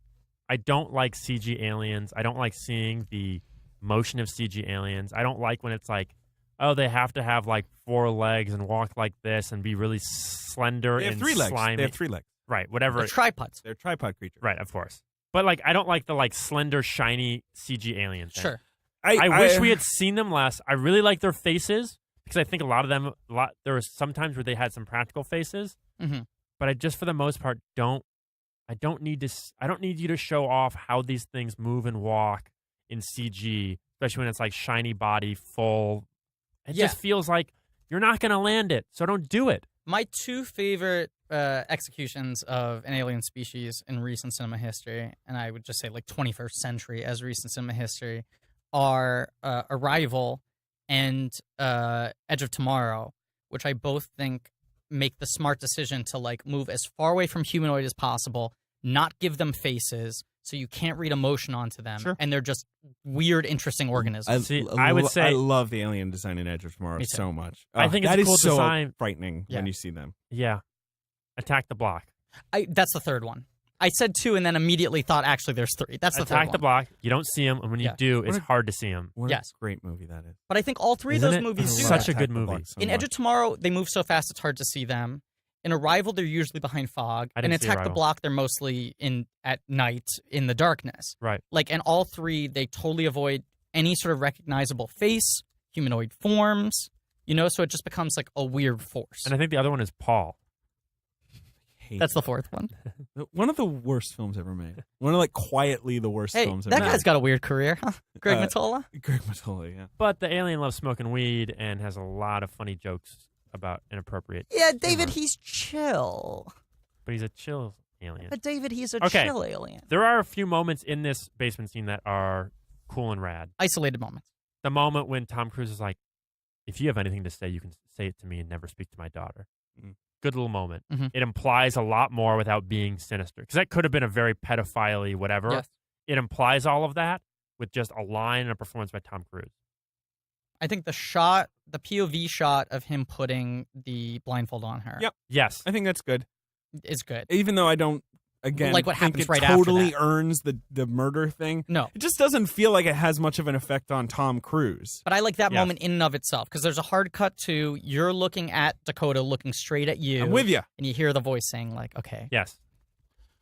I don't like CG aliens. I don't like seeing the motion of CG aliens. I don't like when it's like, oh, they have to have like 4 legs and walk like this and be really slender They have and 3 legs. slimy. They have 3 legs. Right, whatever. The tripods. They're tripod creatures. Right, of course. But like, I don't like the like slender, shiny CG alien thing. Sure. I wish we had seen them less. I really like their faces because I think a lot of them. There were some times where they had some practical faces, but I just for the most part don't. I don't need you to show off how these things move and walk in CG, especially when it's like shiny body, full. It just feels like you're not going to land it, so don't do it. My 2 favorite executions of an alien species in recent cinema history, and I would just say like 21st century as recent cinema history, are Arrival and Edge of Tomorrow, which I both think make the smart decision to like move as far away from humanoid as possible, not give them faces, so you can't read emotion onto them, and they're just weird, interesting organisms. I would say I love the alien design in Edge of Tomorrow so much. I think it's that a cool is so design. frightening when you see them. Yeah, Attack the Block. That's the third one. I said 2 and then immediately thought actually there's 3. That's the third one. Attack the Block. You don't see them, and when you do, it's hard to see them. What a great movie that is. But I think all 3 of those movies do Such that. a good movie. In Edge of Tomorrow, they move so fast it's hard to see them. In Arrival, they're usually behind fog. In Attack the Block, they're mostly at night in the darkness. Right. Like, and all 3, they totally avoid any sort of recognizable face, humanoid forms, so it just becomes like a weird force. And I think the other one is Paul. That's the 4th one. One of the worst films ever made. One of like quietly the worst films ever that made. guy's got a weird career, huh? Greg Mottola? Greg Mottola, yeah. But the alien loves smoking weed and has a lot of funny jokes about inappropriate. Yeah, David, he's chill. But he's a chill alien. But David, he's a Okay. chill alien. There are a few moments in this basement scene that are cool and rad. Isolated moments. The moment when Tom Cruise is like, if you have anything to say, you can say it to me and never speak to my daughter. Good little moment. It implies a lot more without being sinister. Because that could have been a very pedophile-y whatever. Yes. It implies all of that with just a line and a performance by Tom Cruise. I think the POV shot of him putting the blindfold on her Yep. Yes. I think that's good. is good. Even though I don't, again, Like what think happens it right after totally that. earns the murder thing. No. It just doesn't feel like it has much of an effect on Tom Cruise. But I like that Yes. moment in and of itself because there's a hard cut to you're looking at Dakota looking straight at you. I'm with you. And you hear the voice saying like, okay. Yes.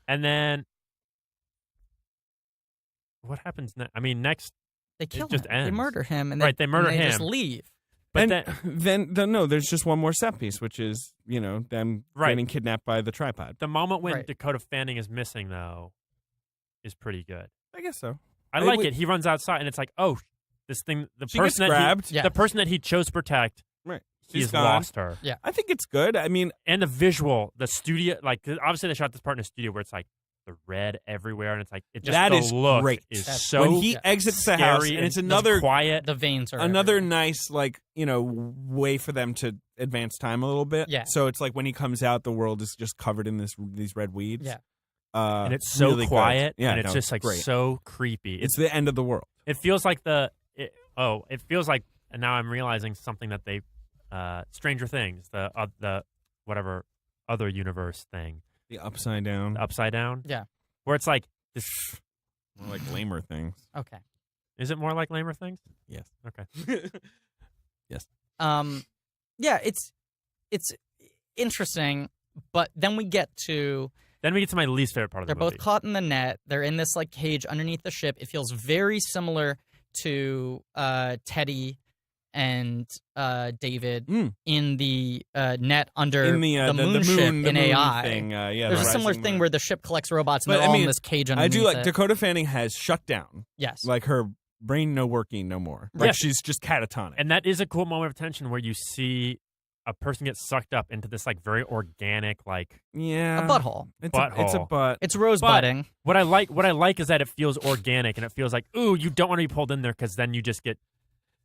And then what happens next? I mean, next, They kill just him. They ends. murder him. And Right, they murder and they just him. leave. but And then then no, there's just one more set piece, which is, them Right. getting kidnapped by the tripod. the moment when Right. Dakota Fanning is missing, though, is pretty good. I guess so. I I like would- it. He runs outside, and it's like, oh, this thing, the She gets person that grabbed. Yeah. the person that he chose to protect, Right. he's She's gone. lost her. Yeah. I think it's good. I mean, And the visual, the studio, like obviously they shot this part in a studio where it's like the red everywhere, and it's like it just that the is look great. is That's- so when he exits the house, scary and it's just another quiet. The veins are another everywhere. nice way for them to advance time a little bit. Yeah. So it's like when he comes out, the world is just covered in these red weeds. Yeah. And it's so really good. quiet, Yeah, and it's no, just like great. so creepy. It's the end of the world. It feels like it feels like, and now I'm realizing something that they, Stranger Things, the whatever other universe thing, The upside down, the Upside Down, Yeah. where it's like this. more like lamer things. Okay. Is it more like Lamer Things? Yes. Okay. Yeah, it's interesting, but then we get to Then we get to my least favorite part of they're the movie. both caught in the net. They're in this like cage underneath the ship. It feels very similar to Teddy and David in the net under In the moon ship the in moon AI. thing. Yeah, There's the a similar rising thing moon. where the ship collects robots and But, they're I all mean, in this cage I underneath do like it. Dakota Fanning has shut down. Yes. Like her brain no working no more. Like Yes. she's just catatonic. And that is a cool moment of tension where you see a person get sucked up into this like very organic like. yeah, a butthole. It's a Butthole. butt. It's rosebudding. What I like is that it feels organic and it feels like, ooh, you don't want to be pulled in there because then you just get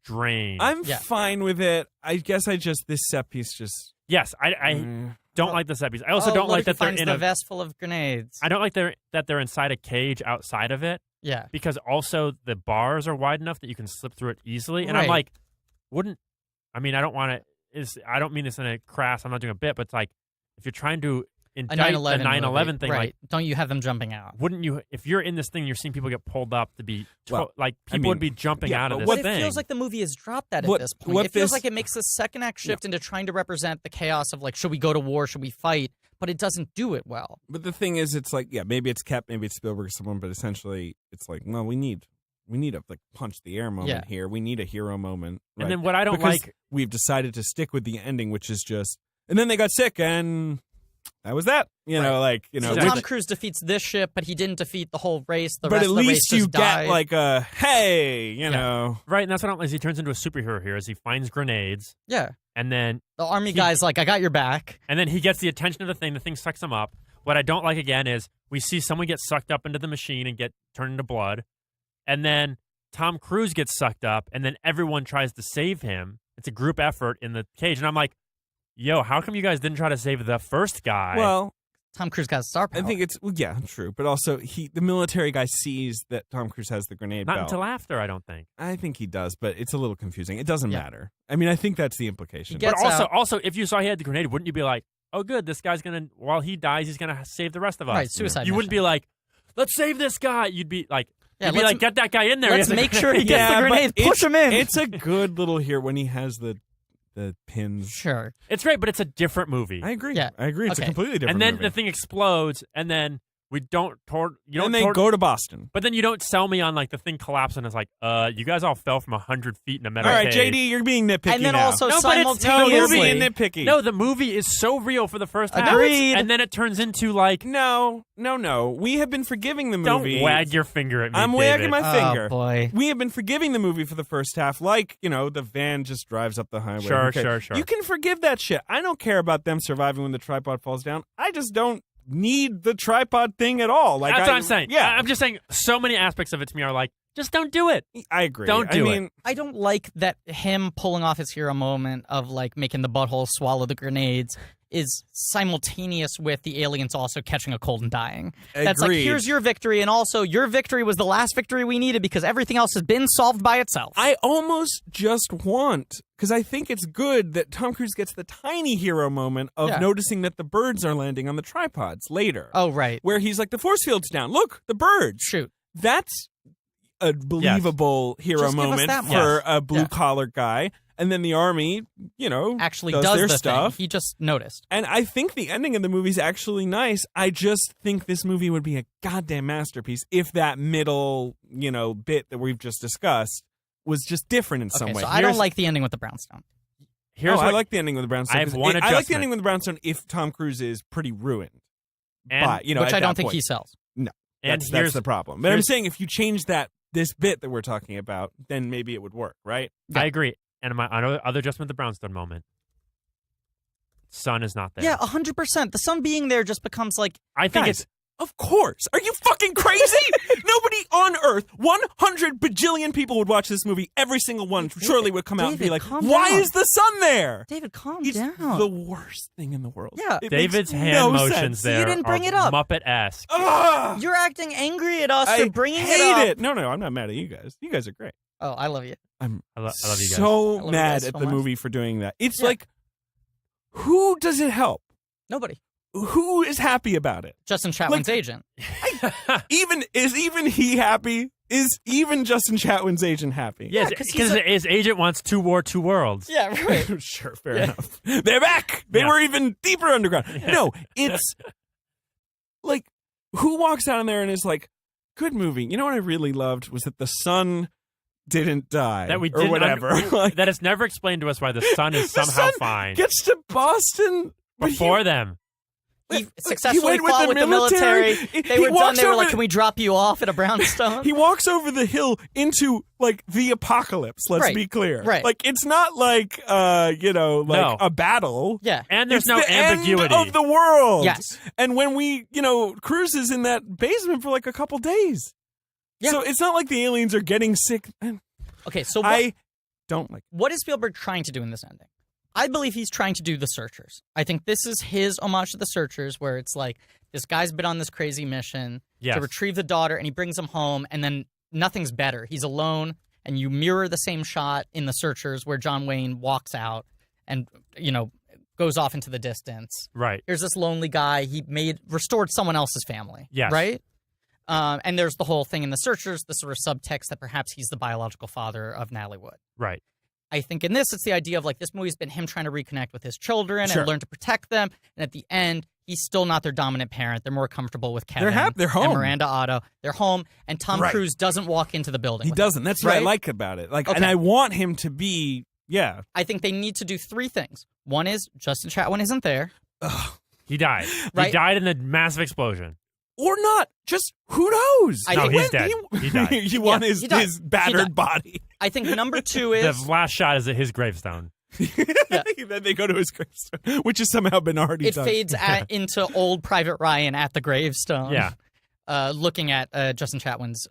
drained. I'm Yeah. fine with it. I guess this set piece just. yes, I don't like the set piece. I also Oh, don't look, like that he they're finds in the a. vest full of grenades. I don't like that they're inside a cage outside of it Yeah. because also the bars are wide enough that you can slip through it easily. And I'm Right. like, I don't want to. I don't mean this in a crass. I'm not doing a bit, but it's like if you're trying to indict the 9/11 9/11 thing, right? like, Don't you have them jumping out? wouldn't you? If you're in this thing, you're seeing people get pulled up to be Well, like I people mean, would be jumping yeah, out of but this But thing. it feels like the movie has dropped that What- at this point. what It feels this- like it makes a second act shift into trying to represent the chaos of like, should we go to war? Should we fight? But it doesn't do it well. But the thing is, it's like, yeah, maybe it's Cap, maybe it's Spielberg or someone, but essentially, it's like, no, we need a like punch the air moment here. We need a hero moment. And right? then what I don't Because like, we've decided to stick with the ending, which is just, and then they got sick, and that was that. You know, like, you know, So Which- Tom Cruise defeats this ship, but he didn't defeat the whole race. The but rest at of the race least you just get died. like a hey, you know. right? And that's what I don't like. He turns into a superhero here as he finds grenades, yeah. and then The army guy's like, I got your back. he gets the attention of the thing sucks him up. What I don't like again is we see someone get sucked up into the machine and get turned into blood, and then Tom Cruise gets sucked up, and then everyone tries to save him. It's a group effort in the cage, and I'm like, yo, how come you guys didn't try to save the first guy? Well, Tom Cruise got star power. I think it's yeah, true, but also the military guy sees that Tom Cruise has the grenade not belt. until after, I don't think. I think he does, but it's a little confusing. It doesn't Yeah. matter. I mean, I think that's the implication. He gets But out. also, if you saw he had the grenade, wouldn't you be like, oh, good, this guy's gonna, while he dies, he's gonna save the rest of us? Right, suicide You wouldn't be mission. like, let's save this guy. You'd be like, Yeah, you'd be get that guy in there. Let's He has a make sure he grenade. gets the but grenade. Push him in. It's a good little here when he has the pins. Sure. It's great, but it's a different movie. I agree. Yeah. I agree. It's Okay. a completely different And then movie. the thing explodes, and then we don't and they go to Boston. But then you don't sell me on like the thing collapsing. And it's like, you guys all fell from 100 feet in a metal All right, cave. JD, you're being nitpicky And then now. also No, but it's- simultaneously. you're being nitpicky. No, the movie is so real for the first half. Agreed. And then it turns into like, No. We have been forgiving the movie. don't wag your finger at me, I'm David. wagging my finger. Oh, boy. We have been forgiving the movie for the first half, like, you know, the van just drives up the highway. Sure, Okay. sure. You can forgive that shit. I don't care about them surviving when the tripod falls down. I just don't need the tripod thing at all. Like, That's what I'm saying. Yeah, I'm just saying so many aspects of it to me are like, just don't do it. I agree. Don't do it. I don't like that him pulling off his hero moment of like making the butthole swallow the grenades is simultaneous with the aliens also catching a cold and dying. That's like, Agreed. here's your victory, and also your victory was the last victory we needed because everything else has been solved by itself. I almost just want, because I think it's good that Tom Cruise gets the tiny hero moment of Yeah. noticing that the birds are landing on the tripods later. Oh, right. Where he's like, the force field's down. Look, the birds. Shoot. That's a believable hero Just give us moment that for much. a blue-collar guy. And then the army, you know, Actually does does their the stuff. thing. He just noticed. And I think the ending of the movie is actually nice. I just think this movie would be a goddamn masterpiece if that middle, you know, bit that we've just discussed was just different in some Okay, way. so I don't like the ending with the brownstone. Here's I what, like the ending with the brownstone. I have 'cause one I like the adjustment. ending with the brownstone if Tom Cruise is pretty ruined. and, But, you know, which at I don't that think point. he sells. and That's here's the problem. But I'm here's- saying if you change this bit that we're talking about, then maybe it would work, right? I agree. And my other adjustment, the brownstone moment. Sun is not there. Yeah, 100%. The sun being there just becomes like, I think Guys, it's of course. Are you fucking crazy? Nobody on Earth, 100 bajillion people would watch this movie. Every single one surely would come out and be David, like, calm why down. is the sun there? David, calm It's down. the worst thing in the world. Yeah. It makes David's hand no motions sense. there. You didn't bring are it up. Muppet-esque. Ugh! You're acting angry at us I for bringing hate it up. it. No, I'm not mad at you guys. You guys are great. Oh, I love you. I love you guys. So I love you mad guys at so the much. movie for doing that. It's Yeah. like, who does it help? Nobody. Who is happy about it? Justin Chatwin's Like- agent. Even he happy? Is even Justin Chatwin's agent happy? Yes, 'cause he's because his agent wants two worlds. Yeah, right. Sure, fair enough. They're back. They Yeah. were even deeper underground. No, it's like, who walks out in there and is like, good movie. You know what I really loved was that the sun didn't die That we or didn't whatever. Like, that it's never explained to us why the sun is the somehow sun fine gets to Boston but before them. He successfully went with fought the with the military. military. They He were done. walks They were over like, the- can we drop you off at a brownstone? He walks over the hill into like the apocalypse. Let's Right, be clear. right. Like it's not like No. a battle. Yeah. And there's It's no the ambiguity. end of the world. Yes. And when Cruise is in that basement for like a couple days. Yeah. So it's not like the aliens are getting sick. Okay, so I don't like. what is Spielberg trying to do in this ending? I believe he's trying to do The Searchers. I think this is his homage to The Searchers, where it's like this guy's been on this crazy mission Yes. to retrieve the daughter, and he brings him home, and then nothing's better. He's alone, and you mirror the same shot in The Searchers where John Wayne walks out and, goes off into the distance. Right. Here's this lonely guy. He restored someone else's family. Yes. Right? And there's the whole thing in The Searchers, the sort of subtext that perhaps he's the biological father of Natalie Wood. Right. I think in this, it's the idea of like this movie's been him trying to reconnect with his children Sure. and learn to protect them. And at the end, he's still not their dominant parent. They're more comfortable with Kevin. They're home. And Miranda Otto. They're home. And Tom Right. Cruise doesn't walk into the building. He with doesn't. them, That's what I right? like about it. Like, Okay. and I want him to be. Yeah. I think they need to do three things. One is Justin Chatwin isn't there. He died. Right. He died in the massive explosion. Or not. Just who knows? I No, think he's dead. He died. He won Yeah, his he died. his He battered died. body. I think number two is The last shot is at his gravestone. Then they go to his gravestone, which has somehow been already it done. fades into old Private Ryan at the gravestone. Yeah. Looking at Justin Chatwin's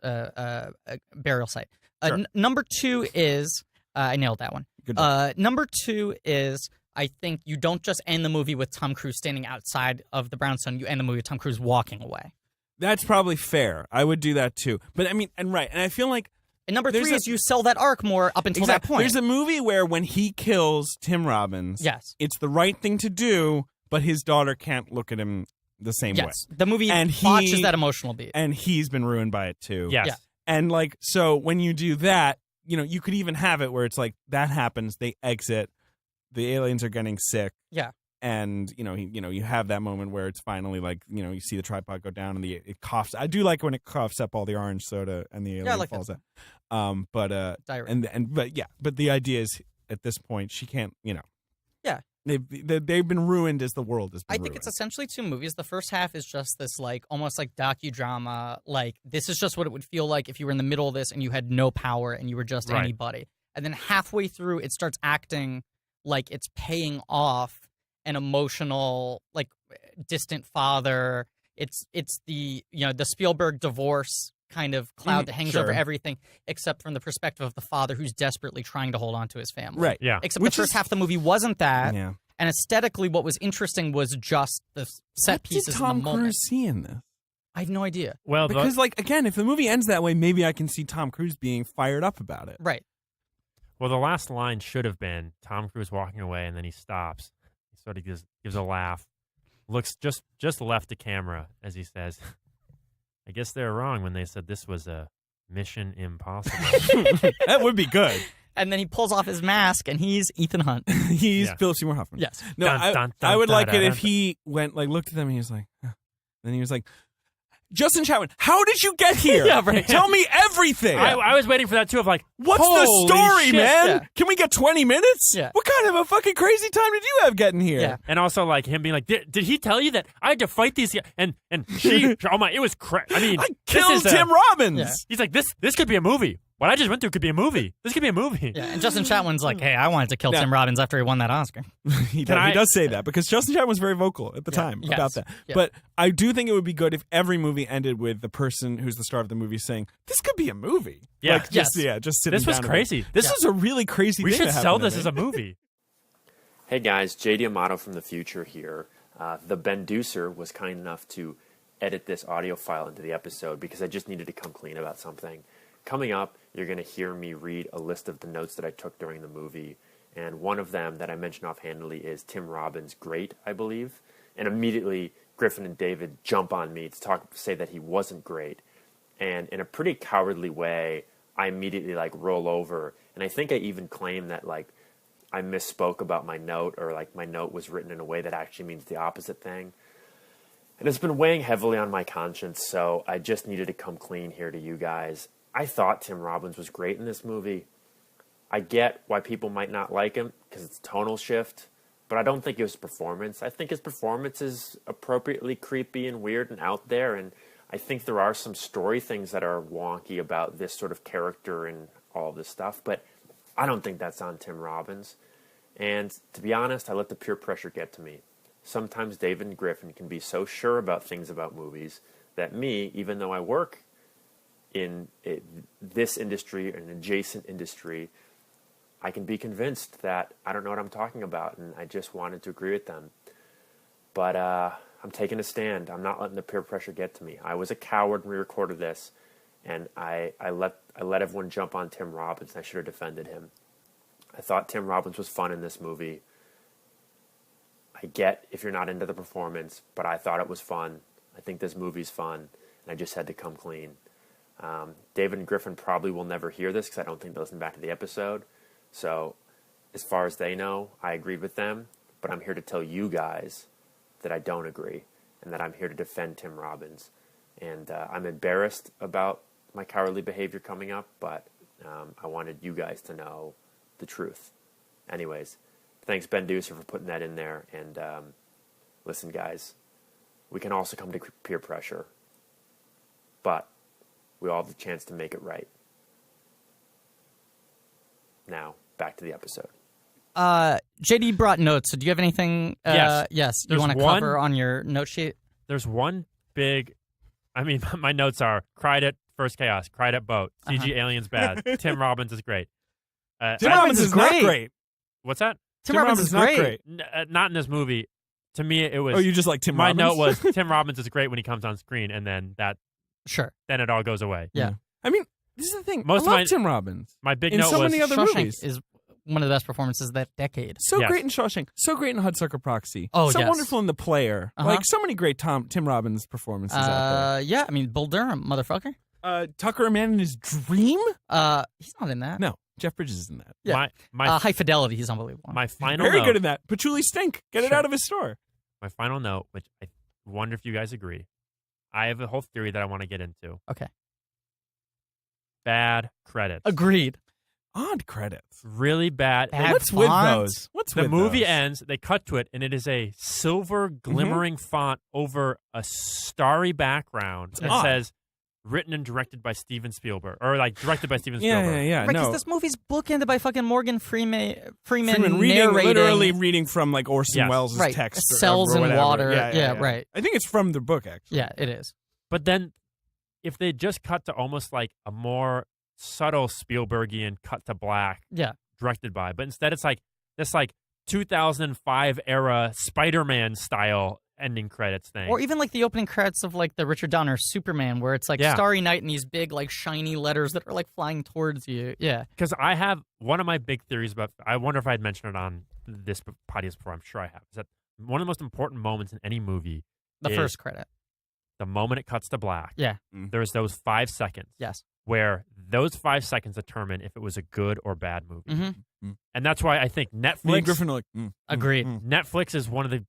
burial site. Sure. Number two is I nailed that one. Good job. Number two is I think you don't just end the movie with Tom Cruise standing outside of the brownstone. You end the movie with Tom Cruise walking away. That's probably fair. I would do that too. But I mean, and I feel like And number There's three a- is you sell that arc more up until that point. There's a movie where when he kills Tim Robbins, Yes. it's the right thing to do, but his daughter can't look at him the same way. Yes. The movie And he- botches that emotional beat. And he's been ruined by it too. Yes. Yeah. And like, so when you do that, you know, you could even have it where it's like that happens, they exit, the aliens are getting sick. Yeah. And you have that moment where it's finally like, you see the tripod go down and it coughs. I do like when it coughs up all the orange soda and the alien like falls that. out. Diarrhea. But the idea is at this point she can't. Yeah. They've been ruined as the world has been. I think it's essentially two movies. The first half is just this like almost like docudrama. Like this is just what it would feel like if you were in the middle of this and you had no power and you were just Right. anybody. And then halfway through, it starts acting like it's paying off an emotional, like distant father. It's the the Spielberg divorce kind of cloud that hangs sure. over everything, except from the perspective of the father who's desperately trying to hold on to his family. right. Yeah. Except Which the first is- half of the movie wasn't that. Yeah. And aesthetically, what was interesting was just the set What pieces did in Tom the moment. Cruise see in this? I have no idea. Well, Because like again, if the movie ends that way, maybe I can see Tom Cruise being fired up about it. Right. the last line should have been Tom Cruise walking away, and then he stops. He sort of gives a laugh, looks just left to camera as he says, "I guess they're wrong when they said this was a Mission Impossible." That would be good. And then he pulls off his mask, and he's Ethan Hunt. He's Yeah. Philip Seymour Hoffman. Yes. No, Dun, I, dun, I would dun, like dun, it dun, if he went looked at them and he was like, huh. Then he was like, Justin Chatwin, how did you get here? Yeah, right. Tell me everything. I was waiting for that too. Of like, What's the holy story, shit. man? Yeah. Can we get 20 minutes? Yeah. What kind of a fucking crazy time did you have getting here? Yeah. And also like him being like, did he tell you that I had to fight these guys? And she, oh my, it was I mean, I this killed is Tim Robbins. Yeah. He's like, this could be a movie. What I just went through could be a movie. This could be a movie. Yeah, and Justin Chatwin's like, hey, I wanted to kill Yeah. Tim Robbins after he won that Oscar. He I- does say that because Justin Chatwin was very vocal at the time Yes. about that. Yeah. But I do think it would be good if every movie ended with the person who's the star of the movie saying, "This could be a movie." Yeah. Like, just Yes. just sitting This was down and crazy. like, this is a really crazy. We thing should that sell happened to this me. as a movie. Hey guys, JD Amato from the future here. The Benducer was kind enough to edit this audio file into the episode because I just needed to come clean about something. Coming up, you're going to hear me read a list of the notes that I took during the movie, and one of them that I mentioned offhandedly is Tim Robbins' great, I believe, and immediately Griffin and David jump on me to say that he wasn't great, and in a pretty cowardly way, I immediately roll over, and I think I even claim that I misspoke about my note, or my note was written in a way that actually means the opposite thing. And it's been weighing heavily on my conscience, so I just needed to come clean here to you guys. I thought Tim Robbins was great in this movie. I get why people might not like him, because it's a tonal shift, but I don't think it was performance. I think his performance is appropriately creepy and weird and out there, and I think there are some story things that are wonky about this sort of character and all of this stuff, but I don't think that's on Tim Robbins. And to be honest, I let the peer pressure get to me. Sometimes David and Griffin can be so sure about things about movies that me, even though I work in this industry, an adjacent industry, I can be convinced that I don't know what I'm talking about, and I just wanted to agree with them. But I'm taking a stand. I'm not letting the peer pressure get to me. I was a coward when we recorded this, and I let everyone jump on Tim Robbins, and I should have defended him. I thought Tim Robbins was fun in this movie. I get if you're not into the performance, but I thought it was fun. I think this movie's fun, and I just had to come clean. David and Griffin probably will never hear this because I don't think they listen back to the episode. So as far as they know, I agreed with them, but I'm here to tell you guys that I don't agree and that I'm here to defend Tim Robbins. And I'm embarrassed about my cowardly behavior coming up, but I wanted you guys to know the truth. Anyways, thanks, Ben Deucer, for putting that in there. And listen, guys, we can all succumb to peer pressure, but we all have the chance to make it right. Now, back to the episode. JD brought notes. So do you have anything? Yes. You want to cover on your note sheet? There's one big. I mean, my notes are: cried at First Chaos, cried at Boat, CG aliens bad. Tim Robbins is great. Tim Robbins is not great. What's that? Tim Robbins is great. Not in this movie. To me, it was. Oh, you just like Tim Robbins? My note was Tim Robbins is great when he comes on screen, and then then it all goes away. Yeah. I mean, this is the thing. Most I love of Tim Robbins. My big in note so was many other Shawshank movies. is one of the best performances of that decade. So Yes. great in Shawshank. So great in Hudsucker Proxy. Oh, so yes. wonderful in The Player. Uh-huh. Like so many great Tim Robbins performances out Yeah, I mean, Bull Durham, motherfucker. there. Tucker, a Man in His Dream? He's not in that. No, Jeff Bridges is in that. Yeah. My High Fidelity, he's unbelievable. my final Very note, good in that. Patchouli Stink. Get it Sure. out of his store. My final note, which I wonder if you guys agree. I have a whole theory that I want to get into. Okay. Bad credits. Agreed. Odd credits. Really bad. Bad What's with fonts. those? What's The with movie those? ends, they cut to it, and it is a silver glimmering font over a starry background that odd. says, written and directed by Steven Spielberg. Or, like, directed by Steven Yeah, Spielberg. yeah. Right, because No. this movie's bookended by fucking Morgan Freeman Freeman narrating. literally reading from like Orson Yes. Welles' Right. text. Cells or in whatever. water. Yeah, Yeah, right. I think it's from the book, actually. Yeah, it is. But then, if they just cut to almost like a more subtle Spielbergian cut to black, Yeah. directed by, but instead it's like this like 2005 era Spider-Man style ending credits thing. Or even like the opening credits of like the Richard Donner Superman, where it's like Yeah. Starry Night and these big like shiny letters that are like flying towards you. Yeah. Because I have one of my big theories about, I wonder if I had mentioned it on this podcast before, I'm sure I have, is that one of the most important moments in any movie The is first credit. the moment it cuts to black. Yeah. There's those 5 seconds Yes. where those 5 seconds determine if it was a good or bad movie. Mm-hmm. And that's why I think Me and Netflix Griffin are like, Agreed. Netflix is one of the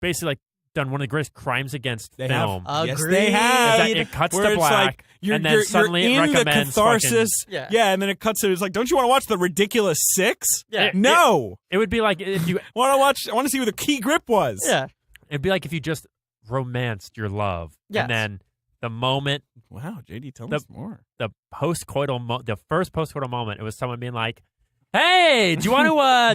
basically like done one of the greatest crimes against They film. have. Yes, Agreed. they have. Is that it cuts Where to it's black, like you're, and then you're suddenly it in the recommends catharsis. Yeah. And then it cuts to it's like, don't you want to watch the Ridiculous Six? Yeah. No. It would be like if you. I want to see who the key grip was. Yeah. It'd be like if you just romanced your love, Yes. and then the moment, Wow, JD, tell me some more. the postcoital, the first postcoital moment, it was someone being like, "Hey, do you want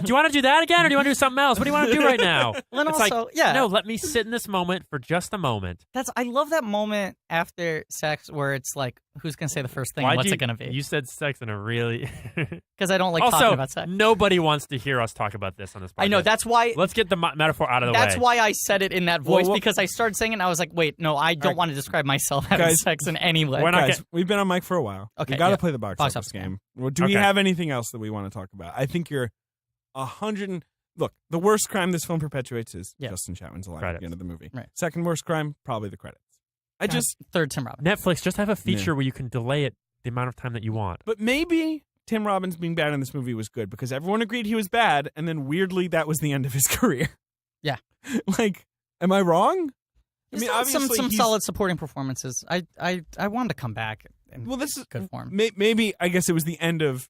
to do that again, or do you want to do something else? What do you want to do right now?" Well, and It's also, like, yeah. no, let me sit in this moment for just a moment. I love that moment after sex where it's like, who's gonna say the first thing? And what's it gonna be? You said sex in a really. Because I don't like also, talking about sex. nobody wants to hear us talk about this on this podcast. I know that's why. Let's get the metaphor out of the way. That's why I said it in that voice, Well, because I started saying it and I was like, wait, no, I don't want to describe myself having Guys, sex in any way. we're not Guys, get- we've been on mic for a while. Okay, we got to yeah. play the box office game. Well, do we Okay. have anything else that we want to talk about? I think you're 100. Look, the worst crime this film perpetuates is Yeah. Justin Chatwin's alive at Credits. the end of the movie. Right. Second worst crime, probably the credits. I God, just, third Tim Robbins. Netflix, just have a feature where you can delay it the amount of time that you want. but maybe Tim Robbins being bad in this movie was good because everyone agreed he was bad, and then weirdly that was the end of his career. Yeah. Like, am I wrong? He's done some he's- solid supporting performances. I wanted to come back in Well, this is good form. Maybe I guess it was the end of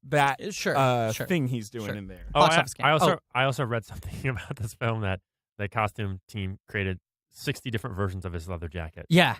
that Sure. thing he's doing Sure. in there. Oh, Box I, office game. I also read something about this film that the costume team created 60 different versions of his leather jacket. Yeah.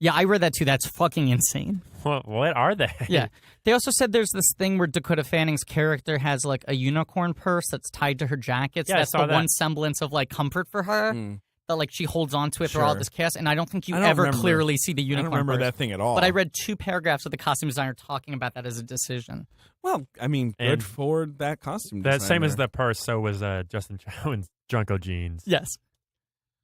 Yeah, I read that too. That's fucking insane. What are they? Yeah. They also said there's this thing where Dakota Fanning's character has like a unicorn purse that's tied to her jacket. So Yeah, I that's saw the that. one semblance of like comfort for her. That like she holds on to it throughout Sure. this cast, and I don't think you I don't ever remember. clearly see the I unicorn don't remember purse. that thing at all. But I read 2 paragraphs of the costume designer talking about that as a decision. Well, I mean, good And for that costume The same as designer. the purse, so was Justin Chatwin's Junko jeans. Yes.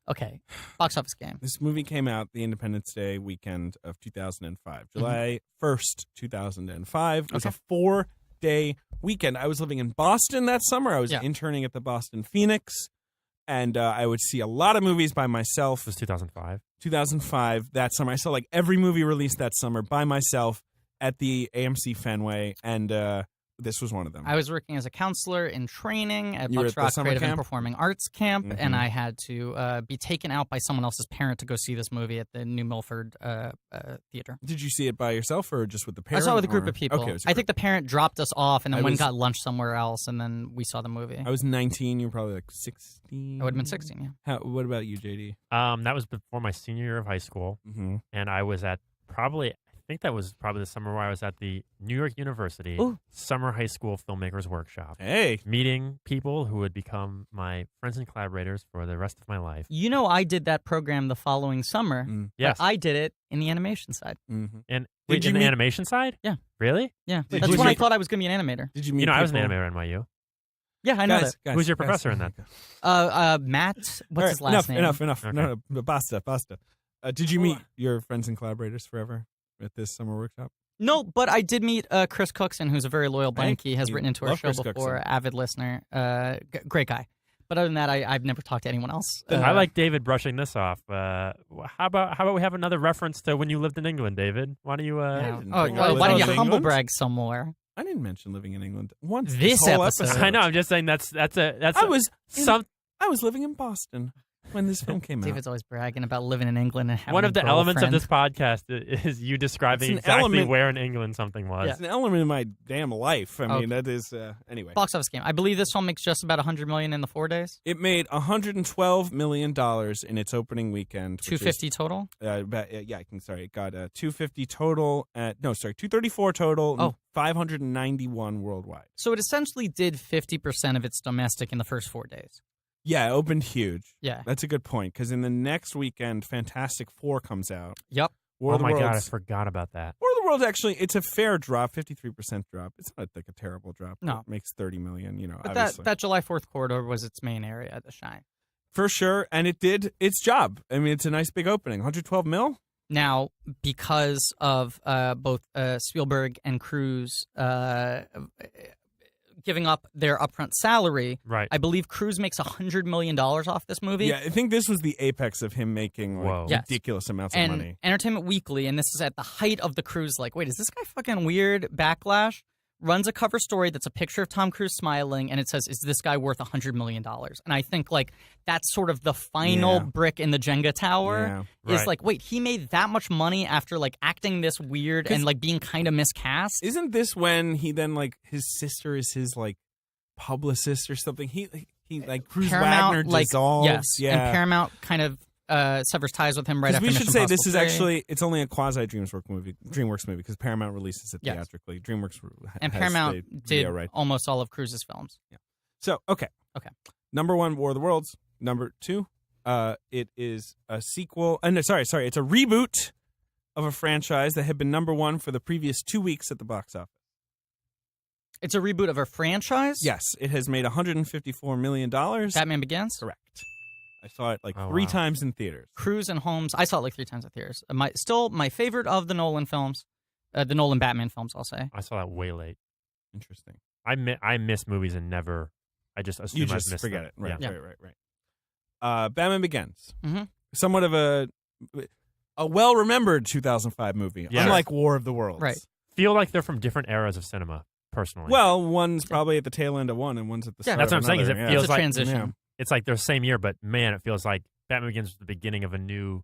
Okay. Box office game. This movie came out the Independence Day weekend of 2005. July 1st, 2005. It was Okay. a 4-day weekend. I was living in Boston that summer. I was interning at the Boston Phoenix, and I would see a lot of movies by myself. It was 2005. 2005, that summer. I saw like every movie released that summer by myself at the AMC Fenway, and this was one of them. I was working as a counselor in training at You were Bucks at the Rock summer Creative and camp? Performing Arts Camp, Mhm. and I had to be taken out by someone else's parent to go see this movie at the New Milford Theater. Did you see it by yourself or just with the I parent? saw it with a group or- of people. Okay, it was a I group. think the parent dropped us off and then I went was- and got lunch somewhere else, and then we saw the movie. I was 19. You were probably like 16. I would have been 16, yeah. What about you, JD? That was before my senior year of high school, Mm-hmm. and I was at I think that was probably the summer where I was at the New York University Ooh. Summer High School Filmmakers Workshop, Hey. meeting people who would become my friends and collaborators for the rest of my life. You know, I did that program the following summer. Mm. Yes. But I did it in the animation side. Mm-hmm. And Did you in the meet- animation side? Yeah. Really? Yeah, Did that's you when I meet- thought I was going to be an animator. Did you meet? You know, I was an people- animator at NYU. Yeah, I know Guys, guys, Who's your guys, professor in that? Matt, what's All right, his last name? Enough. Okay. No, basta. Did you meet your friends and collaborators forever at this summer workshop? No, but I did meet Chris Cookson, who's a very loyal blank. He has you written into our love show Chris before, Cookson. avid listener, great guy. But other than that, I've never talked to anyone else. I like David brushing this off. How about we have another reference to when you lived in England, David? Why don't you? didn't Oh, bring why up don't you England. humble brag somewhere? I didn't mention living in England once. This whole episode. I know. I'm just saying that's I was some I was living in Boston when this film came out. David's always bragging about living in England and having one of the elements of girlfriend. this podcast is you describing It's an exactly element- where in England something was. It's an element of my damn life. I mean, Okay. that is anyway. Box office game. I believe this film makes just about $100 million in the 4 days. It made $112 million in its opening weekend. which is, 250 total. It got 250 total. 234 total. Oh. And 591 worldwide. So it essentially did 50% of its domestic in the first 4 days. Yeah, it opened huge. Yeah. That's a good point because in the next weekend, Fantastic Four comes out. Yep. War Oh of the my god, I Worlds. forgot about that. War of the Worlds actually, it's a fair drop, 53% drop. It's not like a terrible drop. No. It makes 30 million. But obviously. that July 4th corridor was its main area to shine. For sure, and it did its job. I mean, it's a nice big opening. 112 mil. Now, because of both Spielberg and Cruise giving up their upfront salary, Right. I believe Cruise makes $100 million off this movie. Yeah, I think this was the apex of him making Whoa. Yes. ridiculous amounts And of money. Entertainment Weekly, and this is at the height of the Cruise, like, wait, is this guy fucking weird? Backlash runs a cover story that's a picture of Tom Cruise smiling, and it says, is this guy worth $100 million? And I think, like, that's sort of the final Yeah. brick in the Jenga tower. Yeah. Is Right. like, wait, he made that much money after, like, acting this weird and, like, being kind of miscast? Isn't this when he then like his sister is his like publicist or something? He like Cruise Wagner dissolves. Yes, Yeah. and Paramount kind of severs ties with him right 'Cause after we should Mission say Impossible this is 3. actually it's only a quasi DreamWorks movie because Paramount releases it Yes. theatrically. DreamWorks And has Paramount the did video right. almost all of Cruise's films. So okay. Okay. Number 1, War of the Worlds. Number 2, it is a sequel. No, sorry, it's a reboot of a franchise that had been number 1 for the previous 2 weeks at the box office. It's a reboot of a franchise? Yes, it has made $154 million. Batman Begins? Correct. I saw it like Oh, 3 wow. times in theaters. Cruise and Holmes. I saw it like 3 times at theaters. Still my favorite of the Nolan films. The Nolan Batman films, I'll say. I saw that way late. Interesting. I miss movies and never. I just assume You I've just missed forget them. it. Right, Yeah. right. Batman Begins. Mhm. Somewhat of a well-remembered 2005 movie, Yeah. unlike War of the Worlds. Right. Feel like they're from different eras of cinema. Personally, Well, one's probably at the tail end of one, and one's at the Yeah, start that's of what I'm saying, is another, it yeah. feels It's a like- transition. Yeah. it's like they're same year, but man, it feels like Batman Begins was the beginning of a new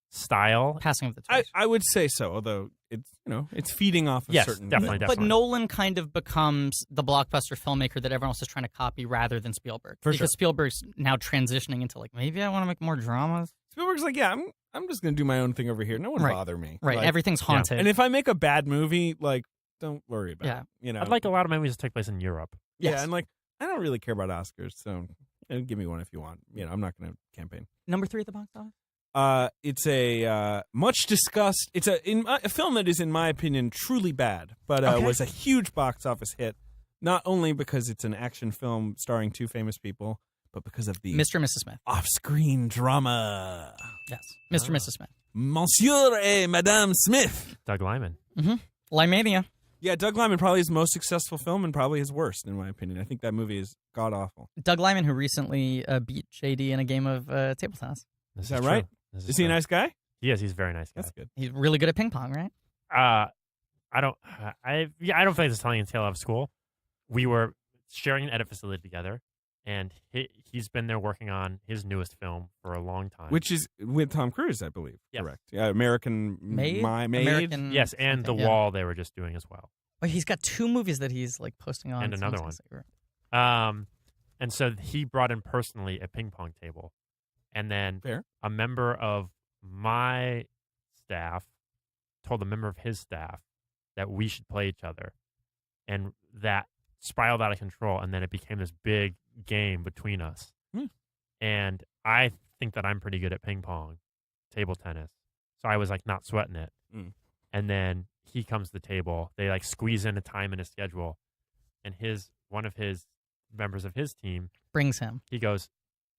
style. Passing of the torch. I would say so, although it's it's feeding off of Yes, certain definitely, things. But Nolan kind of becomes the blockbuster filmmaker that everyone else is trying to copy rather than Spielberg. For because sure. Spielberg's now transitioning into like, maybe I want to make more dramas. Spielberg's like, yeah, I'm just gonna do my own thing over here. No one Right. bother me. Right. Like, Everything's haunted. and if I make a bad movie, like, don't worry about Yeah. it. You know, I'd like a lot of movies to take place in Europe. Yes. Yeah, and like I don't really care about Oscars, so give me one if you want. I'm not going to campaign. Number 3 at the box office? It's a much discussed. It's a film that is, in my opinion, truly bad, but Okay. was a huge box office hit. Not only because it's an action film starring 2 famous people, but because of the Mr. and Mrs. Smith. off-screen drama. Yes. Mr. and Mrs. Smith. Monsieur et Madame Smith. Doug Liman. Limania. Yeah, Doug Liman, probably his most successful film and probably his worst, in my opinion. I think that movie is god-awful. Doug Liman, who recently beat JD in a game of table tennis. Is that right? Is he a nice guy? Yes, he's a very nice guy. That's good. He's really good at ping pong, right? I don't feel like this is telling a tale out of school. We were sharing an edit facility together, and he's been there working on his newest film for a long time. Which is with Tom Cruise, I believe. Yes. Correct. Yeah, American Made? Made. American Yes, and The something, yeah. Wall they were just doing as well. Oh, he's got 2 movies that he's like posting on. And another Someone's one. gonna say, And so he brought in personally a ping pong table, and then Fair. a member of my staff told a member of his staff that we should play each other, and that spiraled out of control, and then it became this big game between us. And I think that I'm pretty good at ping pong, table tennis, so I was like not sweating it. And then he comes to the table, they like squeeze in a time in his schedule, and one of his members of his team brings him. he goes,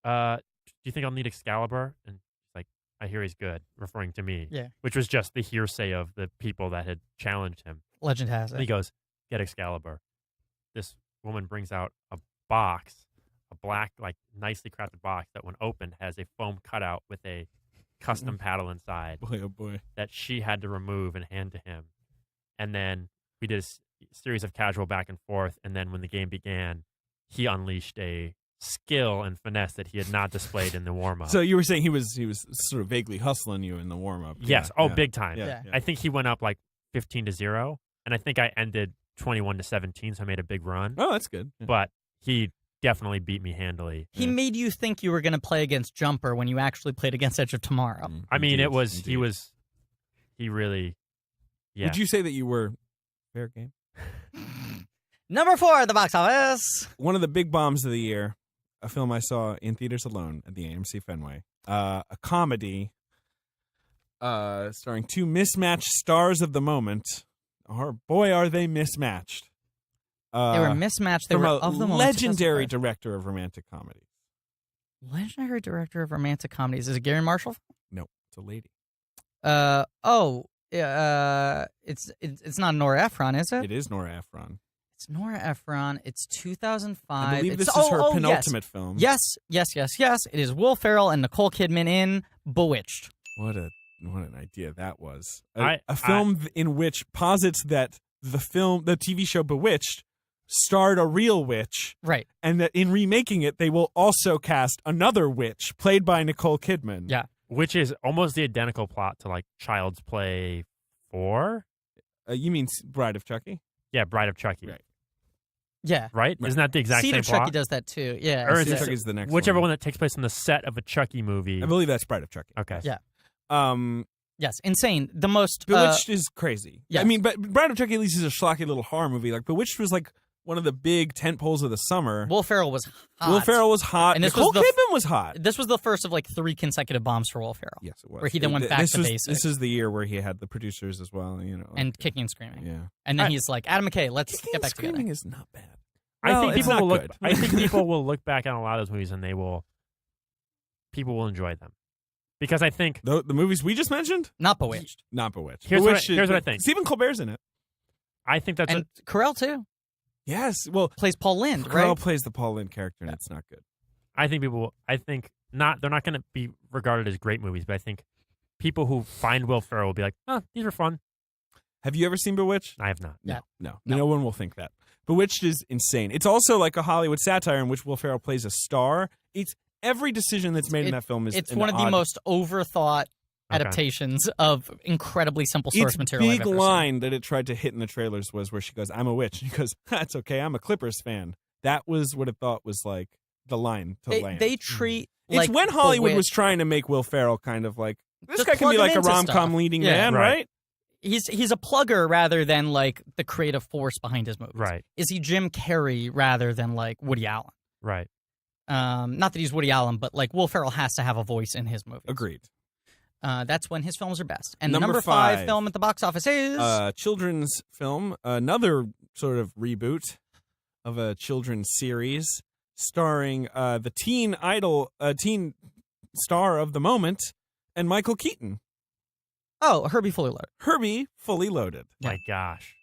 do you think I'll need Excalibur? And he's like, I hear he's good, referring to me. Yeah. Which was just the hearsay of the people that had challenged him. Legend has And he it. goes, get Excalibur. This woman brings out a box, a black, like nicely crafted box that when opened has a foam cutout with a custom paddle inside Boy, oh boy. that she had to remove and hand to him. And then we did a series of casual back and forth. And then when the game began, he unleashed a skill and finesse that he had not displayed in the warm-up. So you were saying he was sort of vaguely hustling you in the warm-up. Yes. Yeah, Oh, yeah. big time. Yeah. I think he went up like 15-0, and I think I ended 21-17, so I made a big run. Oh, that's good. Yeah. But he definitely beat me handily. He made you think you were going to play against Jumper when you actually played against Edge of Tomorrow. I mean, Indeed, it was indeed. he really. Yeah. Would you say that you were fair game? Number 4 at the box office. One of the big bombs of the year, a film I saw in theaters alone at the AMC Fenway, a comedy starring 2 mismatched stars of the moment. Boy, are they mismatched. They were mismatched. They from were a of the moment. legendary 2005. director of romantic comedies. Legendary director of romantic comedies. Is it Gary Marshall? No, it's a lady. It's not Nora Ephron, is it? It is Nora Ephron. It's Nora Ephron. It's 2005. I believe this It's- is her yes. penultimate film. Yes. It is Will Ferrell and Nicole Kidman in Bewitched. What an idea that was. I- A film in which posits that the TV show Bewitched starred a real witch, Right. and that in remaking it, they will also cast another witch played by Nicole Kidman. Yeah. Which is almost the identical plot to like Child's Play 4. You mean Bride of Chucky? Yeah, Bride of Chucky. Right. Yeah. Right? Isn't that the exact Seed same of Chucky plot? does that too. Yeah. Or is Seed of it- Chucky's the next Whichever one. one that takes place on the set of a Chucky movie. I believe that's Bride of Chucky. Okay. Yeah. Um, Yes. Insane. The most. Bewitched is crazy. yes. I mean, but Bride of Chucky at least is a schlocky little horror movie. Like Bewitched was like one of the big tent poles of the summer. Will Ferrell was hot. Will Ferrell was hot. And this Nicole was the- Kidman was hot. This was the first of like 3 consecutive bombs for Will Ferrell. Yes, it was. Where he then went back this to was, basics. This is the year where he had the producers as well. You know, And Kicking and Screaming. yeah. And then he's like, Adam McKay, let's Kicking get and back together. Screaming is not bad. I Well, think it's people not will look. good. I think people will look back on a lot of those movies and people will enjoy them, because I think The movies we just mentioned, Not Bewitched. not Bewitched. Here's what I- Bewitched is- here's what I think. Stephen Colbert's in it. that's And Carell too. Yes. Well, Plays Paul Lind, Carell right? plays the Paul Lynde character, and it's not good. I think people. I think not. They're not going to be regarded as great movies, but I think people who find Will Ferrell will be like, "Oh, these are fun." Have you ever seen Bewitched? I have not. Yeah. No. No one will think that. Bewitched is insane. It's also like a Hollywood satire in which Will Ferrell plays a star. It's every decision that's made in that film is It's an one of the odd- most overthought Okay. adaptations of incredibly simple source Its material. big I've ever line that it tried to hit in the trailers was where she goes, "I'm a witch." And he goes, "That's okay. I'm a Clippers fan." That was what it thought was like the line to seen. land. They treat it's like when Hollywood was Bewitched- trying to make Will Ferrell kind of like this Just guy can plug be him like a into rom-com stuff. leading Yeah. man, Right. right? He's a plugger rather than like the creative force behind his movies. Right. Is he Jim Carrey rather than like Woody Allen? Right. Not that he's Woody Allen, but like Will Ferrell has to have a voice in his movies. Agreed. That's when his films are best. And Number number five. 5 film at the box office is Children's film, another sort of reboot of a children's series starring the teen idol, teen star of the moment, and Michael Keaton. Herbie Fully Loaded. Herbie Fully Loaded. Yeah. My gosh.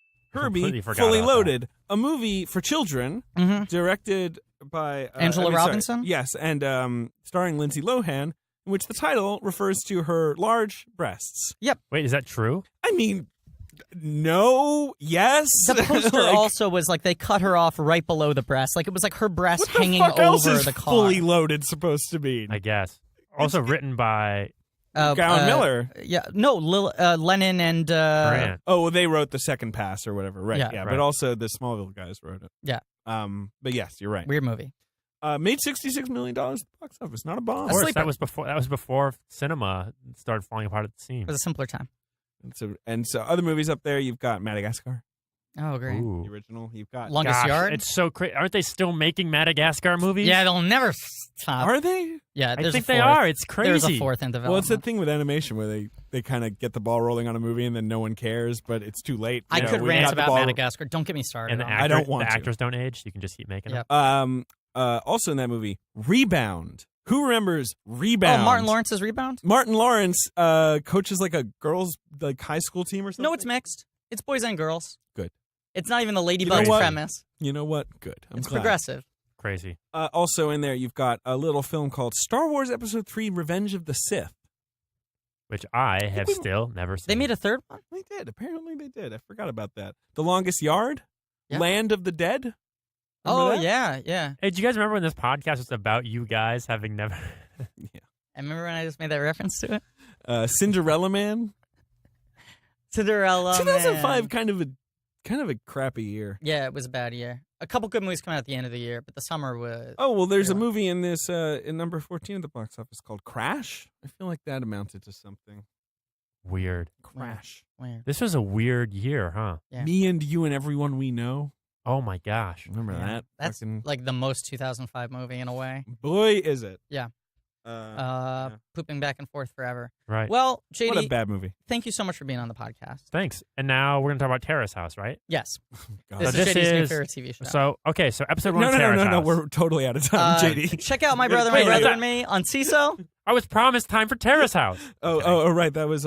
Herbie, completely forgot Fully about Loaded, a movie for children, directed by Angela Robinson? Yes, and starring Lindsay Lohan, in which the title refers to her large breasts. Wait, is that true? I mean, no, yes. The poster Like, also was like they cut her off right below the breast. Like it was like her breast what the hanging fuck else over is the car. Fully Loaded supposed to be? I guess. Also written by Gowan Miller. Yeah, no, Lennon and Grant. Oh, well, they wrote the second pass or whatever, right? Yeah. Yeah, Right. but also the Smallville guys wrote it. Yeah. But yes, you're right. weird movie. Made $66 million at the box office. Not a bomb. Of course, Sleeper. that was before cinema started falling apart at the It seams. was a simpler time. And so other movies up there, you've got Madagascar, Oh, great. Ooh. the original. You've got. Longest Gosh, Yard. it's so crazy. Aren't they still making Madagascar movies? Yeah, they'll never stop. Are they? Yeah, I there's think a they fourth. are. It's crazy. There's a fourth in Well, development. it's that thing with animation where they kind of get the ball rolling on a movie and then no one cares, but it's too late. I You know, could we rant got the about ball- Madagascar. Don't get me started. And the on actors, it. don't want the to. actors don't age. You can just keep making Yep. them. Also in that movie, Rebound. Who remembers Rebound? Oh, Martin Lawrence's Rebound? Martin Lawrence coaches like a girls' like high school team or something. No, it's mixed. It's boys and girls. Good. It's not even the You Ladybug know what? premise. You know what? Good. I'm It's glad. progressive. Crazy. Also in there, you've got a little film called Star Wars Episode 3: Revenge of the Sith. Which I have we- still never seen. They made a third one? They did. Apparently, they did. I forgot about that. The Longest Yard, Yeah. Land of the Dead. Oh, Remember that? yeah. Hey, do you guys remember when this podcast was about you guys having never? I remember when I just made that reference to it. Cinderella Man. Cinderella 2005, Man. kind of a crappy year. Yeah, it was a bad year. A couple good movies coming out at the end of the year, but the summer was... Oh well, there's a Yeah. movie in this in number 14 at the box office called Crash. I feel like that amounted to something. Weird. Crash. Weird. This was a weird year, huh? Yeah. Me and You and Everyone We Know. Oh my gosh. Remember Yeah. that? That's Fucking- like the most 2005 movie in a way. boy, is it? Yeah. Yeah. Pooping back and forth forever. Right. Well, What a JD, bad movie. thank you so much for being on the podcast. Thanks. And now we're gonna talk about Terrace House, right? Yes. God. This So is this JD's new is- favorite TV show. So okay, so episode one No, of no, no, Terrace no, no. House. We're totally out of time, JD. Check out My We're Brother, My totally Brother out. and Me on CISO. I was promised time for Terrace House. Oh, right. That was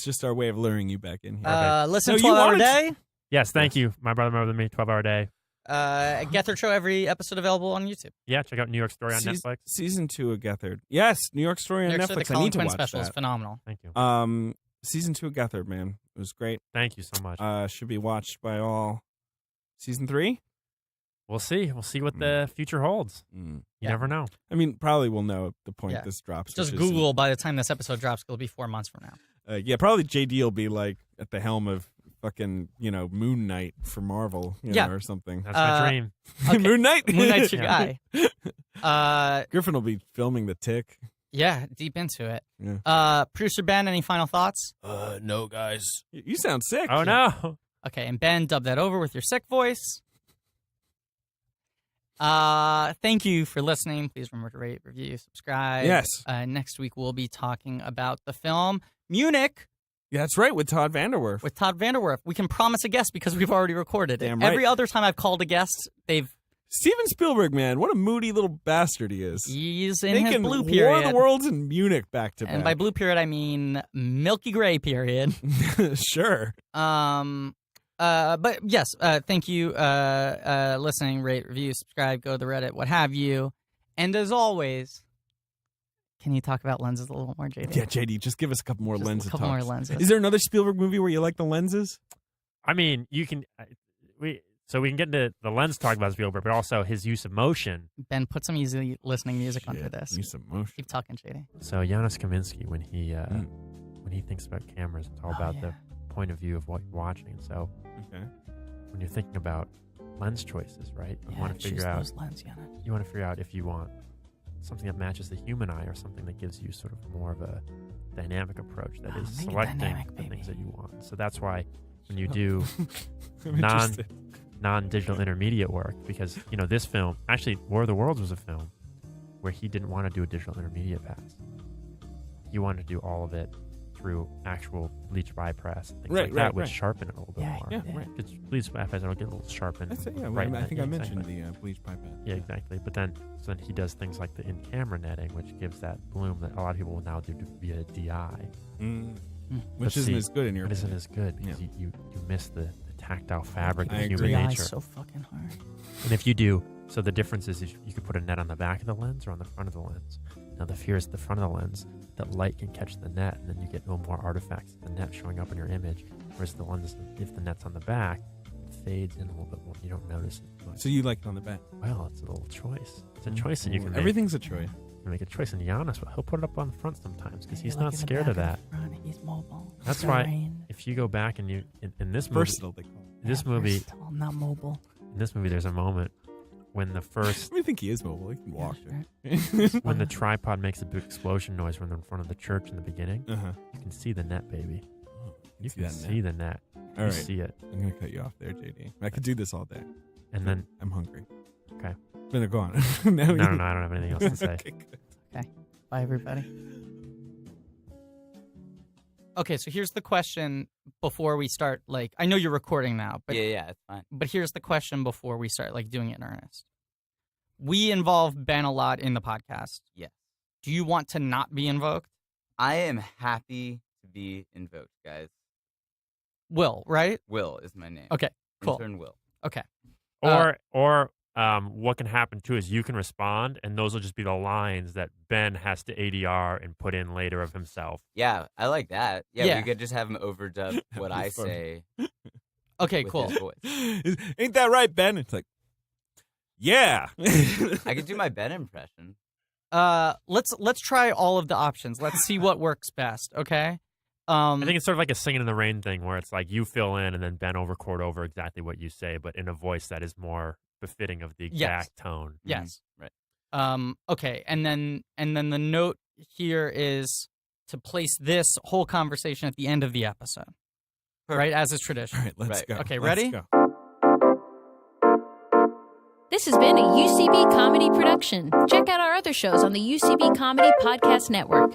just our way of luring you back in here. Listen No, you 12 Hour wanted- Day. Yes, thank you. My brother, more than me. 12-hour day. Gethard Show, every episode available on YouTube. Yeah, check out New York Story on Netflix. Season 2 of Gethard. Yes, New York Story on New York City, Netflix. the I Colin need to Quinn watch special is that. phenomenal. Thank you. Season 2 of Gethard, man, it was great. Thank you so much. Should be watched by all. Season 3. We'll see. We'll see what the future holds. You Yeah. never know. I mean, probably we'll know at the point Yeah. this drops. Just which is- Google by the time this episode drops. It'll be 4 months from now. yeah, probably JD will be like at the helm of fucking Moon Knight for Marvel, Yeah. or something. That's my dream. Okay. Moon Knight. Moon Knight's your Yeah. guy. Griffin will be filming The Tick. Yeah, deep into it. Yeah. Producer Ben, any final thoughts? No, guys. You sound sick. Oh no. Okay, and Ben, dub that over with your sick voice. Thank you for listening. Please remember to rate, review, subscribe. Yes. Next week we'll be talking about the film Munich Yeah, that's right, with Todd Vanderwerf. with Todd Vanderwerf. We can promise a guest because we've already recorded it. Damn right. Every other time I've called a guest, Steven Spielberg, man, what a moody little bastard he is. he's in his Making blue War period. of the Worlds in Munich back to back. And by blue period I mean milky gray period. Sure. But yes, thank you, listening, rate, review, subscribe, go to the Reddit, what have you. And as always, can you talk about lenses a little more, JD? Yeah, JD, just give us a couple more Just lenses. a couple more lenses. Is there another Spielberg movie where you like the lenses? I mean, you can. We can get into the lens talk about Spielberg, but also his use of motion. Ben, put some easy listening music under this. Use some motion. Keep talking, JD. So Janusz Kaminski, when he thinks about cameras, it's all about the point of view of what you're watching. So Okay. when you're thinking about lens choices, right? You want to figure out. those lens, Yana. You want to figure out if you want something that matches the human eye or something that gives you sort of more of a dynamic approach that is make it selecting dynamic, the baby. things that you want. So that's why when you do I'm interested. non-digital intermediate work, because this film, actually War of the Worlds was a film where he didn't want to do a digital intermediate pass. He wanted to do all of it through actual bleach by press and things Right, like right, that, which right. sharpen it a little bit more. Yeah, right. Because bleach by press will get a little sharpened. That's it, yeah, right I then. think Yeah, I mentioned exactly. the bleach pipette. Yeah, exactly. But then he does things like the in-camera netting, which gives that bloom that a lot of people will now do via DI. Which But isn't see, as good in your It isn't as good because Yeah. you miss the tactile fabric of I human agree. nature. so fucking hard. And if you do, so the difference is you could put a net on the back of the lens or on the front of the lens. Now the fear is the front of the lens, that light can catch the net, and then you get no more artifacts of the net showing up in your image. Whereas the lens, if the net's on the back, it fades in a little bit more. You don't notice it much. So you like it on the back? Well, it's a little choice. It's a choice that you can make. Everything's a choice. You make a choice, and Giannis, he'll put it up on the front sometimes because he's not scared of that. He's mobile. That's why if you go back and in this movie, Versatile, they call it. this movie, not mobile. in this movie, there's a moment when the first I think he is mobile. He can walk. when the tripod makes a big explosion noise when they're in front of the church in the beginning, Uh-huh. you can see the net, baby. You see can that see the net. All You right. see it, I'm going to cut you off there, JD. I could do this all day. and then I'm hungry. Okay. But go on. no, I don't have anything else to say. Okay, good. Bye, everybody. Okay, so here's the question before we start. Like, I know you're recording now, but Yeah, it's fine. But here's the question before we start, like, doing it in earnest. We involve Ben a lot in the podcast. Yes. Do you want to not be invoked? I am happy to be invoked, guys. Will, right? Will is my name. Okay, cool. Intern Will. Okay. Or what can happen too is you can respond, and those will just be the lines that Ben has to ADR and put in later of himself. Yeah, I like that. Yeah, Yeah. we could just have him overdub what be I fun. say Okay, with cool. his voice. Ain't that right, Ben? It's like, yeah. I could do my Ben impression. Let's try all of the options. Let's see what works best, okay? I think it's sort of like a Singing in the Rain thing where it's like you fill in and then Ben will record over exactly what you say, but in a voice that is more befitting of the exact tone. Yes. Right. Okay, and then the note here is to place this whole conversation at the end of the episode. Right, as is tradition. All right, let's Right. go. Okay, Let's ready? go. This has been a UCB comedy production. Check out our other shows on the UCB Comedy Podcast Network.